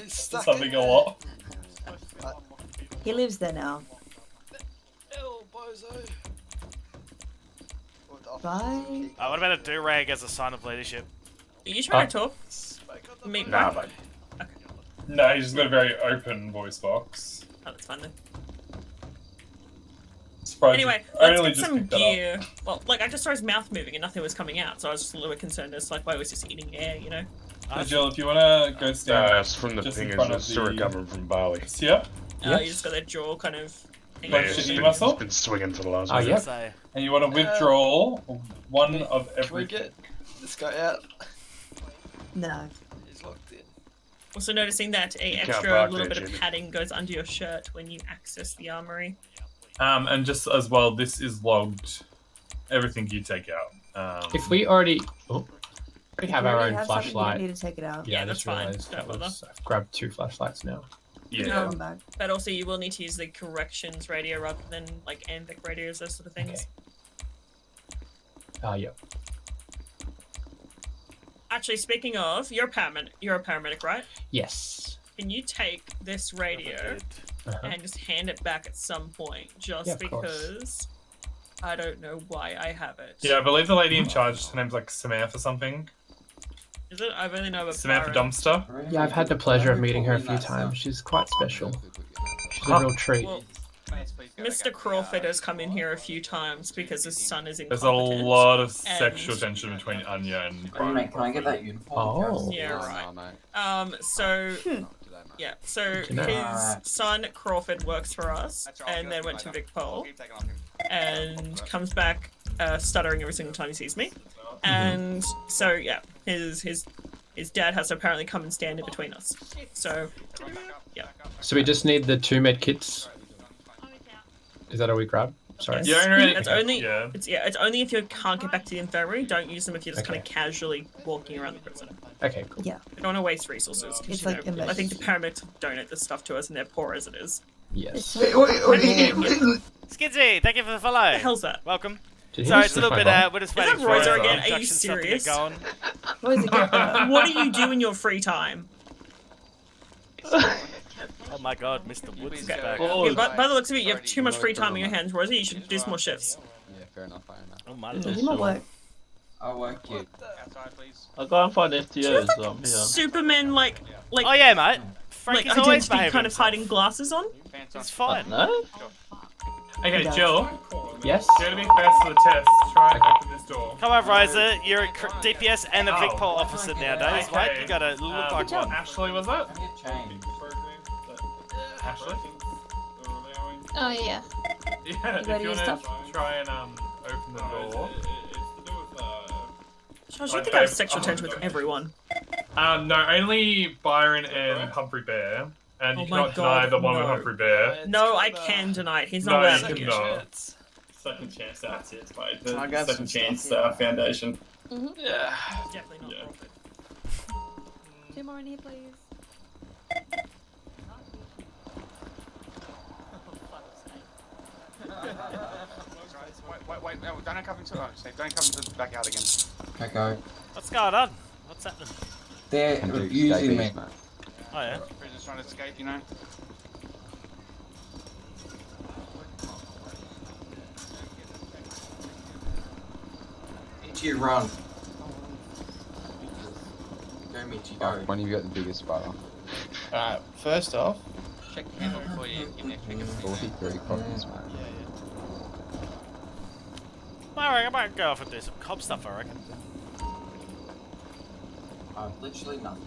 something a lot. He lives there now. Bye. What about a do-rag as a sign of leadership? Are you trying to talk? Nah, but... No, he's just got a very open voice box. Oh, that's fine then. Surprised Anyway, I let's only get just some picked that up. gear. Well, like, I just saw his mouth moving and nothing was coming out, so I was just a little bit concerned as like, why was he just eating air, you know? Jill, if you want to go stand It's from the just in fingers front of that's still recovering from Bali. Yeah? You just got that jaw kind of... Like shitty muscle? It's been swinging for the last Oh, minute. yep. And you want to withdraw one of every... Can we get this guy out? No. He's locked in. Also noticing that a can't extra bark little there, bit of Jimmy. padding goes under your shirt when you access the armory. And just as well, this is logged. Everything you take out. If we already we have our already own have something, we don't flashlight. need to take it out. Yeah, I that's just fine. realized Don't bother. I've grabbed 2 flashlights now. Yeah. But also you will need to use the corrections radio rather than like AMVIC radios, those sort of things. Yep. Actually, speaking of, you're a paramedic, right? Yes. Can you take this radio and just hand it back at some point, just Yeah, of course. because I don't know why I have it. Yeah, I believe the lady in charge, her name's like Samantha something. Is it? I only know about Samantha Byron. Dumpster. Yeah, I've had the pleasure of meeting her a few times. She's quite special. She's a real treat. Well, Mr. Crawford has come in here a few times because his son is There's incompetent. a lot of and- sexual tension between Anya and Brian. Can I get that uniform? Oh. Yeah, right. So, yeah, so Good to know. his son Crawford works for us, and then went to Vic Pole, and comes back stuttering every single time he sees me, and so yeah, his dad has to apparently come and stand in between us. So, yeah. So we just need the 2 med kits. Is that all we grab? Sorry. That's only. It's only if you can't get back to the infirmary. Don't use them if you're just kind of casually walking around the prison. Okay, cool. Yeah. I don't want to waste resources because It's like I think the paramedics donate this stuff to us and they're poor as it is. Yes. Skidsy, thank you for the follow. What the hell's that? Welcome. Did he Sorry, just it's a little lick bit. my bum? We're just Is waiting that Rosa for again? Are you instruction stuff to get serious? going. What do you do in your free time? Oh my God, Mr. Woods is Okay. back. Yeah, by the looks of it, you have too much free time on your hands, Rosie. You should do some more shifts. Yeah, fair enough, I know. Oh my Do more work. I'll work you. I'll go and find FTOs. Yeah. Superman, like. Oh yeah, mate. Frank Like is always identity behaving kind of hiding glasses on. It's fine. No? Okay, Jill. Yes? You're gonna be fast for the test. Try and open this door. Come on, Riser. You're a DPS and a Vic Oh. Pole officer nowadays, right? You gotta look like one. Ashley, was it? Ashley? Oh yeah. Yeah, You if ready you to wanna stuff? try and open the door. Josh, you think I have sexual tension with everyone? No, only Byron and Humphrey Bear. And you Oh my cannot deny God, the one with no. Humphrey Bear. No, I can deny it. He's not No, allowed you to. cannot. Second chance, that's it, mate. I The got second some chance stuff. foundation. Yeah. Definitely not. Yeah. Crawford. 2 more in here, please. Wait, no, don't come into the back out again. Okay, go. What's going on? What's happening? They're using me. Oh yeah. Prisoners trying to escape, you know. Michi, run. Go, Michi, go. When have you got the biggest spider? Alright, first off. Check the handle before you give me a check. 43 copies, man. I might go off and do some cop stuff, I reckon. Literally nothing.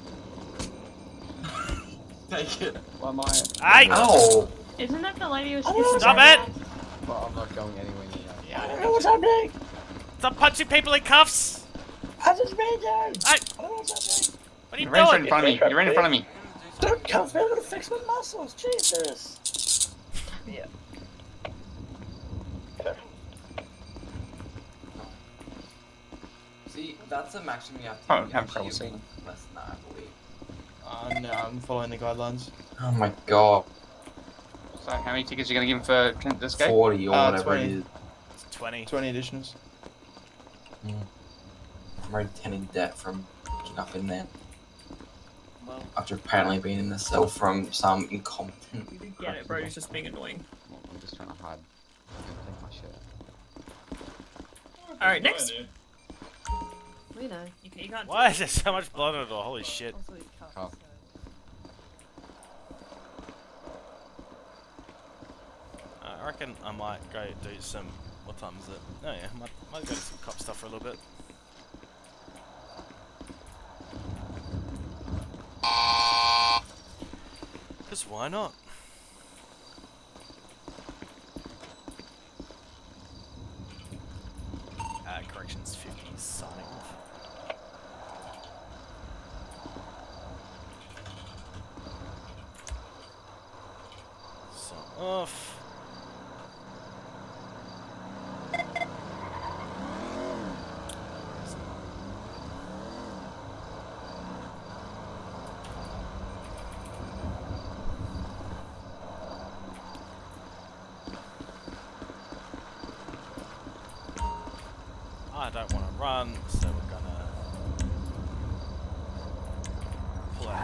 Take it. Why am I? Hey! Oh! Isn't that the lady who was Stop it! Well, I'm not going anywhere near that. I don't know what's happening! Stop punching people in cuffs! I just made you! Hey! I don't know what's happening. What are you You're right doing? in front of me. You're right in front of me. Don't cuff me, I'm gonna fix my muscles, Jesus! Yeah. See, that's the maximum you have to Oh, do. have trouble seeing. Less than that, I believe. No, I'm following the guidelines. Oh my god. So how many tickets are you going to give him for this escape? 40 or whatever 20. it is. It's 20. 20 additionals. I'm already 10 in debt from picking up in there. Well, after apparently being in the cell from some incompetent. You get it, bro. He's just being annoying. I'm just trying to hide. I'm gonna take my shirt. Alright, next. We know. You can't Why is there so much blood on it? Holy shit. Oh. I reckon I might go do some. What time is it? Oh yeah, might go do some cop stuff for a little bit. Because why not? Corrections 50 signing off. Sign off. I don't want to run, so we're gonna pull out.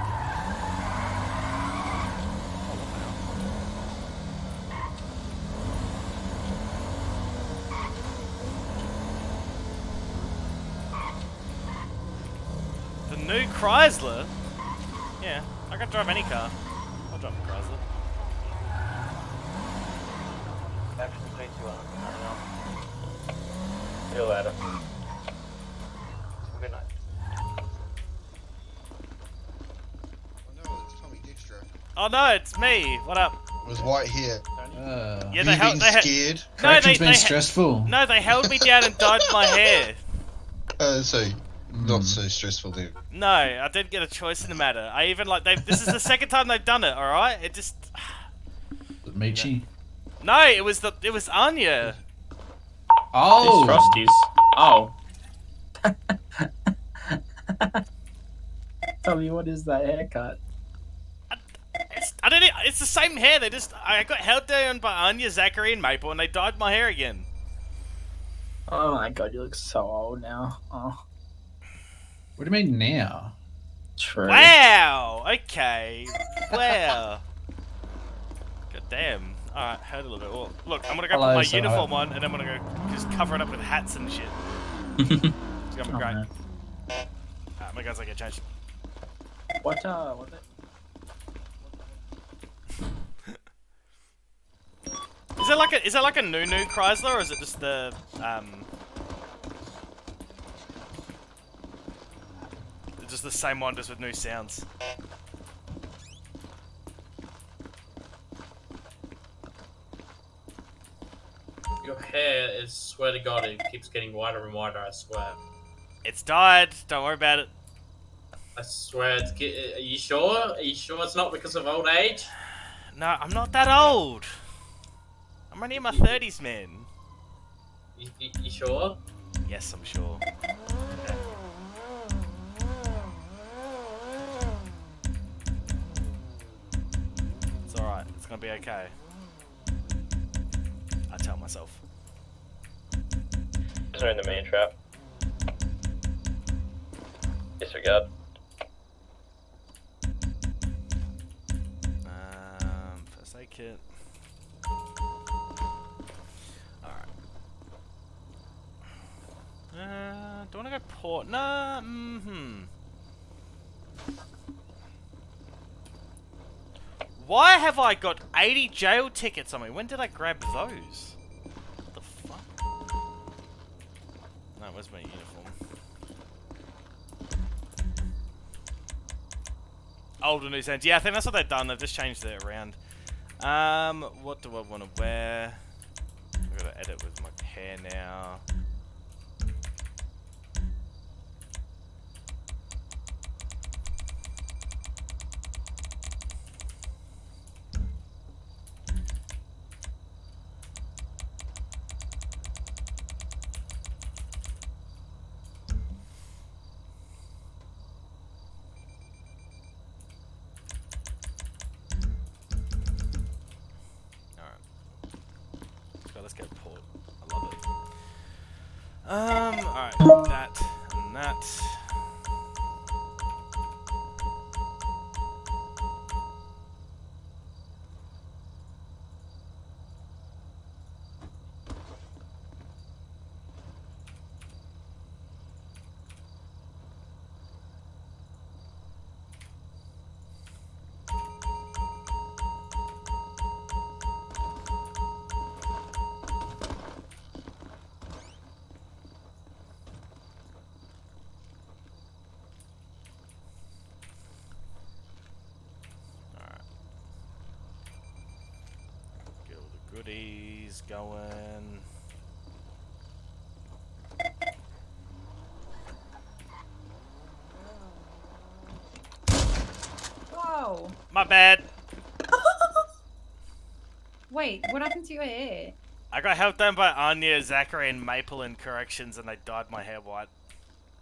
The new Chrysler? Yeah, I can drive any car. I'll drive a Chrysler. Actually, 3, 2, 1. See you later. Good night. Oh no, it's me. What up? Was White here? Yeah, they held. They scared. Correction's been stressful. No, they held me down and dyed my hair. So not so stressful then. No, I didn't get a choice in the matter. I even like this is the second time they've done it. All right, it just. Michi. No, it was Anya. Oh. Frosties. Oh. Tell me, what is that haircut? It's the same hair. I got held down by Anya, Zachary, and Maple, and they dyed my hair again. Oh my god, you look so old now. Oh. What do you mean now? True. Wow. Okay. Wow. God damn. Alright, heard a little bit. Well, look, I'm gonna go put my uniform on, and I'm gonna go just cover it up with hats and shit. It's gonna be great. Alright, my guys, I get changed. What Is it like a new Chrysler, or is it just the just the same one, just with new sounds? Your hair is, swear to God, it keeps getting whiter and whiter, I swear. It's dyed, don't worry about it. I swear, are you sure? Are you sure it's not because of old age? No, I'm not that old. I'm only in my 30s, man. You sure? Yes, I'm sure. It's alright, it's gonna be okay. I tell myself. They're in the main trap. Disregard. First aid kit. Alright. Do I want to go port? Nah. Why have I got 80 jail tickets on me? When did I grab those? What the fuck? No, where's my uniform? Old and loose ends. Yeah, I think that's what they've done. They've just changed it around. What do I want to wear? I've got to edit with my hair now. Alright, that and that. Goodies going. Whoa. My bad. Wait, what happened to your hair? I got helped down by Anya, Zachary, and Maple in corrections, and they dyed my hair white.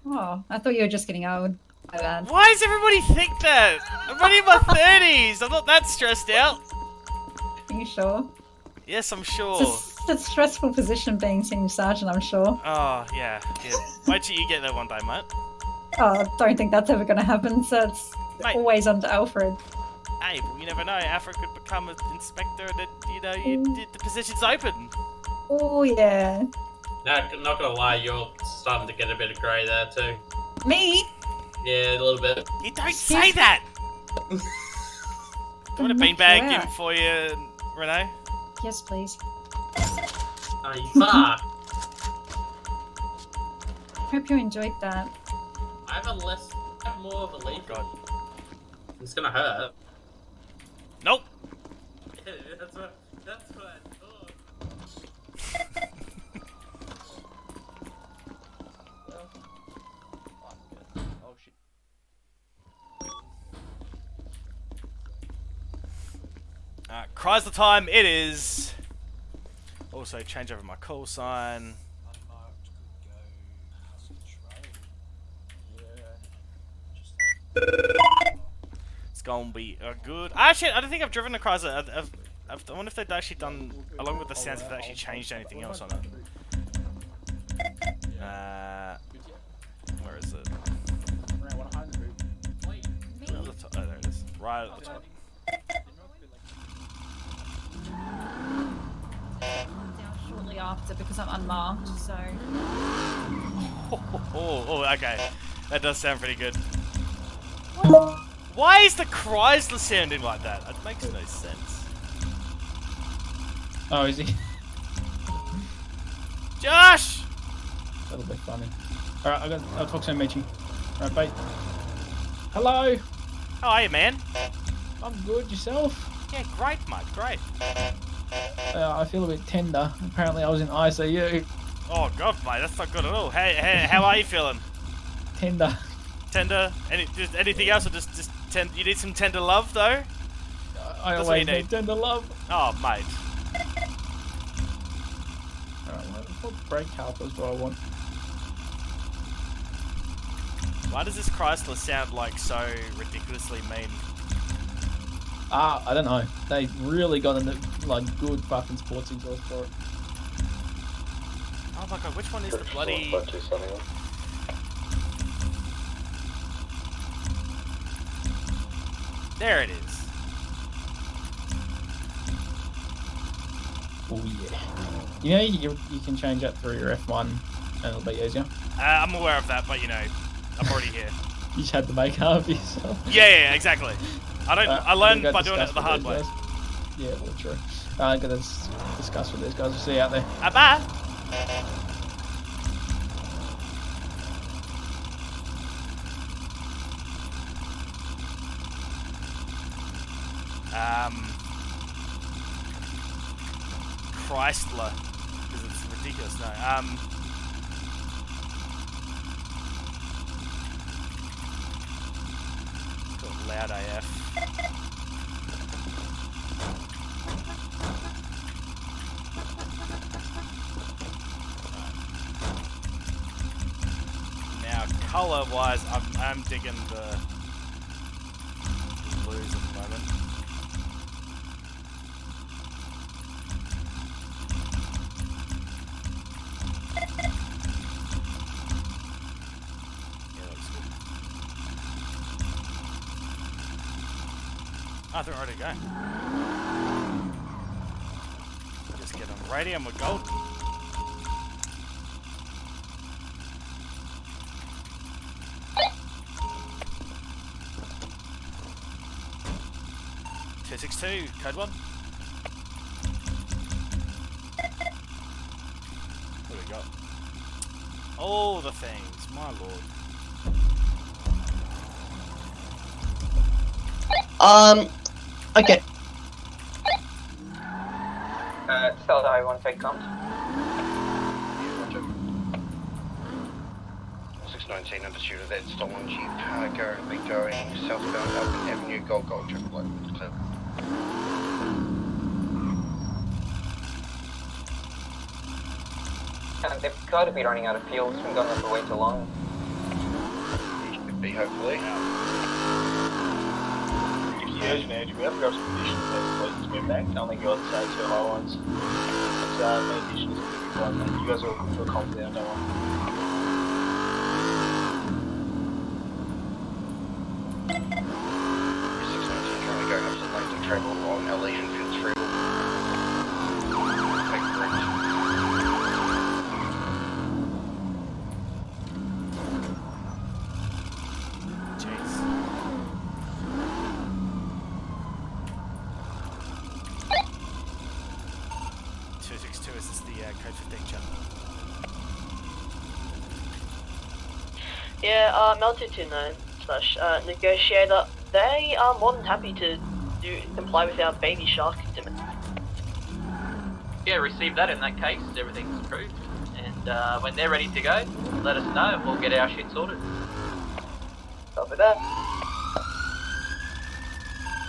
Oh, I thought you were just getting old. My bad. Why does everybody think that? I'm only in my 30s. I'm not that stressed out. Are you sure? Yes, I'm sure. It's a stressful position being senior sergeant, I'm sure. Oh, yeah. Wait till you get there one day, mate. Oh, don't think that's ever going to happen, so it's always under Alfred. Hey, well, you never know. Alfred could become an inspector and, the position's open. Oh, yeah. Not gonna lie, you're starting to get a bit of grey there, too. Me? Yeah, a little bit. You don't say that! Do you want a beanbag given for you, Renee? Yes, please. Oh, you fuck. Hope you enjoyed that. I have more of a leaf. God. It's gonna hurt. Nope. That's what I thought. Oh shit. Chrysler time it is. Also change over my call sign. It's gonna be good. Actually, I don't think I've driven a Chrysler. I wonder if they've actually done, along with the sounds, if they actually changed anything else on it. Where is it? Oh, there it is. Right at the top. Down shortly after because I'm unmarked, so. Oh, okay. That does sound pretty good. Why is the Chrysler sounding like that? It makes no sense. Oh, is he? Josh! That'll be funny. Alright, I'll talk to him, Michi. Alright, bye. Hello! How are you, man? I'm good, yourself? Yeah, great, mate, great. I feel a bit tender. Apparently I was in ICU. Oh, God, mate, that's not good at all. Hey, how are you feeling? Tender. Tender? Anything else, or just tender? You need some tender love, though? I That's always what you need tender love. Oh, mate. Alright, what brake calipers do I want? Why does this Chrysler sound like so ridiculously mean? I don't know. They really got a good fucking sports exhaust for it. Oh my god, which one is the bloody... There it is. Oh yeah. You know you can change that through your F1 and it'll be easier. I'm aware of that, but you know, I'm already here. You just had to make up for yourself. Yeah, exactly. I learned by doing it the hard way. Yeah, well, true. I'm gonna discuss with these guys. We'll see you out there. Bye. Chrysler, because it's ridiculous. No. It's called Loud AF. Now, color-wise, I'm digging the blues at the moment. I think we're ready to go. Just get on ready and we're gold. (262) code 1. What do we got? All the things, my lord. Okay. Tell that I want to take comms. 619 in pursuit of that stolen Jeep. Currently going southbound Elgin Avenue, Gold, triple light. Clear. They've got to be running out of fuel. It's been going on for way too long. It could be, hopefully. Urgent, we have got some conditions that the police has been back. Only got 2 high ones. But no additions to be required, mate. You guys are all feel confident, don't worry. Currently going up some lanes of travel on Elysian Fields Freeway. Take the bridge. Jeez. Is this the code 15 channel? Yeah, Mel229 / Negotiator, they are more than happy to comply with our baby shark demand. Yeah, receive that in that case. Everything's approved. And when they're ready to go, let us know and we'll get our shit sorted. Copy that.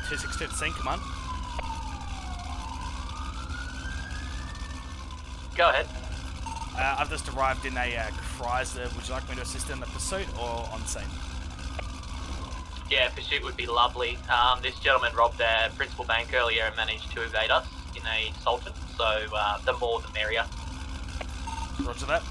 262 to scene, command. Go ahead. I've just arrived in a Chrysler. Would you like me to assist in the pursuit or on scene? Yeah, pursuit would be lovely. This gentleman robbed a principal bank earlier and managed to evade us in a Sultan, so the more the merrier. Roger that.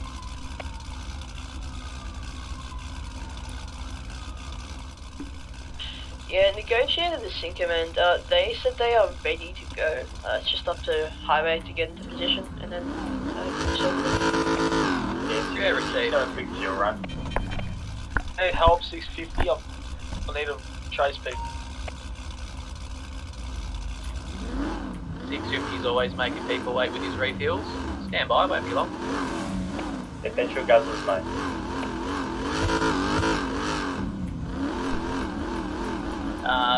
Yeah, Negotiator the Sync Command, they said they are ready to go. It's just up to Highway to get into position and then yeah, received. Don't fix your run. Need help, 650. I need to chase people. 650's always making people wait with his refills. Stand by, won't be long. Yeah, petrol guzzlers, mate.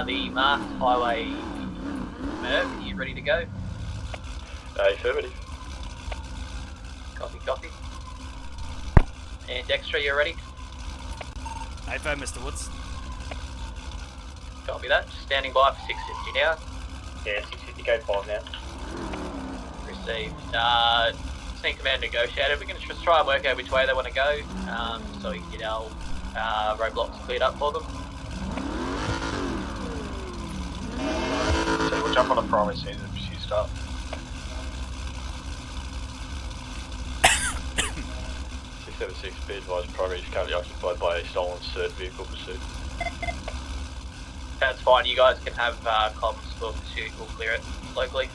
The marked highway Merc, are you ready to go? Affirmative. Copy. And Dextra, you ready? Affirm, Mr. Woods. Copy that. Standing by for 650 now. Yeah, 650, go 5 now. Received. Scene Command Negotiator. We're going to just try and work out which way they want to go, so we can get our roadblocks cleared up for them. So we'll jump on a primary scene and pursue start. Be advised, primary is currently occupied by a stolen cert vehicle pursuit. That's fine, you guys can have comms for pursuit, we'll clear it locally.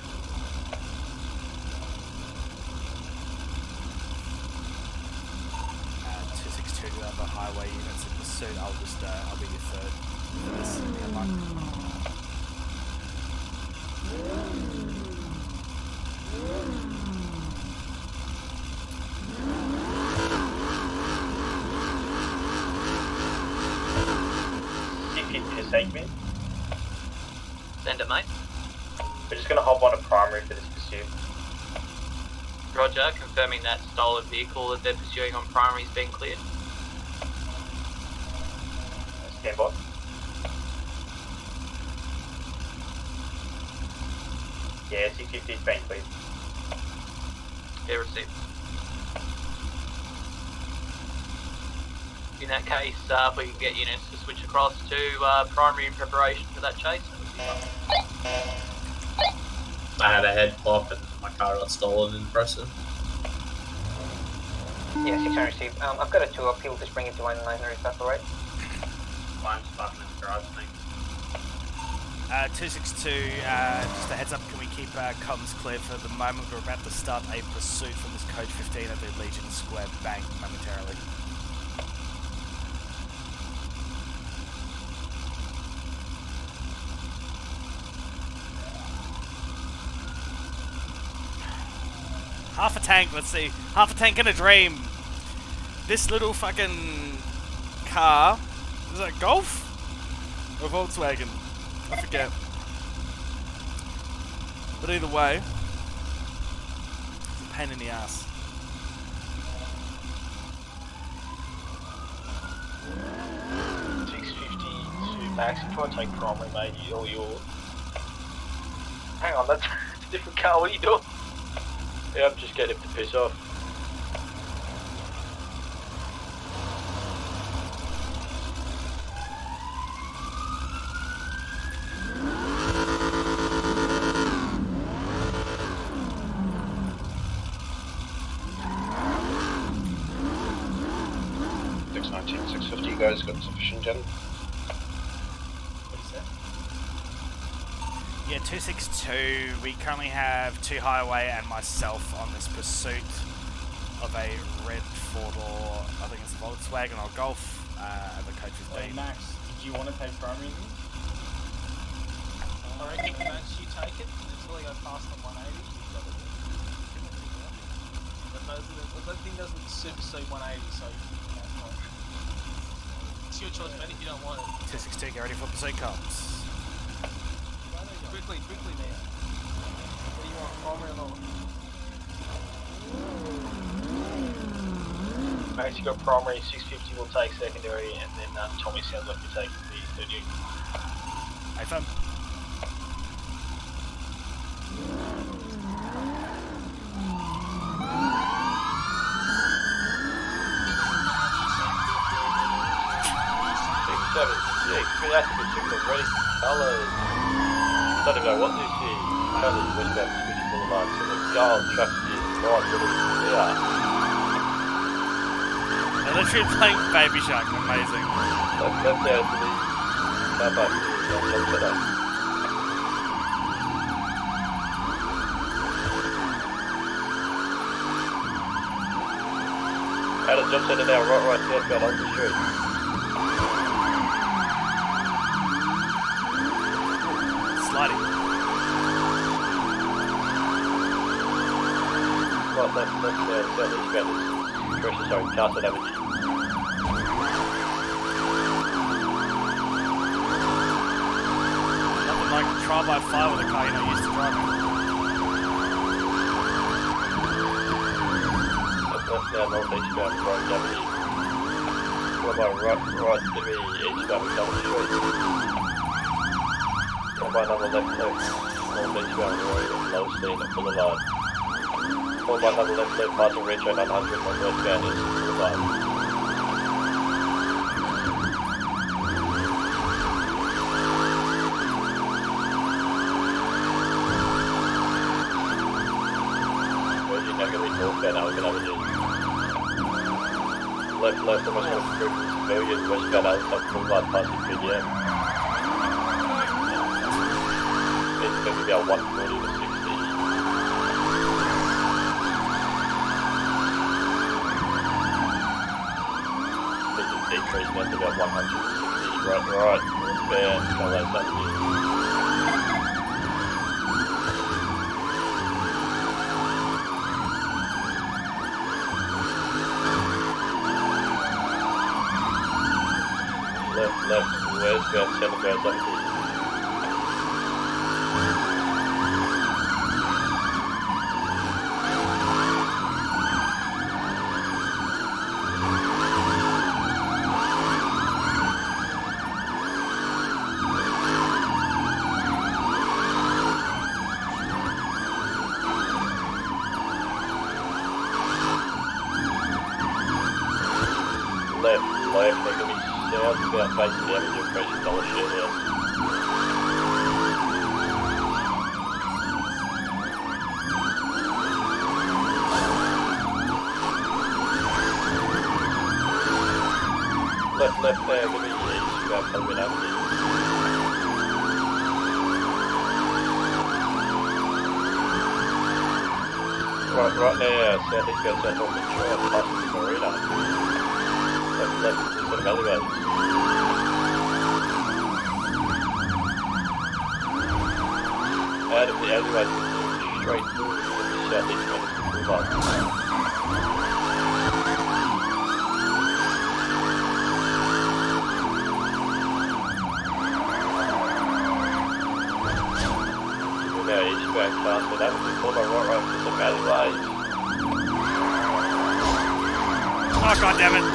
other highway units in pursuit, I'll be your third for this headline. Segment. Send it, mate. We're just going to hop on a primary for this pursuit. Roger, confirming that stolen vehicle that they're pursuing on primary is being cleared. Stand by. Yeah, 650 is being cleared. Yeah, received. In that case, if we can get units to switch across to primary in preparation for that chase, that would be fun. I had a head pop and my car got stolen in the process. Yeah, 600 received. I've got a 2 up. He'll just bring it to 1900 if that's alright. I'm just parking in the garage thing. 262, just a heads up, can we keep comms clear for the moment? We're about to start a pursuit from this code 15 at the Legion Square bank momentarily. Half a tank, let's see. Half a tank in a dream. This little fucking car, is that a Golf? Or Volkswagen? I forget. But either way, it's a pain in the ass. Max, if you want to take primary, mate, all yours. Hang on, that's a different car, what are you doing? Yeah, I'm just getting him to piss off. Dex 19, 650, you guys got sufficient gen? Yeah, 262, we currently have 2 highway and myself on this pursuit of a red 4-door, I think it's a Volkswagen or Golf, at the code 15. Hey Max, did you want to take primary? I reckon Max, you take it until you go past the 180. But that thing doesn't supersede 180, so that's fine. It's your choice, man, if you don't want it. 262, get ready for pursuit comms. Quickly, man. What do you want, primary or not? Max, you got primary, 650 will take secondary, and then Tommy sounds like you're taking the 30. Hey, fun. That's a good signal, ready. Colours. Don't even know what this is. Colours, westbound Switch Boulevard. So the guard traffic is right to the They're literally playing Baby Shark, amazing. Left down to the car park. Jump set up. Out of jump center now, right, southbound on the street. Sliding. Right, left, southeastbound is pressure, sorry, Castle Avenue. Nothing like trial by fire with a car you're not used to driving. Left down northeastbound, right Avenue. Right to the eastbound McDonald Street. By another left, northeastbound road at Lowstein at Boulevard. Followed by another left, passing Retro 900 on westbound East Boulevard. Virgin Nagari northbound Albion Avenue. Left, almost going through civilian westbound Albion Boulevard passing PDM. It's going to be about 140 to 60. increase now to about 160. Right, northbound, Gallows Avenue. Left, westbound, Centerbound Avenue. Left, they're going to be southbound facing the Avenue approaching Dollar Share House. Left there, going to be eastbound Pelham Avenue. Right now, southeastbound South Auckland Drive, past the Marina. Left, sort of alleyways. Out of the alleyways, straight through the southeast Madison Boulevard. Now eastbound Castle Avenue, Boulevard, right to some alleyways. Oh, God damn it.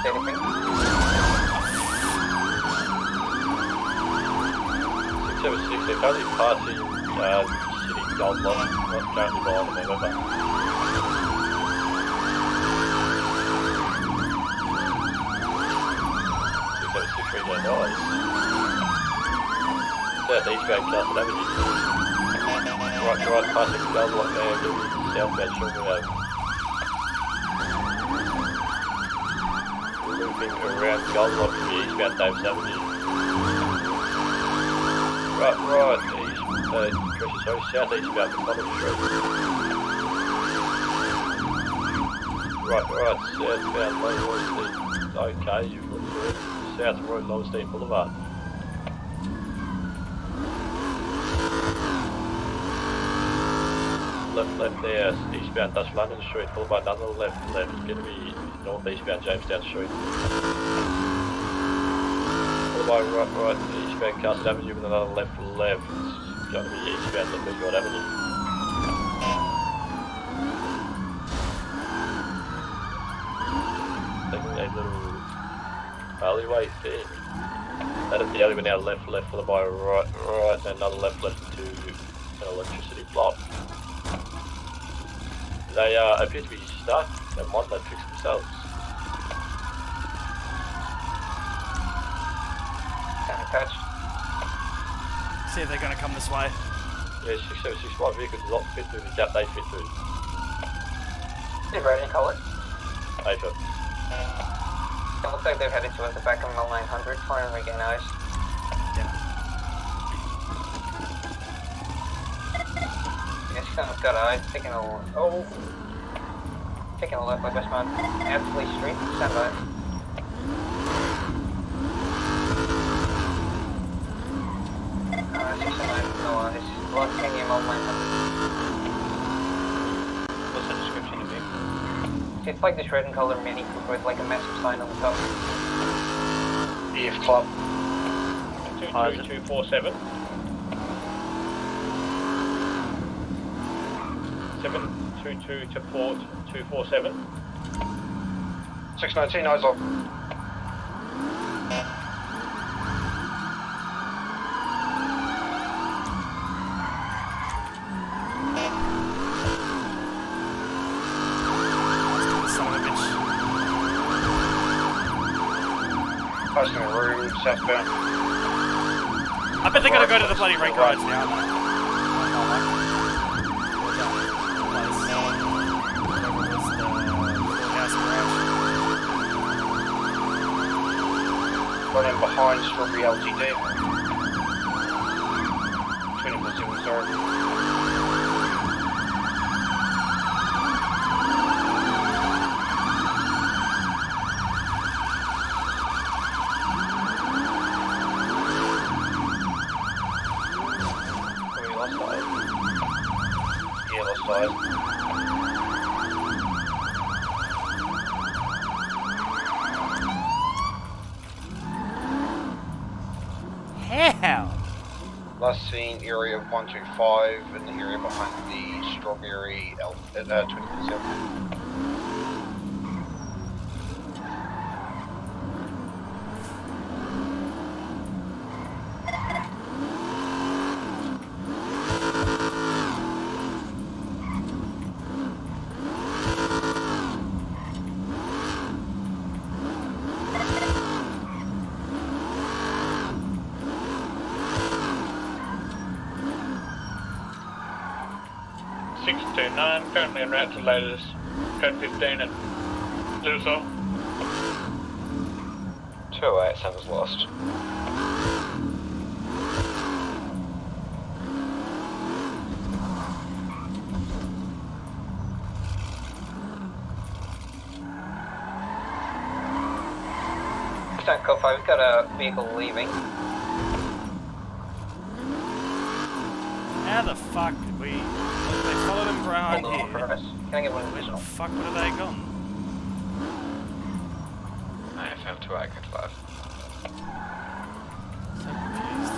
Anything? 676, they're currently passing City Gold Line, not currently behind them, however. 676 Freeway Nice. South eastbound Castle Avenue. Right, passing Gold Line now, southbound Sugar Avenue. Looping around Goldlock to the eastbound Davis Avenue. Southeastbound McConnell Street. Right, southbound Lower okay, you've looked through. South Road, Lowenstein Boulevard. Left there, eastbound Dutch London Street, followed by another left, it's going to be northeastbound Jamestown Street. Followed by right, eastbound Castle Avenue with another left, it's going to be eastbound Ledford Avenue. Taking a little alleyway thing. That is the alleyway now, left, followed by right, and another left into an electricity block. They appear to be stuck. They might not fix themselves. See if they're going to come this way. Yeah, 676 white vehicles do not fit through the gap they fit through. Is red in colour? Paper. It looks like they've headed towards the back of Mil 900, trying to regain eyes. Someone's got eyes, taking a left like westbound Anthony Street, stand by. No, this is block hanging on 900. What's the description of it? It's like this red and colour Mini Cooper with like a massive sign on the top. EF Club. 22247. 722 to port 247. 619, eyes off. Posting a room, southbound. I bet they're gonna go to the bloody rink rides now. Running behind Strawberry LTD. 20 plus 7, sorry. Last seen area of 125 and the area behind the strawberry at 2047. Currently en route to latest code 15 at Little Soul. 208, someone's lost. Don't call 5, we've got a vehicle leaving. How the fuck did we... They followed him around here. Can I get one Where the fuck would have they gone? IFM 208, code 5. So confused.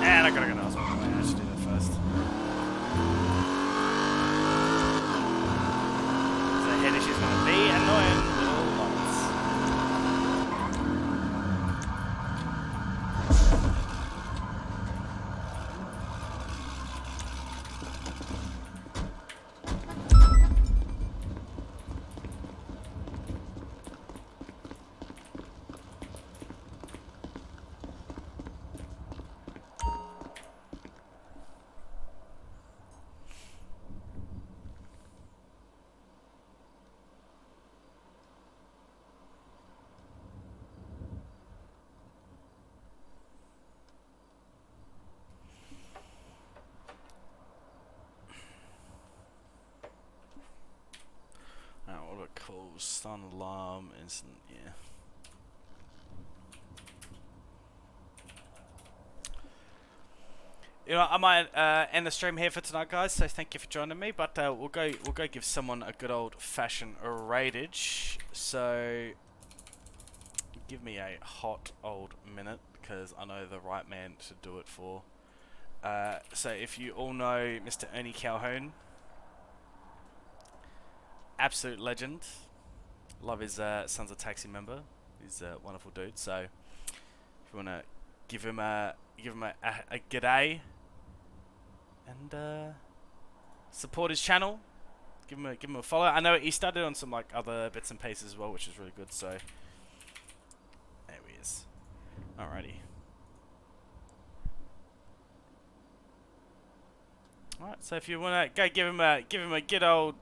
And I gotta go to the hospital. I should do that first. So head issue's gonna be annoying little lots. What do I call stun alarm instant? Yeah. You know, I might end the stream here for tonight, guys. So thank you for joining me. But we'll go give someone a good old fashioned raidage. So give me a hot old minute because I know the right man to do it for. So if you all know Mr. Ernie Calhoun. Absolute legend. Love his son's a taxi member. He's a wonderful dude. So if you wanna give him a g'day and support his channel, give him a follow. I know he started on some like other bits and pieces as well, which is really good. So there he is. Alrighty. Alright. So if you wanna go give him a good old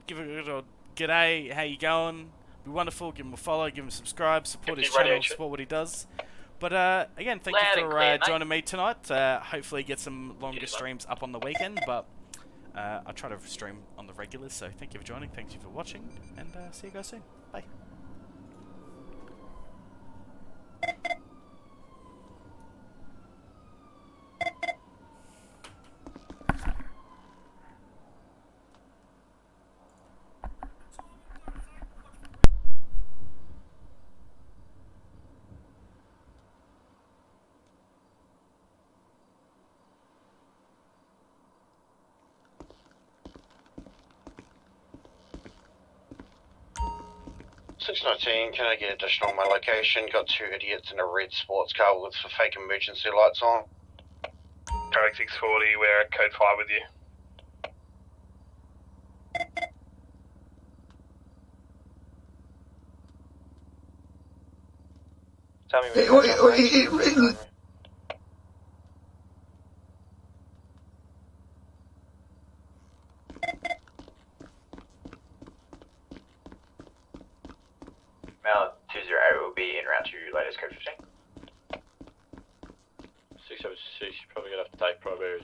g'day, how you going? Be wonderful. Give him a follow, give him a subscribe, support his channel, support what he does. But again, thank you for joining me tonight. Hopefully get some longer streams up on the weekend, but I try to stream on the regulars. So thank you for joining, thank you for watching, and see you guys soon. Bye. $619, can I get additional on my location? Got two idiots in a red sports car with fake emergency lights on. Correct 640, we're at code 5 with you. Tell me Male 208 will be en route to latest code 15. 676, you're probably gonna have to take probably